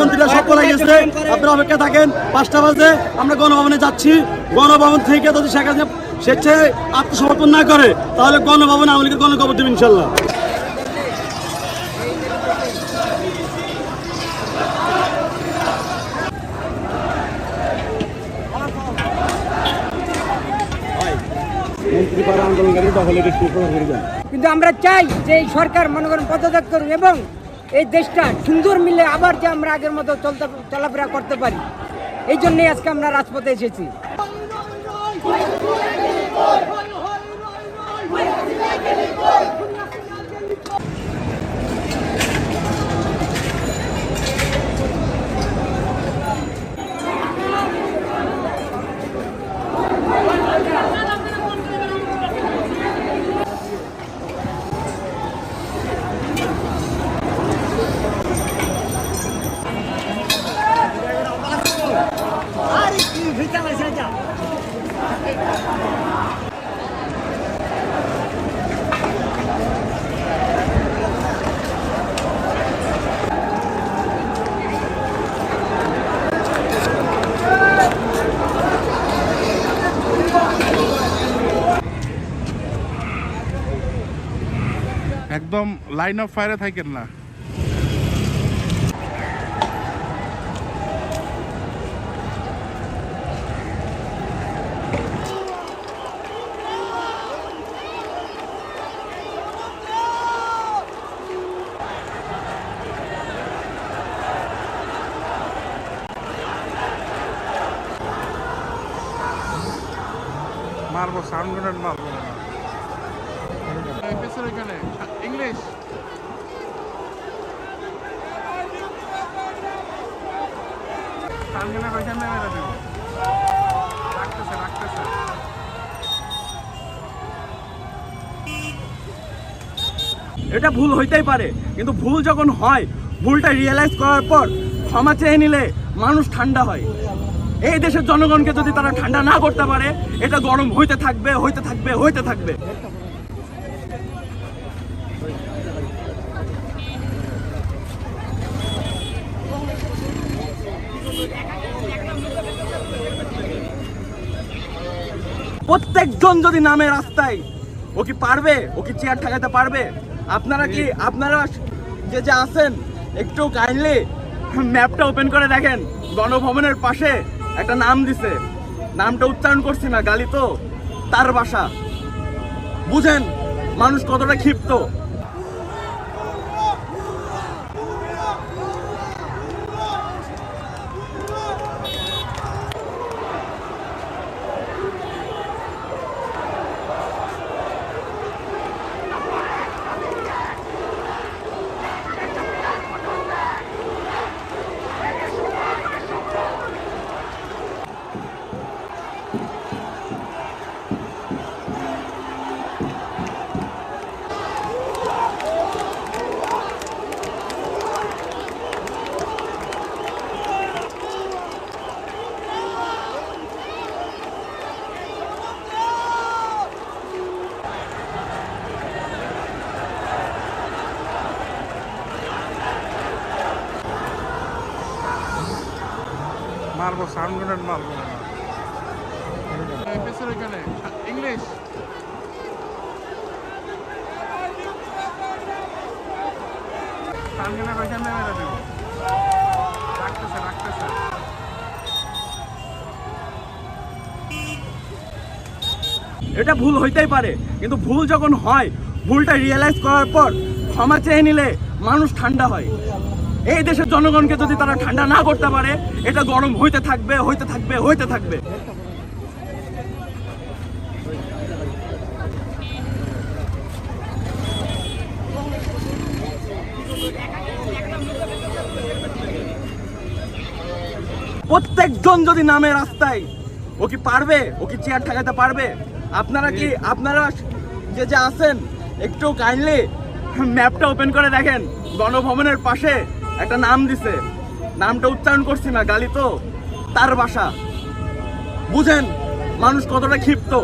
মন্ত্রীরা সব পড়ে গেছে, আপনারা অপেক্ষা থাকেন। 5টা বাজে আমরা গণভবনে যাচ্ছি। গণভবন থেকে যদি শেখ হাসিনা স্বেচ্ছায় আত্মসমর্পণ না করে তাহলে গণভবনে আওয়ামী লীগের গণকবর দেবে ইনশাল্লাহ। কিন্তু আমরা চাই যে এই সরকার মনে করেন পদত্যাগ করুন এবং এই দেশটা সুন্দর মিলে আবার যে আমরা আগের মতো চলাফেরা করতে পারি, এই জন্যই আজকে আমরা রাজপথে এসেছি। একদম লাইন অফ ফায়ারে থাকেন না। মারবো, সাউন্ড গ্রেনেড মারবো না। এখানে ইংলিশ এটা ভুল হইতেই পারে, কিন্তু ভুল যখন হয় ভুলটা রিয়েলাইজ করার পর ক্ষমা চেয়ে নিলে মানুষ ঠান্ডা হয়। এই দেশের জনগণকে যদি তারা ঠান্ডা না করতে পারে, এটা গরম হইতে থাকবে হইতে থাকবে হইতে থাকবে। প্রত্যেকজন যদি নামে রাস্তায়, ও কি পারবে? ও কি চেয়ার ঠেকাতে পারবে? আপনারা যে আছেন একটু কাইন্ডলি ম্যাপটা ওপেন করে দেখেন। গণভবনের পাশে একটা নাম দিছে, নামটা উচ্চারণ করছি না, গালি তো, তার বাসা। বুঝেন মানুষ কতটা ক্ষিপ্ত। মারবো, সাউন্ড গ্রেনেড মারবো। এপিসোড এখানে ইংলিশ সাউন্ড গ্রেনেড ওইখানে মেরে দেব। রাখতেছে। এটা ভুল হইতেই পারে, কিন্তু ভুল যখন হয়, ভুলটা রিয়েলাইজ করার পর ক্ষমা চেয়ে নিলে মানুষ ঠান্ডা হয়। এই দেশের জনগণকে যদি তারা ঠান্ডা না করতে পারে, এটা গরম হইতে থাকবে। প্রত্যেকজন যদি নামে রাস্তায়, ও কি পারবে? ও কি চেয়ার ঠেকাতে পারবে? আপনারা যে আছেন, একটু কাইন্ডলি ম্যাপটা ওপেন করে দেখেন। গণভবনের পাশে একটা নাম দিছে, নামটা উচ্চারণ করছি না, গালি তো, তার বাসা। বুঝেন মানুষ কতটা ক্ষিপ্ত।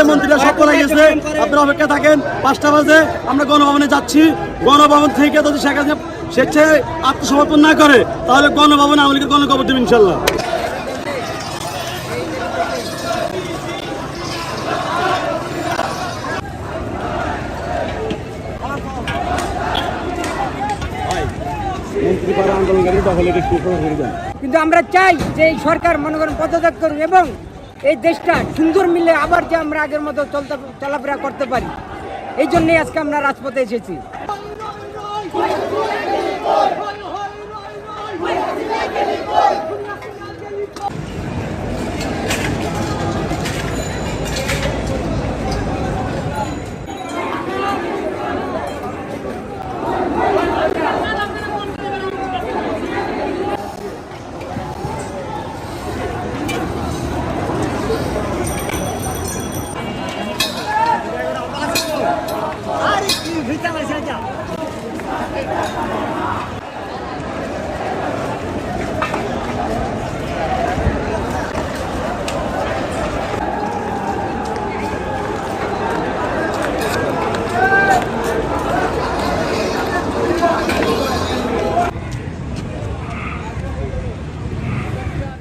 মন্ত্রীরা সব পলাই গেছে, আপনারা অপেক্ষা থাকেন। 5টা বাজে আমরা গণভবনে যাচ্ছি। গণভবন থেকে যদি শেখ হাসিনা স্বেচ্ছায় আত্মসমর্পণ না করে, তাহলে গণভবনে আওয়ামী লীগের গণকবর দেব ইনশাল্লাহ। কিন্তু আমরা চাই যে এই সরকার মনে করেন পদত্যাগ করুন এবং এই দেশটা সুন্দর মিলে আবার যে আমরা আগের মতো চলাফেরা করতে পারি। এই জন্যই আজকে আমরা রাজপথে এসেছি।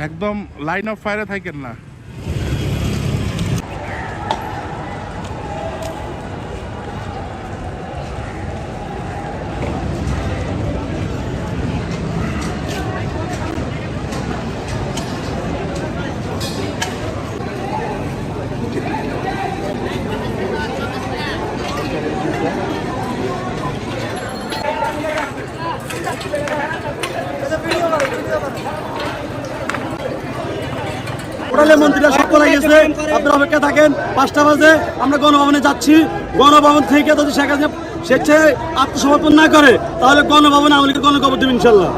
একদম লাইন অফ ফায়ারে থাকেন না। হোটেলে মন্ত্রীরা সব পলাই গেছে, আপনারা অপেক্ষা থাকেন। 5টা বাজে আমরা গণভবনে যাচ্ছি। গণভবন থেকে যদি শেখ হাসিনা স্বেচ্ছায় আত্মসমর্পণ না করে তাহলে গণভবনে আওয়ামী লীগের গণকবর দেব ইনশাল্লাহ।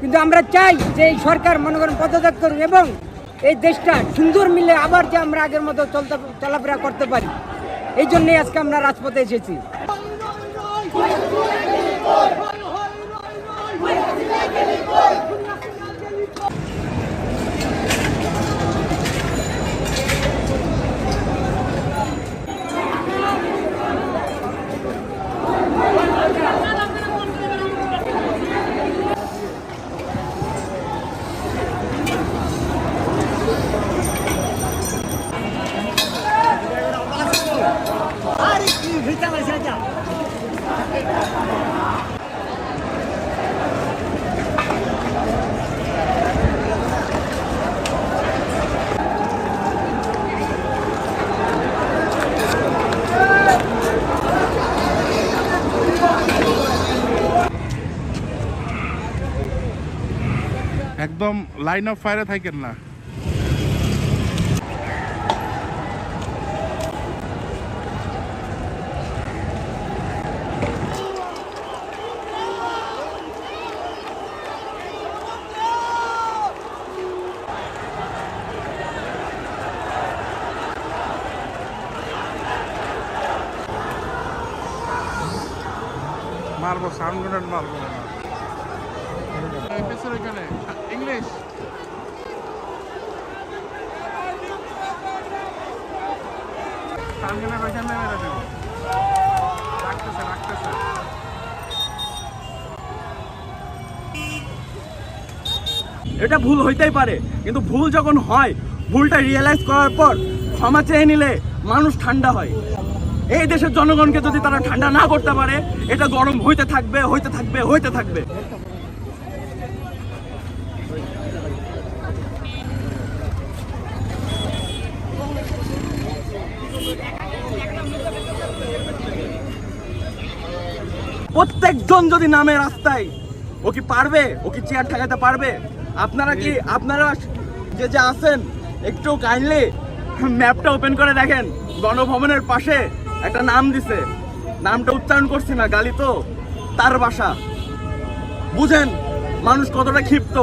কিন্তু আমরা চাই যে এই সরকার মনে করেন পদত্যাগ করুন এবং এই দেশটা সুন্দর মিলে আবার যে আমরা আগের মতো চলাফেরা করতে পারি, এই জন্যই আজকে আমরা রাজপথে এসেছি। একদম লাইন অফ ফায়ারে থাকেন না। মারবো, সাউন্ড গ্রেনেড মারবো। এখানে ইংলিশ এটা ভুল হইতেই পারে, কিন্তু ভুল যখন হয় ভুলটা রিয়েলাইজ করার পর ক্ষমা চেয়ে নিলে মানুষ ঠান্ডা হয়। এই দেশের জনগণকে যদি তারা ঠান্ডা না করতে পারে, এটা গরম হইতে থাকবে হইতে থাকবে হইতে থাকবে। প্রত্যেকজন যদি নামে রাস্তায়, ও কি পারবে? ও কি চেয়ার ঠেকাতে পারবে? আপনারা যে আছেন একটু কাইন্ডলি ম্যাপটা ওপেন করে দেখেন। গণভবনের পাশে একটা নাম দিছে, নামটা উচ্চারণ করছি না, গালি তো, তার বাসা। বুঝেন মানুষ কতটা ক্ষিপ্ত।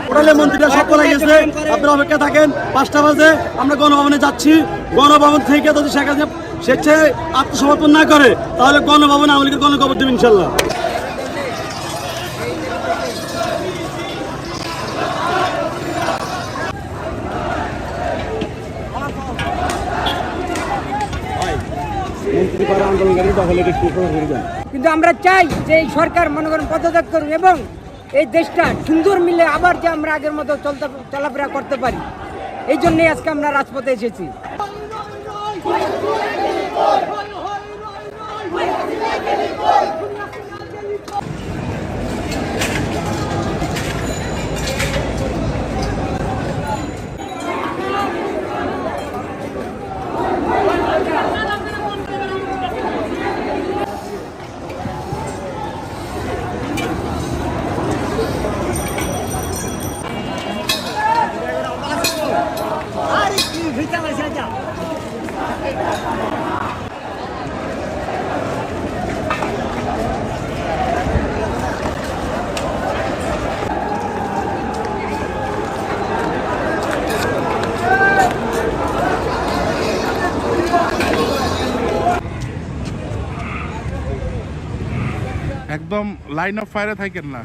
হোটেলে মন্ত্রীরা সব পলাই গেছে, আপনারা অপেক্ষা থাকেন। 5টা বাজে আমরা গণভবনে যাচ্ছি। গণভবন থেকে যদি শেখ হাসিনা স্বেচ্ছায় আত্মসমর্পণ না করে তাহলে গণভবনে আওয়ামী লীগের গণকবর দেব ইনশাল্লাহ। কিন্তু আমরা চাই যে এই সরকার মনে করেন পদত্যাগ করুন এবং এই দেশটা সুন্দর মিলে আবার যে আমরা আগের মতো চলাফেরা করতে পারি, এই জন্যই আজকে আমরা রাজপথে এসেছি। একদম লাইন অফ ফায়ারে থাকেন না।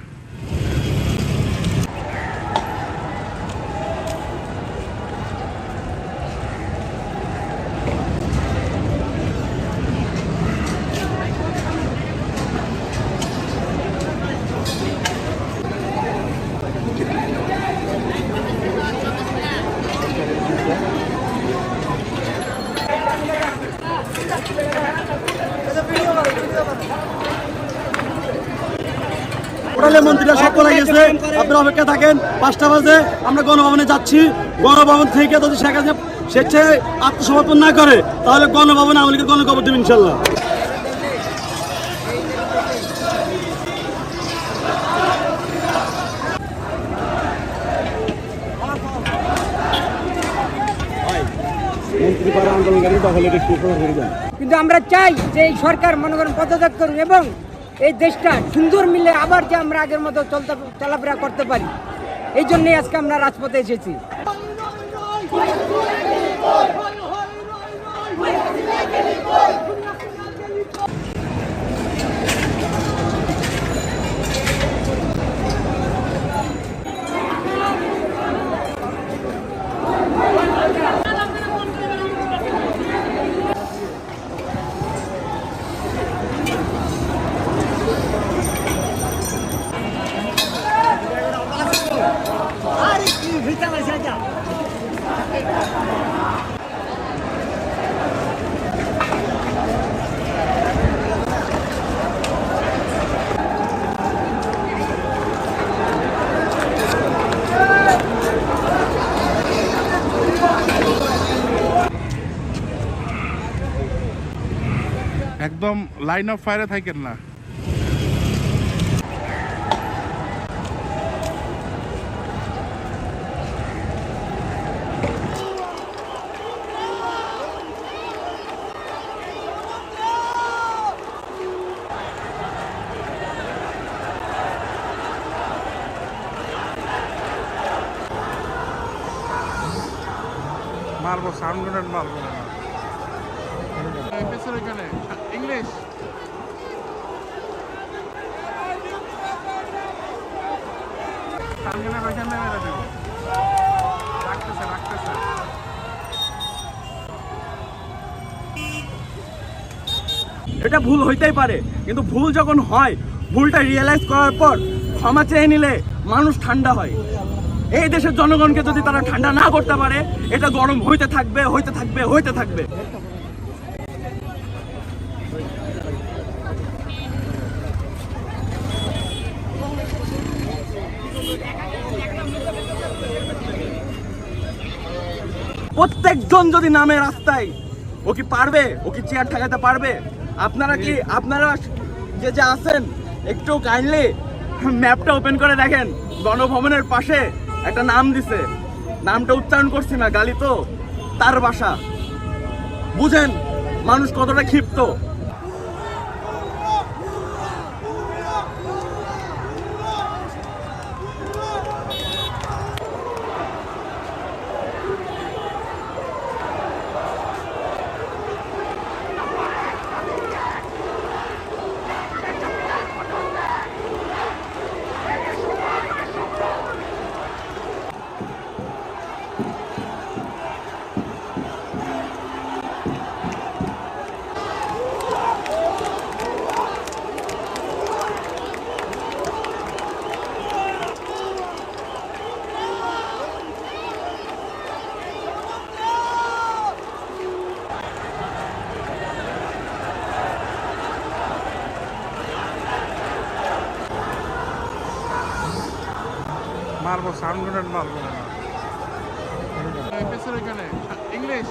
হোটেলে মন্ত্রীরা সব পলাই গেছে, আপনারা অপেক্ষা থাকেন। 5টা বাজে আমরা গণভবনে যাচ্ছি। গণভবন থেকে যদি শেখ হাসিনা স্বেচ্ছায় আত্মসমর্পণ না করে তাহলে গণভবনে আওয়ামী লীগের গণকবর দেব ইনশাল্লাহ। কিন্তু আমরা চাই যে এই সরকার মনে করেন পদত্যাগ করুন এবং এই দেশটা সুন্দর মিলে আবার যে আমরা আগের মতো চলাফেরা করতে পারি, এই জন্যই আজকে আমরা রাজপথে এসেছি। একদম লাইন অফ ফায়ারে থাকেন না। মারবো, সাউন্ড গ্রেনেড মারবো না। এখানে ইংলিশ এটা ভুল হইতেই পারে, কিন্তু ভুল যখন হয় ভুলটা রিয়েলাইজ করার পর ক্ষমা চেয়ে নিলে মানুষ ঠান্ডা হয়। এই দেশের জনগণকে যদি তারা ঠান্ডা না করতে পারে, এটা গরম হইতে থাকবে হইতে থাকবে হইতে থাকবে। প্রত্যেকজন যদি নামে রাস্তায়, ও কি পারবে? ও কি চেয়ার ঠেকাতে পারবে? আপনারা যে আছেন একটু কাইন্ডলি ম্যাপটা ওপেন করে দেখেন। গণভবনের পাশে একটা নাম দিছে, নামটা উচ্চারণ করছি না, গালি তো, তার বাসা। বুঝেন মানুষ কতটা ক্ষিপ্ত। মারবো, সাউন্ড গ্রেনেড মারবো না। পেছনে এখানে ইংলিশ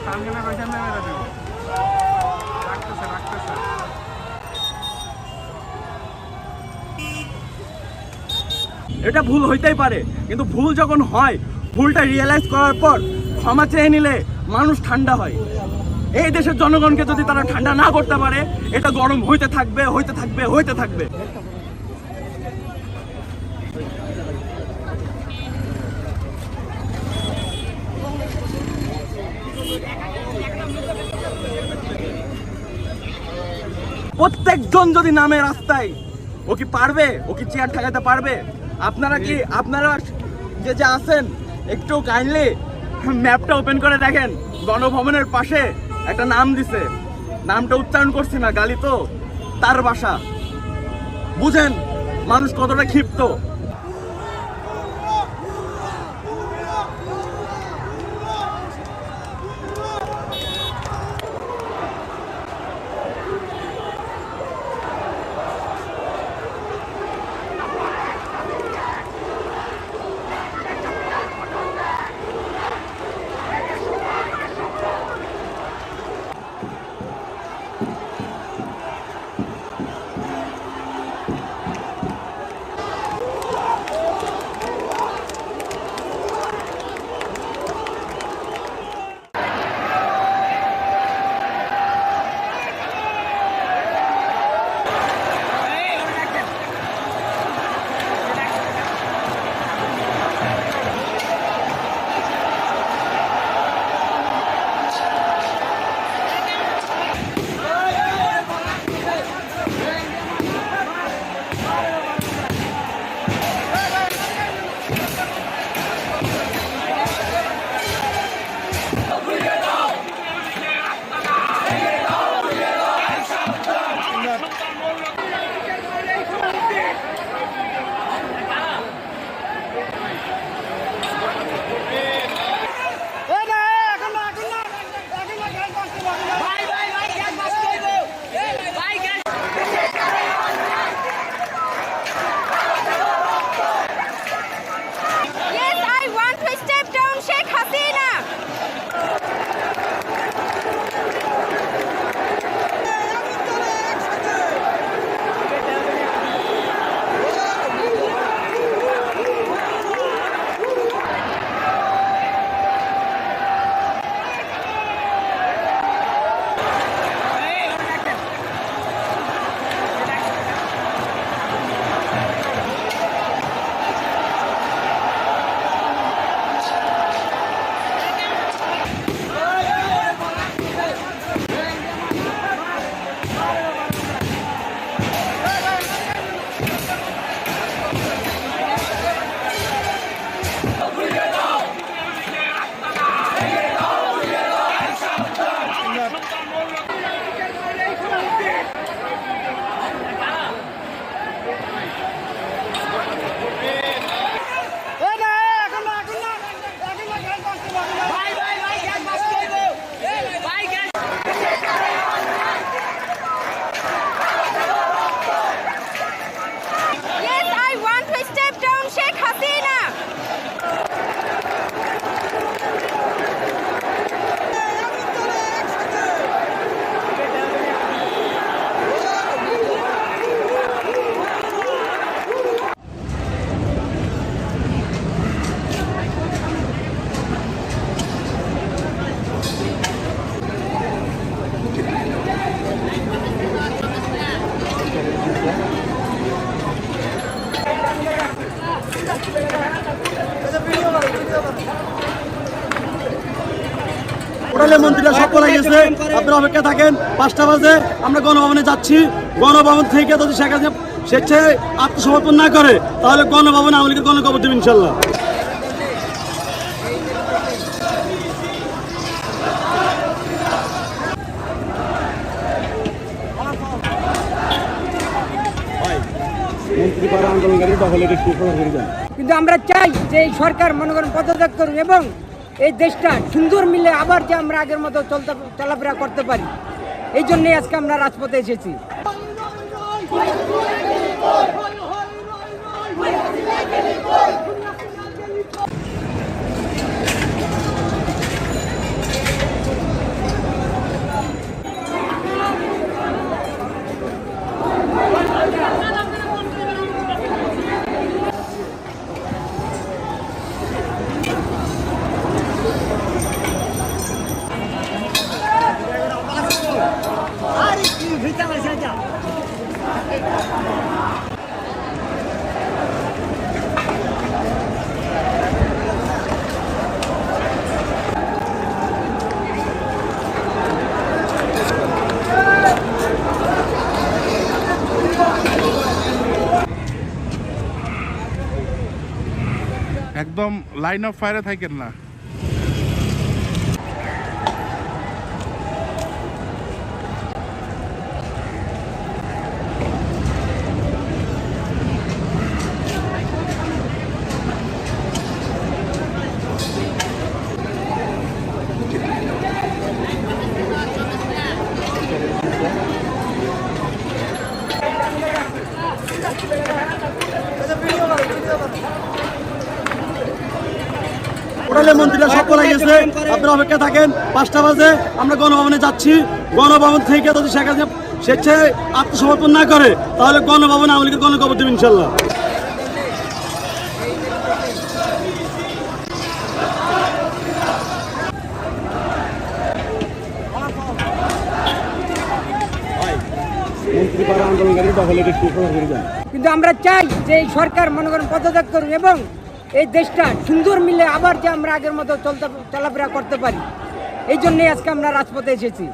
সাউন্ড গ্রেনেড ওইখানে মেরে দেবো। রাখতেছে এটা ভুল হইতেই পারে, কিন্তু ভুল যখন হয়, ভুলটা রিয়েলাইজ করার পর ক্ষমা চেয়ে নিলে মানুষ ঠান্ডা হয়। এই দেশের জনগণকে যদি তারা ঠান্ডা না করতে পারে, এটা গরম হইতে থাকবে, হইতে থাকবে, হইতে থাকবে। প্রত্যেকজন যদি নামে রাস্তায়, ও কি পারবে? ও কি চেয়ার ঠেকাতে পারবে? আপনারা যে আছেন, একটু কাইন্ডলি ম্যাপটা ওপেন করে দেখেন। গণভবনের পাশে একটা নাম দিছে, নামটা উচ্চারণ করছি না, গালি তো, তার বাসা। বুঝেন মানুষ কতটা ক্ষিপ্ত। হোটেলের মন্ত্রীরা সব পড়ে গেছে, আপনারা অপেক্ষা থাকেন। 5টা বাজে আমরা গণভবনে যাচ্ছি। গণভবন থেকে যদি শেখ হাসিনা স্বেচ্ছায় আত্মসমর্পণ না করে, তাহলে গণভবনে আওয়ামী লীগের গণকবর দেব ইনশাল্লাহ। কিন্তু আমরা চাই যে এই সরকার মনে করেন পদত্যাগ করুন এবং এই দেশটা সুন্দর মিলে আবার যে আমরা আগের মতো চলাফেরা করতে পারি। এই জন্যই আজকে আমরা রাজপথে এসেছি। একদম লাইন অফ ফায়ারে থাকেন না। মন্ত্রীরা সব পড়ে গেছে, আপনারা অপেক্ষা থাকেন। 5টা বাজে আমরা গণভবনে যাচ্ছি। গণভবন থেকে যদি শেখ হাসিনা স্বেচ্ছায় আত্মসমর্পণ না করে তাহলে গণভবনে আওয়ামী লীগের গণকবর দেব ইনশাল্লাহ। কিন্তু আমরা চাই যে এই সরকার মনে করেন পদত্যাগ করুন এবং এই দেশটা সুন্দর মিলে আবার যে আমরা আগের মতো চলাফেরা করতে পারি, এই জন্যই আজকে আমরা রাজপথে এসেছি।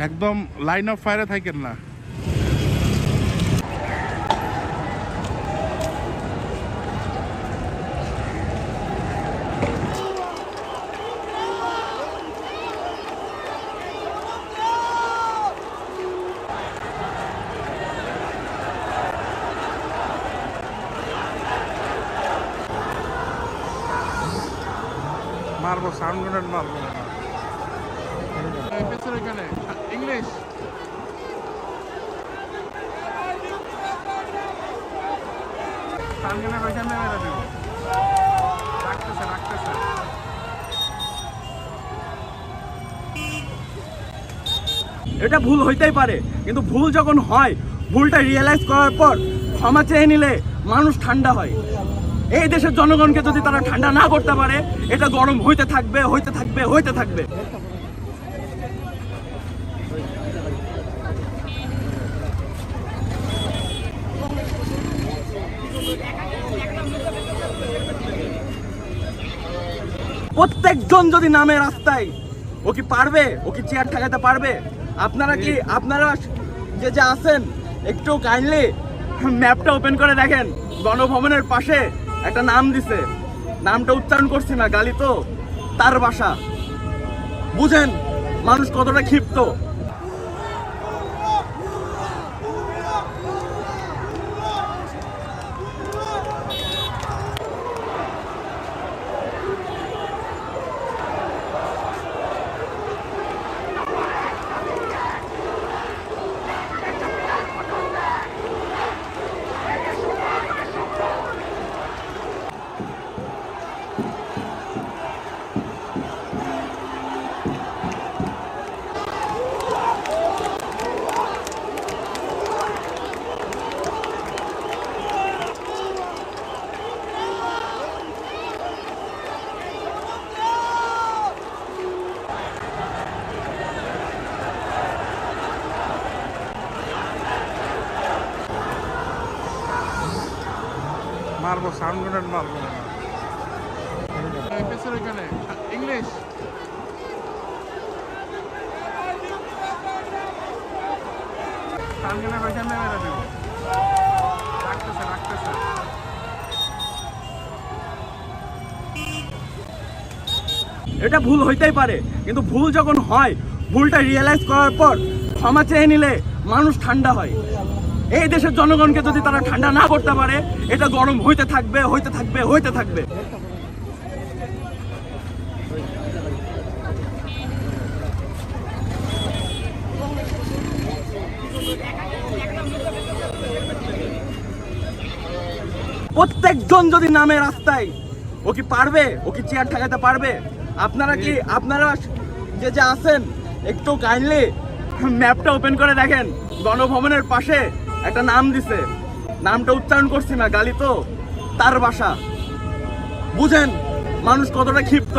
একদম লাইন অফ ফায়ারে থাকেন না। মারবো, সাউন্ড গ্রেনেড মারবো। এখানে ইংলিশ এটা ভুল হইতেই পারে, কিন্তু ভুল যখন হয় ভুলটা রিয়েলাইজ করার পর ক্ষমা চেয়ে নিলে মানুষ ঠান্ডা হয়। এই দেশের জনগণকে যদি তারা ঠান্ডা না করতে পারে, এটা গরম হইতে থাকবে, হইতে থাকবে, হইতে থাকবে। প্রত্যেকজন যদি নামে রাস্তায়, ও কি পারবে? ও কি চেয়ার ঠেকাতে পারবে? আপনারা যে আছেন একটু কাইন্ডলি ম্যাপটা ওপেন করে দেখেন। গণভবনের পাশে একটা নাম দিছে, নামটা উচ্চারণ করছি না, গালি তো, তার বাসা। বুঝেন মানুষ কতটা ক্ষিপ্ত। মারবো, সাউন্ড গ্রেনেড মারবো। এপিসের ওইখানে ইংলিশ সাউন্ড গ্রেনেড ওইখানে মেরে দেবো। রাখতেছে এটা ভুল হইতেই পারে, কিন্তু ভুল যখন হয়, ভুলটা রিয়েলাইজ করার পর ক্ষমা চেয়ে নিলে মানুষ ঠান্ডা হয়। এই দেশের জনগণকে যদি তারা ঠান্ডা না করতে পারে, এটা গরম হইতে থাকবে, হইতে থাকবে, হইতে থাকবে। প্রত্যেকজন যদি নামে রাস্তায়, ও কি পারবে? ও কি চেয়ার ঠেকাতে পারবে? আপনারা যে আছেন, একটু কাইন্ডলি ম্যাপটা ওপেন করে দেখেন। গণভবনের পাশে একটা নাম দিছে, নামটা উচ্চারণ করছি না, গালি তো, তার বাসা। বুঝেন মানুষ কতটা ক্ষিপ্ত।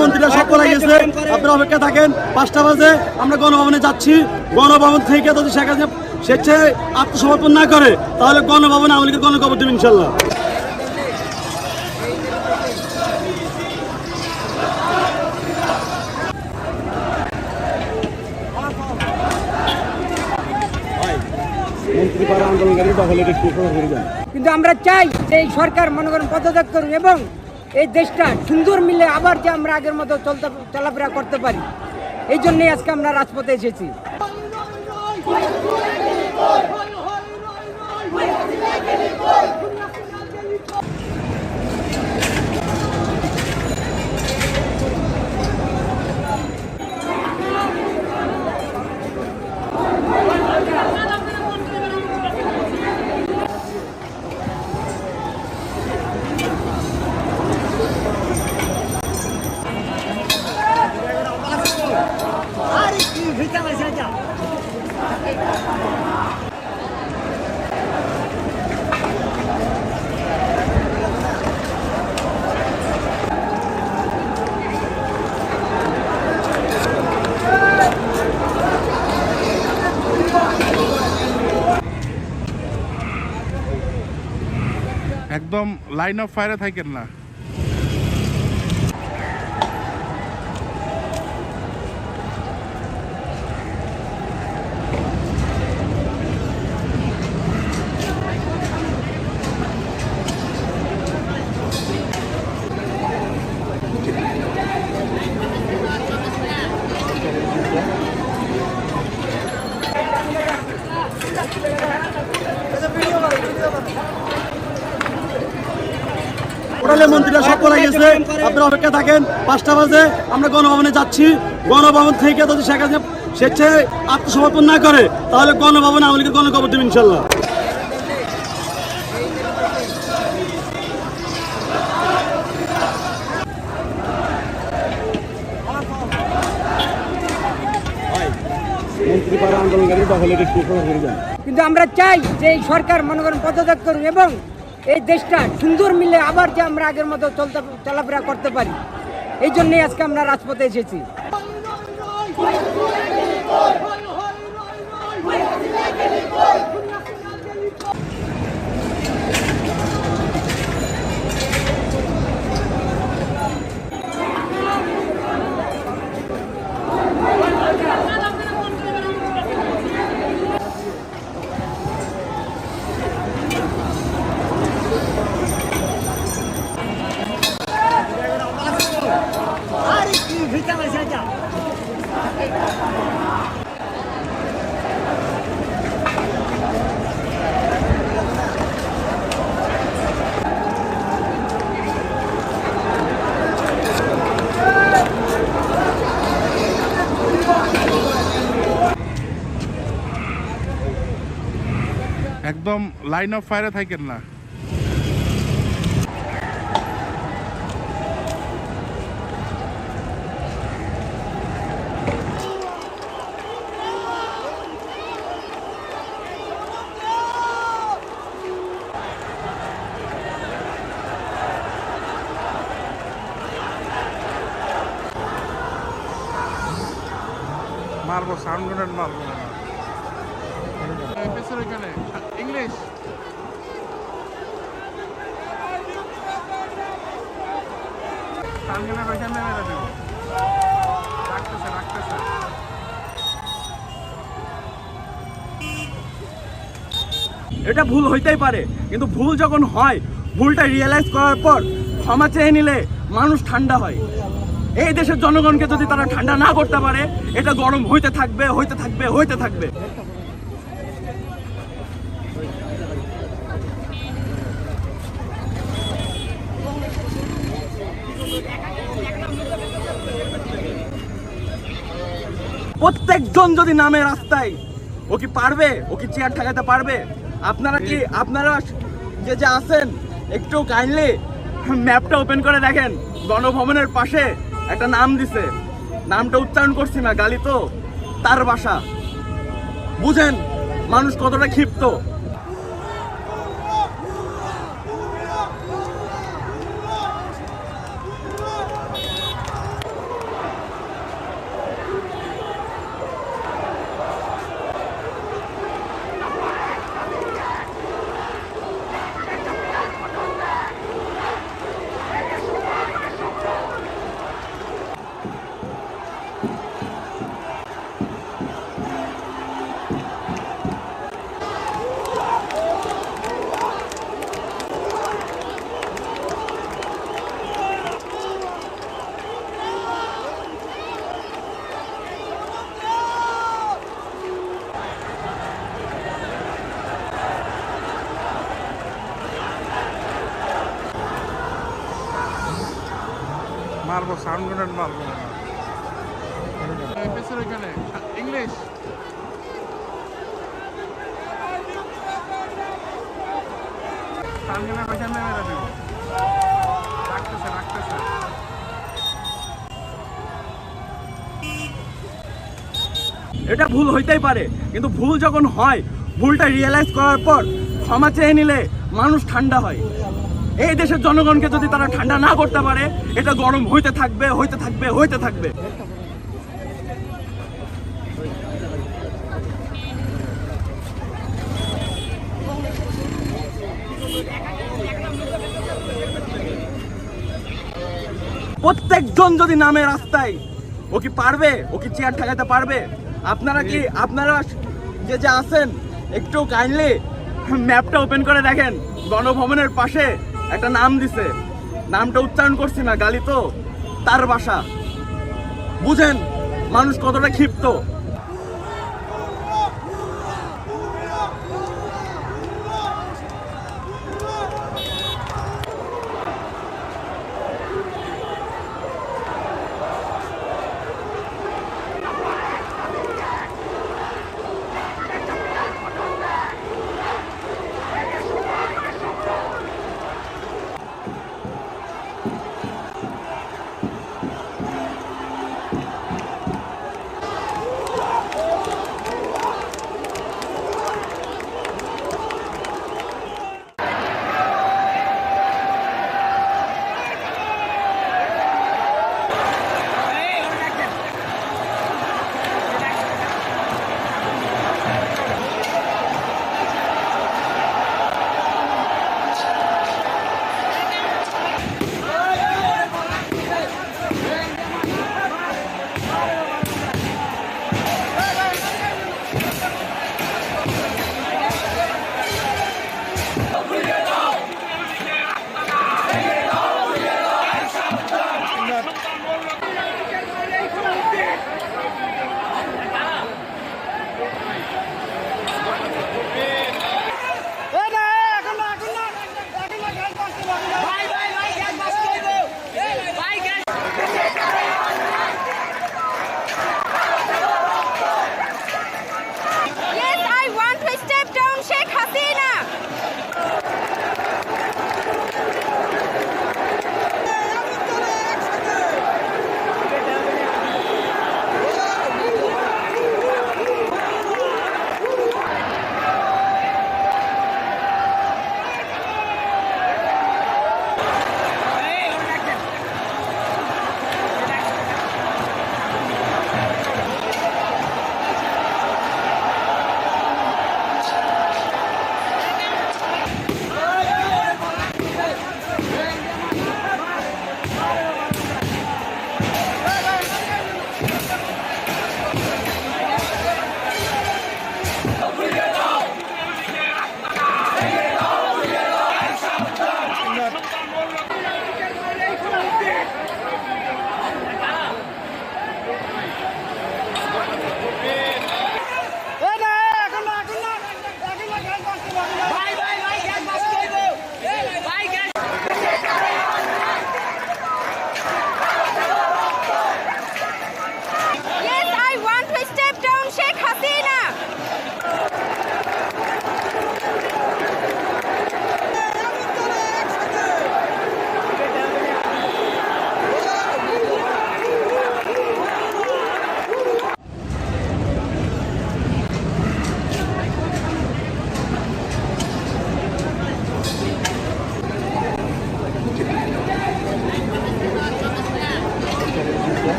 মন্ত্রীরা সব পলাই গেছে, আপনারা অপেক্ষা থাকেন। 5টা বাজে আমরা গণভবনে যাচ্ছি। গণভবন থেকে যদি শেখ হাসিনা স্বেচ্ছায় আত্মসমর্পণ না করে, তাহলে গণভবনে আওয়ামী লীগের গণকবর দেব ইনশাল্লাহ। কিন্তু আমরা চাই যে এই সরকার মনে করেন পদত্যাগ করুন এবং এই দেশটা সুন্দর মিলে আবার যে আমরা আগের মতো চলাফেরা করতে পারি, এই জন্যই আজকে আমরা রাজপথে এসেছি। একদম লাইন অফ ফায়ারে থাকেন না। হোটেলে মন্ত্রীরা সব পড়ে গেছে, আপনারা অপেক্ষা থাকেন। 5টা বাজে আমরা গণভবনে যাচ্ছি। গণভবন থেকে যদি শেখ হাসিনা স্বেচ্ছায় আত্মসমর্পণ না করে তাহলে গণভবনে আওয়ামী লীগের গণকবর দেব ইনশাল্লাহ। কিন্তু আমরা চাই যে এই সরকার মনে করেন পদত্যাগ করুন এবং এই দেশটা সুন্দর মিলে আবার যে আমরা আগের মতো চলাফেরা করতে পারি, এই জন্যই আজকে আমরা রাজপথে এসেছি। একদম লাইন অফ ফায়ারে থাকেন না। মারবো, সাউন্ড গ্রেনেড মারবো। এখানে ইংলিশ এটা ভুল হইতেই পারে, কিন্তু ভুল যখন হয় ভুলটা রিয়েলাইজ করার পর ক্ষমা চেয়ে নিলে মানুষ ঠান্ডা হয়। এই দেশের জনগণকে যদি তারা ঠান্ডা না করতে পারে, এটা গরম হইতে থাকবে, হইতে থাকবে, হইতে থাকবে। প্রত্যেকজন যদি নামে রাস্তায়, ও কি পারবে? ও কি চেয়ার ঠেকাতে পারবে? আপনারা যে আছেন একটু কাইন্ডলি ম্যাপটা ওপেন করে দেখেন। গণভবনের পাশে একটা নাম দিছে, নামটা উচ্চারণ করছি না, গালি তো, তার বাসা। বুঝেন মানুষ কতটা ক্ষিপ্ত। মারবো, সাউন্ড গ্রেনেড মারবো। এপিসোড এখানে ইংলিশ সাউন্ড গ্রেনেড এখানে মেরে দেব। রাখতেছে। এটা ভুল হইতেই পারে, কিন্তু ভুল যখন হয়, ভুলটা রিয়েলাইজ করার পর ক্ষমা চেয়ে নিলে মানুষ ঠান্ডা হয়। এই দেশের জনগণকে যদি তারা ঠান্ডা না করতে পারে, এটা গরম হইতে থাকবে। প্রত্যেকজন যদি নামে রাস্তায়, ও কি পারবে? ও কি চেয়ার ঠেকাতে পারবে? আপনারা যে আছেন, একটু কাইন্ডলি ম্যাপটা ওপেন করে দেখেন। গণভবনের পাশে একটা নাম দিছে, নামটা উচ্চারণ করছি না, গালি তো, তার বাসা। বুঝেন মানুষ কতটা ক্ষিপ্ত।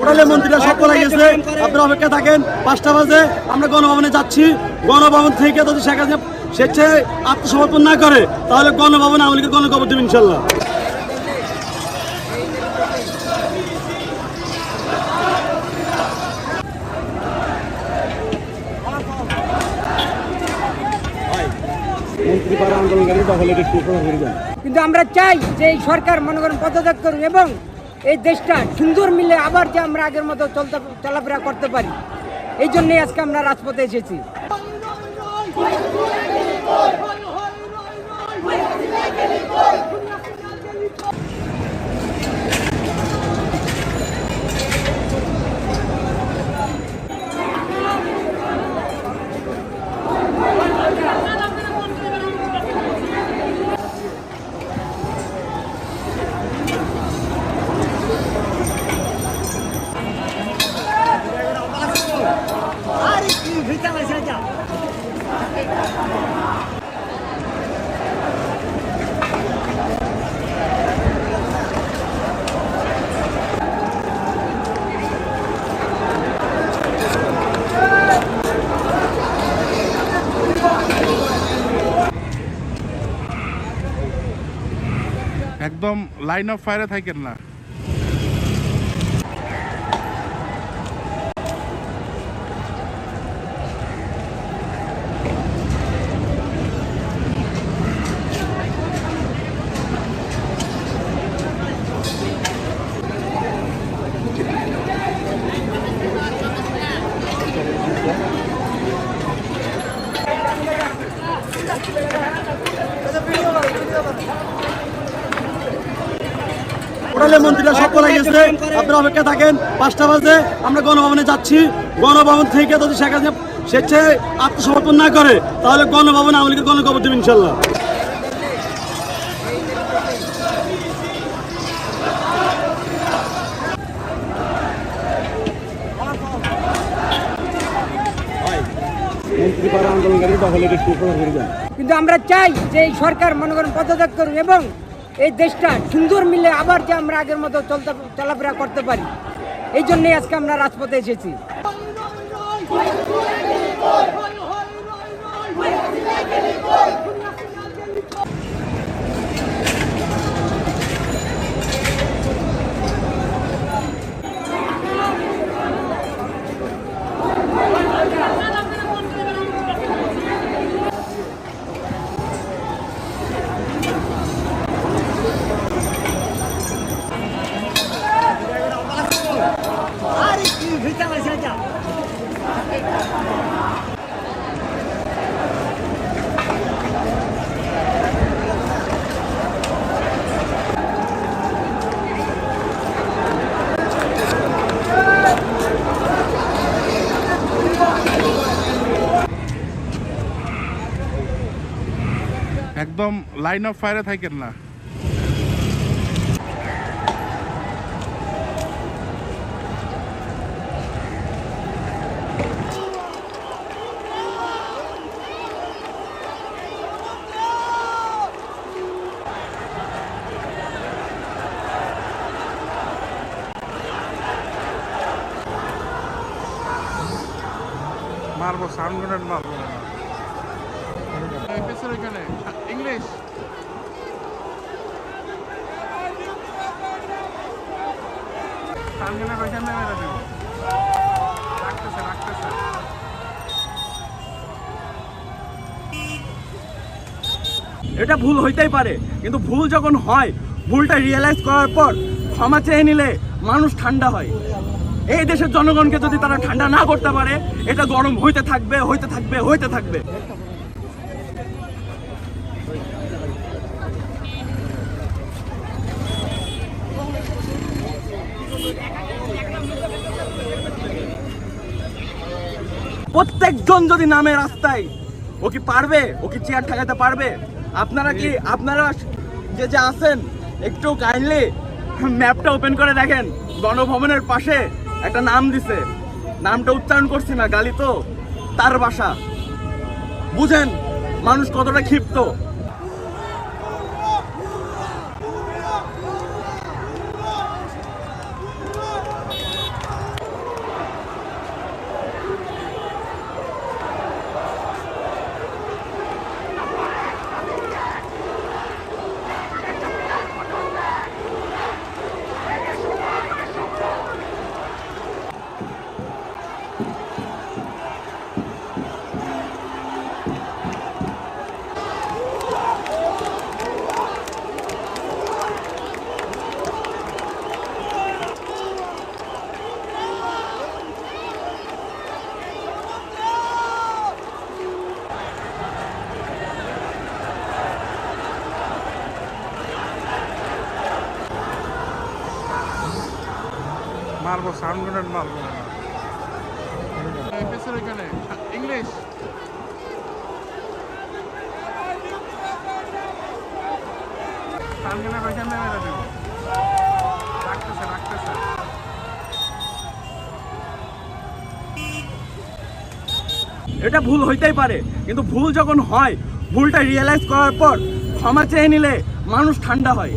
হোটেলের মন্ত্রীরা সব পলাই গেছে, আপনারা অপেক্ষা থাকেন। 5টা বাজে আমরা গণভবনে যাচ্ছি। গণভবন থেকে যদি শেখ হাসিনা স্বেচ্ছায় আত্মসমর্পণ না করে, তাহলে গণভবনে আওয়ামী লীগের গণকবর দেব ইনশাল্লাহ। কিন্তু আমরা চাই যে এই সরকার মনে করেন পদত্যাগ করুন এবং এই দেশটা সুন্দর মিলে আবার যে আমরা আগের মতো চলাফেরা করতে পারি। এই জন্যই আজকে আমরা রাজপথে এসেছি। একদম লাইন অফ ফায়ারে থাকেন না। মন্ত্রীরা সব পড়ে গেছে, আপনারা অপেক্ষা থাকেন। 5টা বাজে আমরা গণভবনে যাচ্ছি। গণভবন থেকে যদি শেখ হাসিনা স্বেচ্ছায় আত্মসমর্পণ না করে তাহলে গণভবনে আওয়ামী লীগের গণকবর দেবে ইনশাল্লাহ। কিন্তু আমরা চাই যে এই সরকার মনে করেন পদত্যাগ করুন এবং এই দেশটা সুন্দর মিলে আবার যে আমরা আগের মতো চলাফেরা করতে পারি, এই জন্যই আজকে আমরা রাজপথে এসেছি। একদম লাইন অফ ফায়ারে থাকেন না। মারবো, সাউন্ড গ্রেনেড মারবো। এখানে ইংলিশ এটা ভুল হইতেই পারে, কিন্তু ভুল যখন হয় ভুলটা রিয়েলাইজ করার পর ক্ষমা চেয়ে নিলে মানুষ ঠান্ডা হয়। এই দেশের জনগণকে যদি তারা ঠান্ডা না করতে পারে, এটা গরম হইতে থাকবে, হইতে থাকবে, হইতে থাকবে। প্রত্যেকজন যদি নামে রাস্তায়, ও কি পারবে? ও কি চেয়ার ঠেকাতে পারবে? আপনারা যে আছেন একটু কাইন্ডলি ম্যাপটা ওপেন করে দেখেন। গণভবনের পাশে একটা নাম দিছে, নামটা উচ্চারণ করছি না, গালি তো, তার বাসা। বুঝেন মানুষ কতটা ক্ষিপ্ত। মারবো, সাউন্ড গ্রেনেড মারবো। এপিসোড এখানে ইংলিশ সাউন্ড গ্রেনেড ওইখানে মেরে দেব। রাখতেছে এটা ভুল হইতেই পারে, কিন্তু ভুল যখন হয়, ভুলটা রিয়েলাইজ করার পর ক্ষমা চেয়ে নিলে মানুষ ঠান্ডা হয়।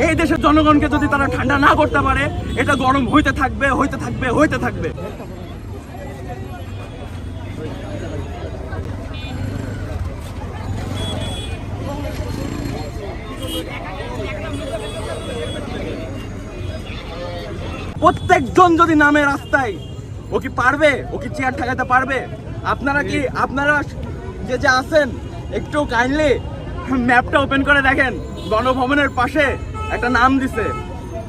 এই দেশের জনগণকে যদি তারা ঠান্ডা না করতে পারে, এটা গরম হইতে থাকবে, হইতে থাকবে, হইতে থাকবে। প্রত্যেকজন যদি নামে রাস্তায়, ও কি পারবে? ও কি চেয়ার ঠেকাতে পারবে? আপনারা যে আছেন, একটু কাইন্ডলি ম্যাপটা ওপেন করে দেখেন। গণভবনের পাশে একটা নাম দিছে,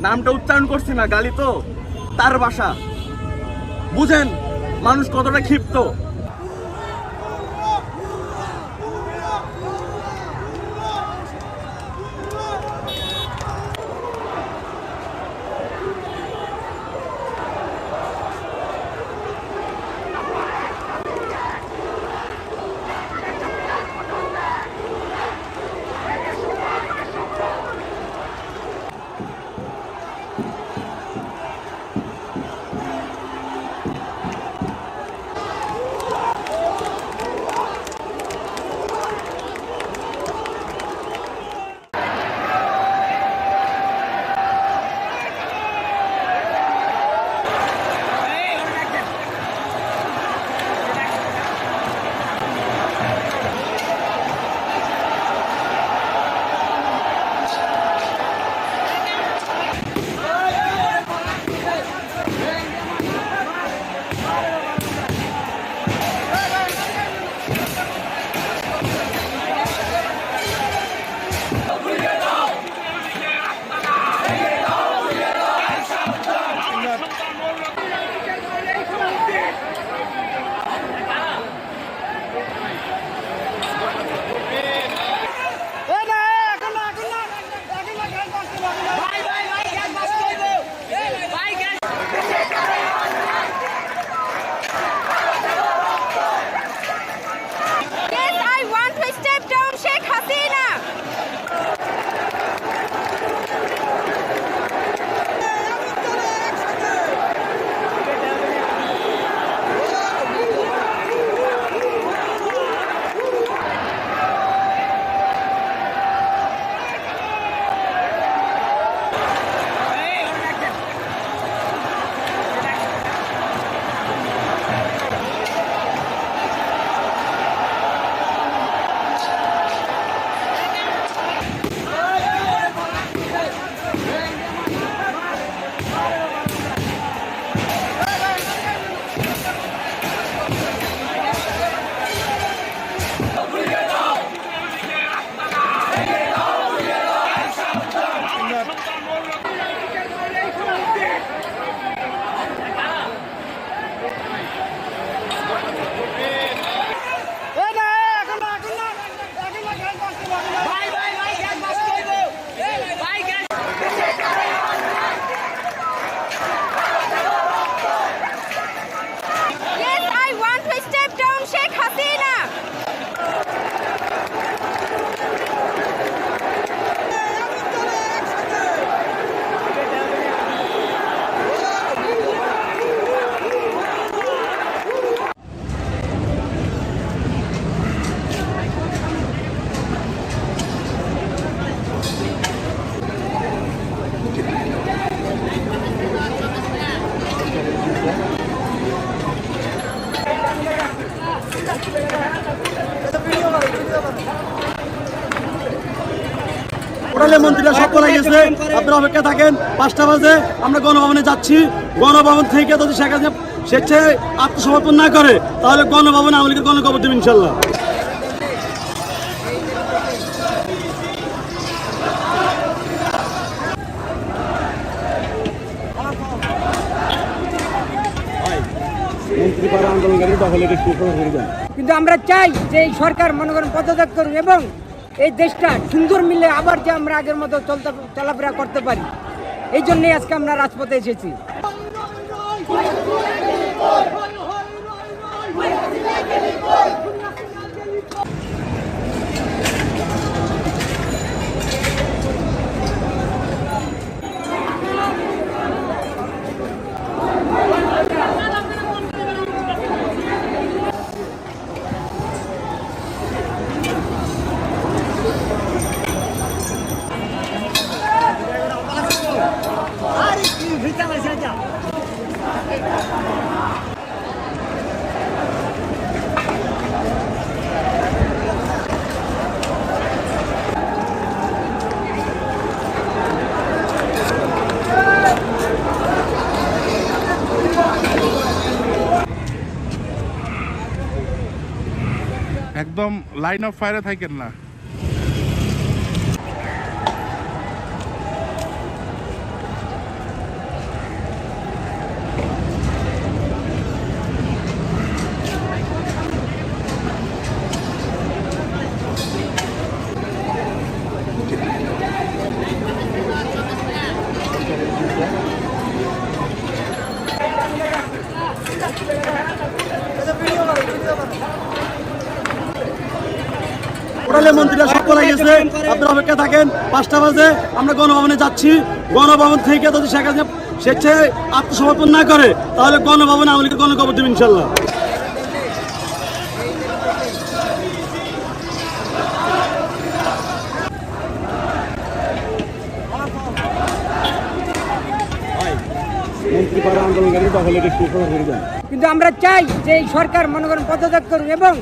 নামটা উচ্চারণ করছি না, গালি তো, তার বাসা। বুঝেন মানুষ কতটা ক্ষিপ্ত। মন্ত্রীরা সব পলাই গেছে, আপনারা অপেক্ষা থাকেন। 5টা বাজে আমরা গণভবনে যাচ্ছি। গণভবন থেকে যদি শেখ হাসিনা স্বেচ্ছায় আত্মসমর্পণ না করে, তাহলে গণভবনে আওয়ামী লীগের গণকবর দেব ইনশাল্লাহ। কিন্তু আমরা চাই যে এই সরকার মনে করেন পদত্যাগ করুন এবং এই দেশটা সুন্দর মিলে আবার যে আমরা আগের মতো চলাফেরা করতে পারি। এই জন্যই আজকে আমরা রাজপথে এসেছি। একদম লাইন অফ ফায়ারে থাকেন না। হোটেলে মন্ত্রীরা সব পলাই গেছে, আপনারা অপেক্ষা থাকেন। 5টা বাজে আমরা গণভবনে যাচ্ছি। গণভবন থেকে যদি শেখ হাসিনা স্বেচ্ছায় আত্মসমর্পণ না করে তাহলে গণভবনে আওয়ামী লীগের গণকবর দেব ইনশাল্লাহ। কিন্তু আমরা চাই যে এই সরকার মনে করেন পদত্যাগ করুন এবং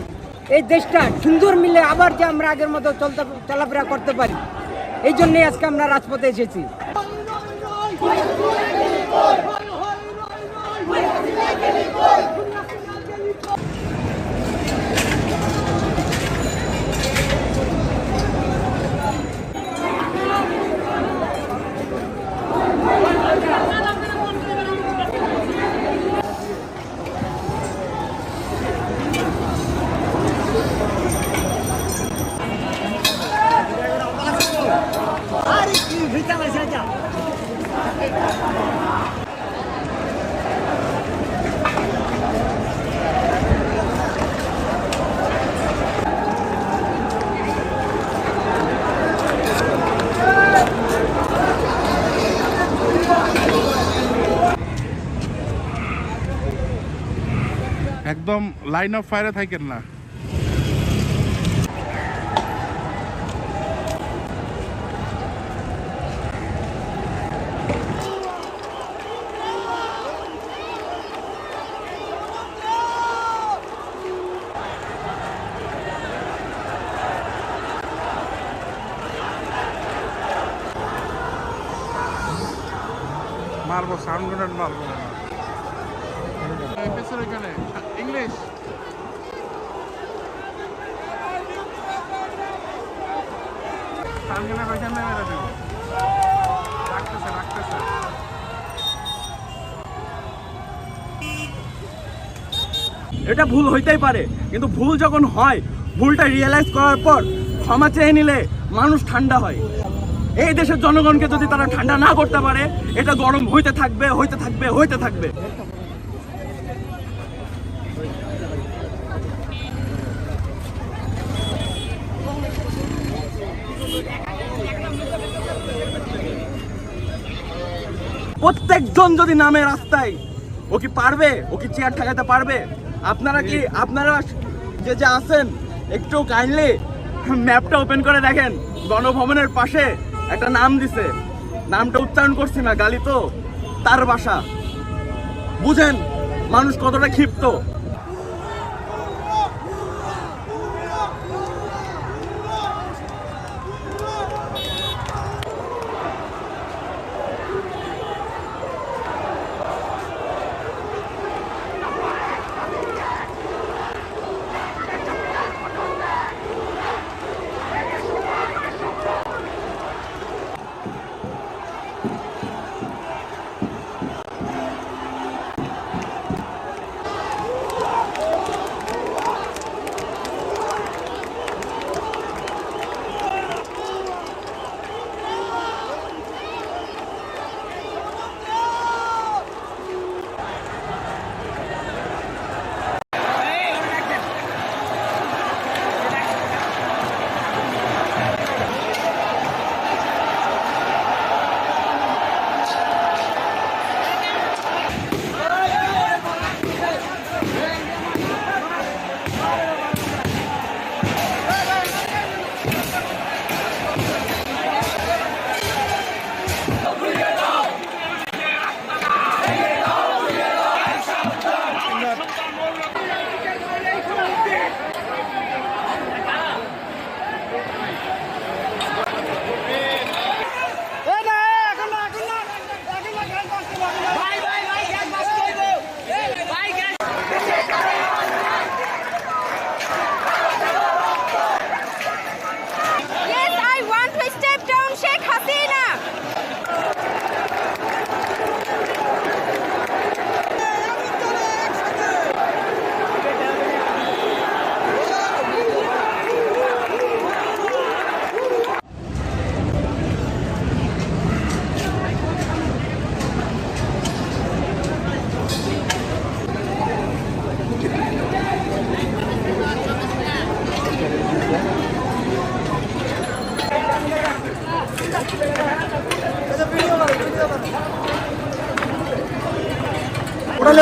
এই দেশটা সুন্দর মিলে আবার যে আমরা আগের মতো চলাফেরা করতে পারি, এই জন্যই আজকে আমরা রাজপথে এসেছি। একদম লাইন অফ ফায়ারে থাকেন না। মারবো, সাউন্ড গ্রেনেড মারবো। এখানে ইংলিশ এটা ভুল হইতেই পারে, কিন্তু ভুল যখন হয় ভুলটা রিয়েলাইজ করার পর ক্ষমা চেয়ে নিলে মানুষ ঠান্ডা হয়। এই দেশের জনগণকে যদি তারা ঠান্ডা না করতে পারে, এটা গরম হইতে থাকবে হইতে থাকবে হইতে থাকবে। প্রত্যেকজন যদি নামে রাস্তায়, ও কি পারবে? ও কি চেয়ার ঠেকাতে পারবে? আপনারা যে আছেন একটু কাইন্ডলি ম্যাপটা ওপেন করে দেখেন। গণভবনের পাশে একটা নাম দিছে, নামটা উচ্চারণ করছি না, গালি তো, তার বাসা। বুঝেন মানুষ কতটা ক্ষিপ্ত।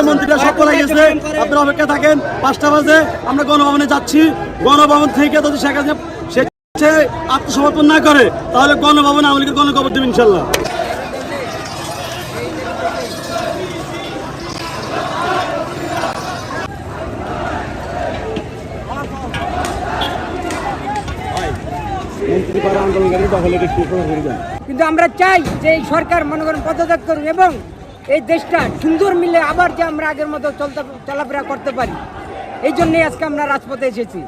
মন্ত্রীরা সব পলাই গেছে, আপনারা অপেক্ষা থাকেন। 5টা বাজে আমরা গণভবনে যাচ্ছি। গণভবন থেকে যদি শেখ হাসিনা সে আত্মসমর্পণ না করে তাহলে গণভবনে আওয়ামী লীগের গণকবর দেব ইনশাল্লাহ। কিন্তু আমরা চাই যে এই সরকার মনে করেন পদত্যাগ করুন এবং এই দেশটা সুন্দর মিলে আবার যে আমরা আগের মতো চলাফেরা করতে পারি, এই জন্যই আজকে আমরা রাজপথে এসেছি।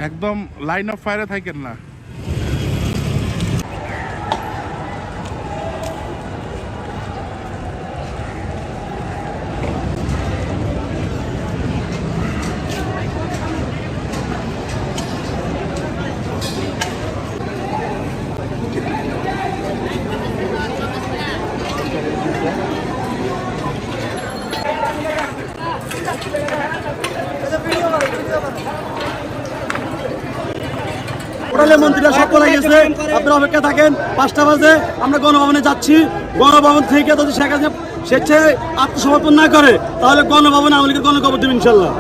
একদম লাইন অফ ফায়ারে থাকেন না। মন্ত্রীরা সব পলাই গেছে, আপনারা অপেক্ষা থাকেন। 5টা বাজে আমরা গণভবনে যাচ্ছি। গণভবন থেকে যদি শেখ হাসিনা স্বেচ্ছায় আত্মসমর্পণ না করে তাহলে গণভবনে আওয়ামী লীগের গণকবর দেব ইনশাল্লাহ।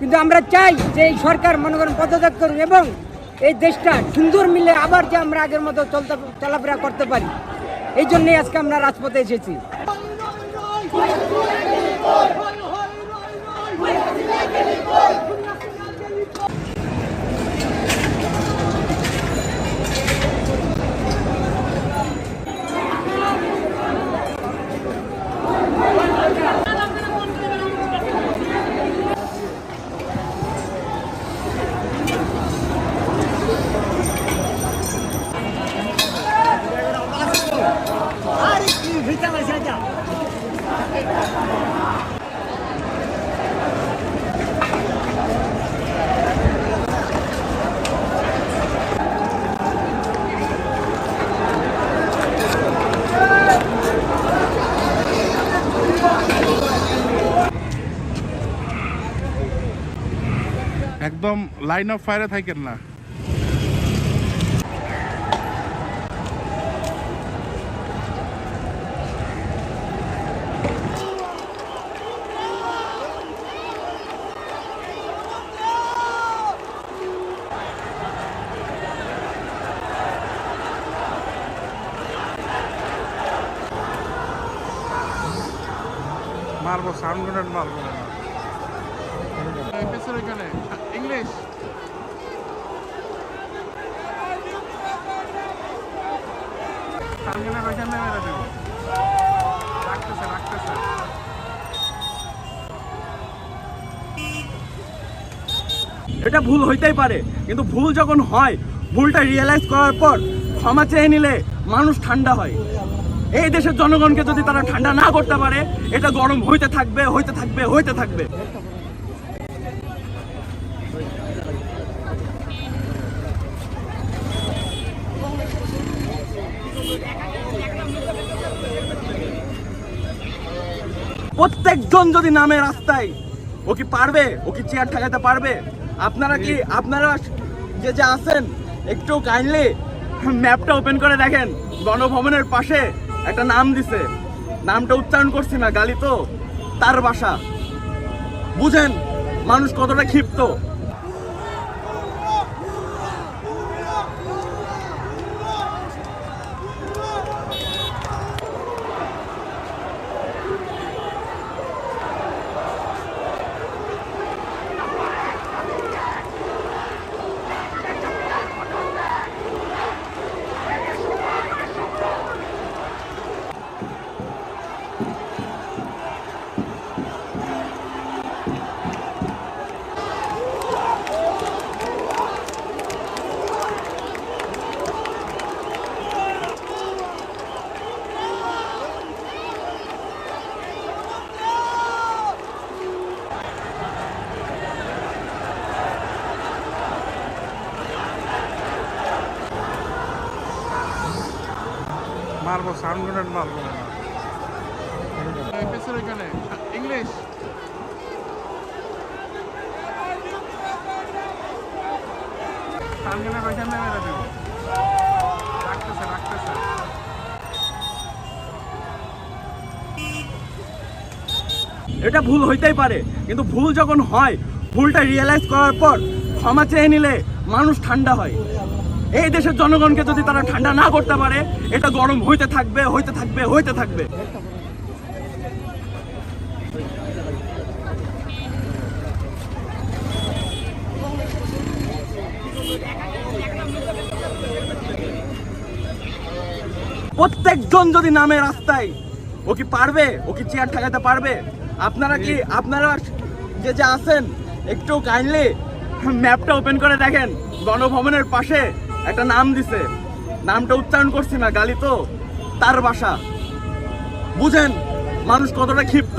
কিন্তু আমরা চাই যে এই সরকার মনে করেন পদত্যাগ করুন এবং এই দেশটা সুন্দর মিলে আবার যে আমরা আগের মতো চলাফেরা করতে পারি, এই জন্যই আজকে আমরা রাজপথে এসেছি। একদম লাইন অফ ফায়ারে থাকেন না। মারবো, সাউন্ড গ্রেনেড মারবো না। এখানে ইংলিশ এটা ভুল হইতেই পারে, কিন্তু ভুল যখন হয় ভুলটা রিয়েলাইজ করার পর ক্ষমা চেয়ে নিলে মানুষ ঠান্ডা হয়। এই দেশের জনগণকে যদি তারা ঠান্ডা না করতে পারে, এটা গরম হইতে থাকবে হইতে থাকবে হইতে থাকবে। প্রত্যেকজন যদি নামে রাস্তায়, ও কি পারবে? ও কি চেয়ার ঠেকাতে পারবে? আপনারা যে আছেন একটু কাইন্ডলি ম্যাপটা ওপেন করে দেখেন। গণভবনের পাশে একটা নাম দিছে, নামটা উচ্চারণ করছি না, গালি তো, তার বাসা। বুঝেন মানুষ কতটা ক্ষিপ্ত। মারবো, সাউন্ড গ্রেনেড মারবো না। এখানে ইংলিশ সাউন্ড গ্রেনেড ওইখানে মেরে দেবো। রাখতেছে এটা ভুল হইতেই পারে, কিন্তু ভুল যখন হয়, ভুলটা রিয়েলাইজ করার পর ক্ষমা চেয়ে নিলে মানুষ ঠান্ডা হয়। এই দেশের জনগণকে যদি তারা ঠান্ডা না করতে পারে, এটা গরম হইতে থাকবে, হইতে থাকবে, হইতে থাকবে। প্রত্যেকজন যদি নামে রাস্তায়, ও কি পারবে? ও কি চেয়ার ঠেকাতে পারবে? আপনারা যে আছেন, একটু কাইন্ডলি ম্যাপটা ওপেন করে দেখেন। গণভবনের পাশে একটা নাম দিছে, নামটা উচ্চারণ করছি না, গালি তো, তার বাসা। বুঝেন মানুষ কতটা ক্ষিপ্ত।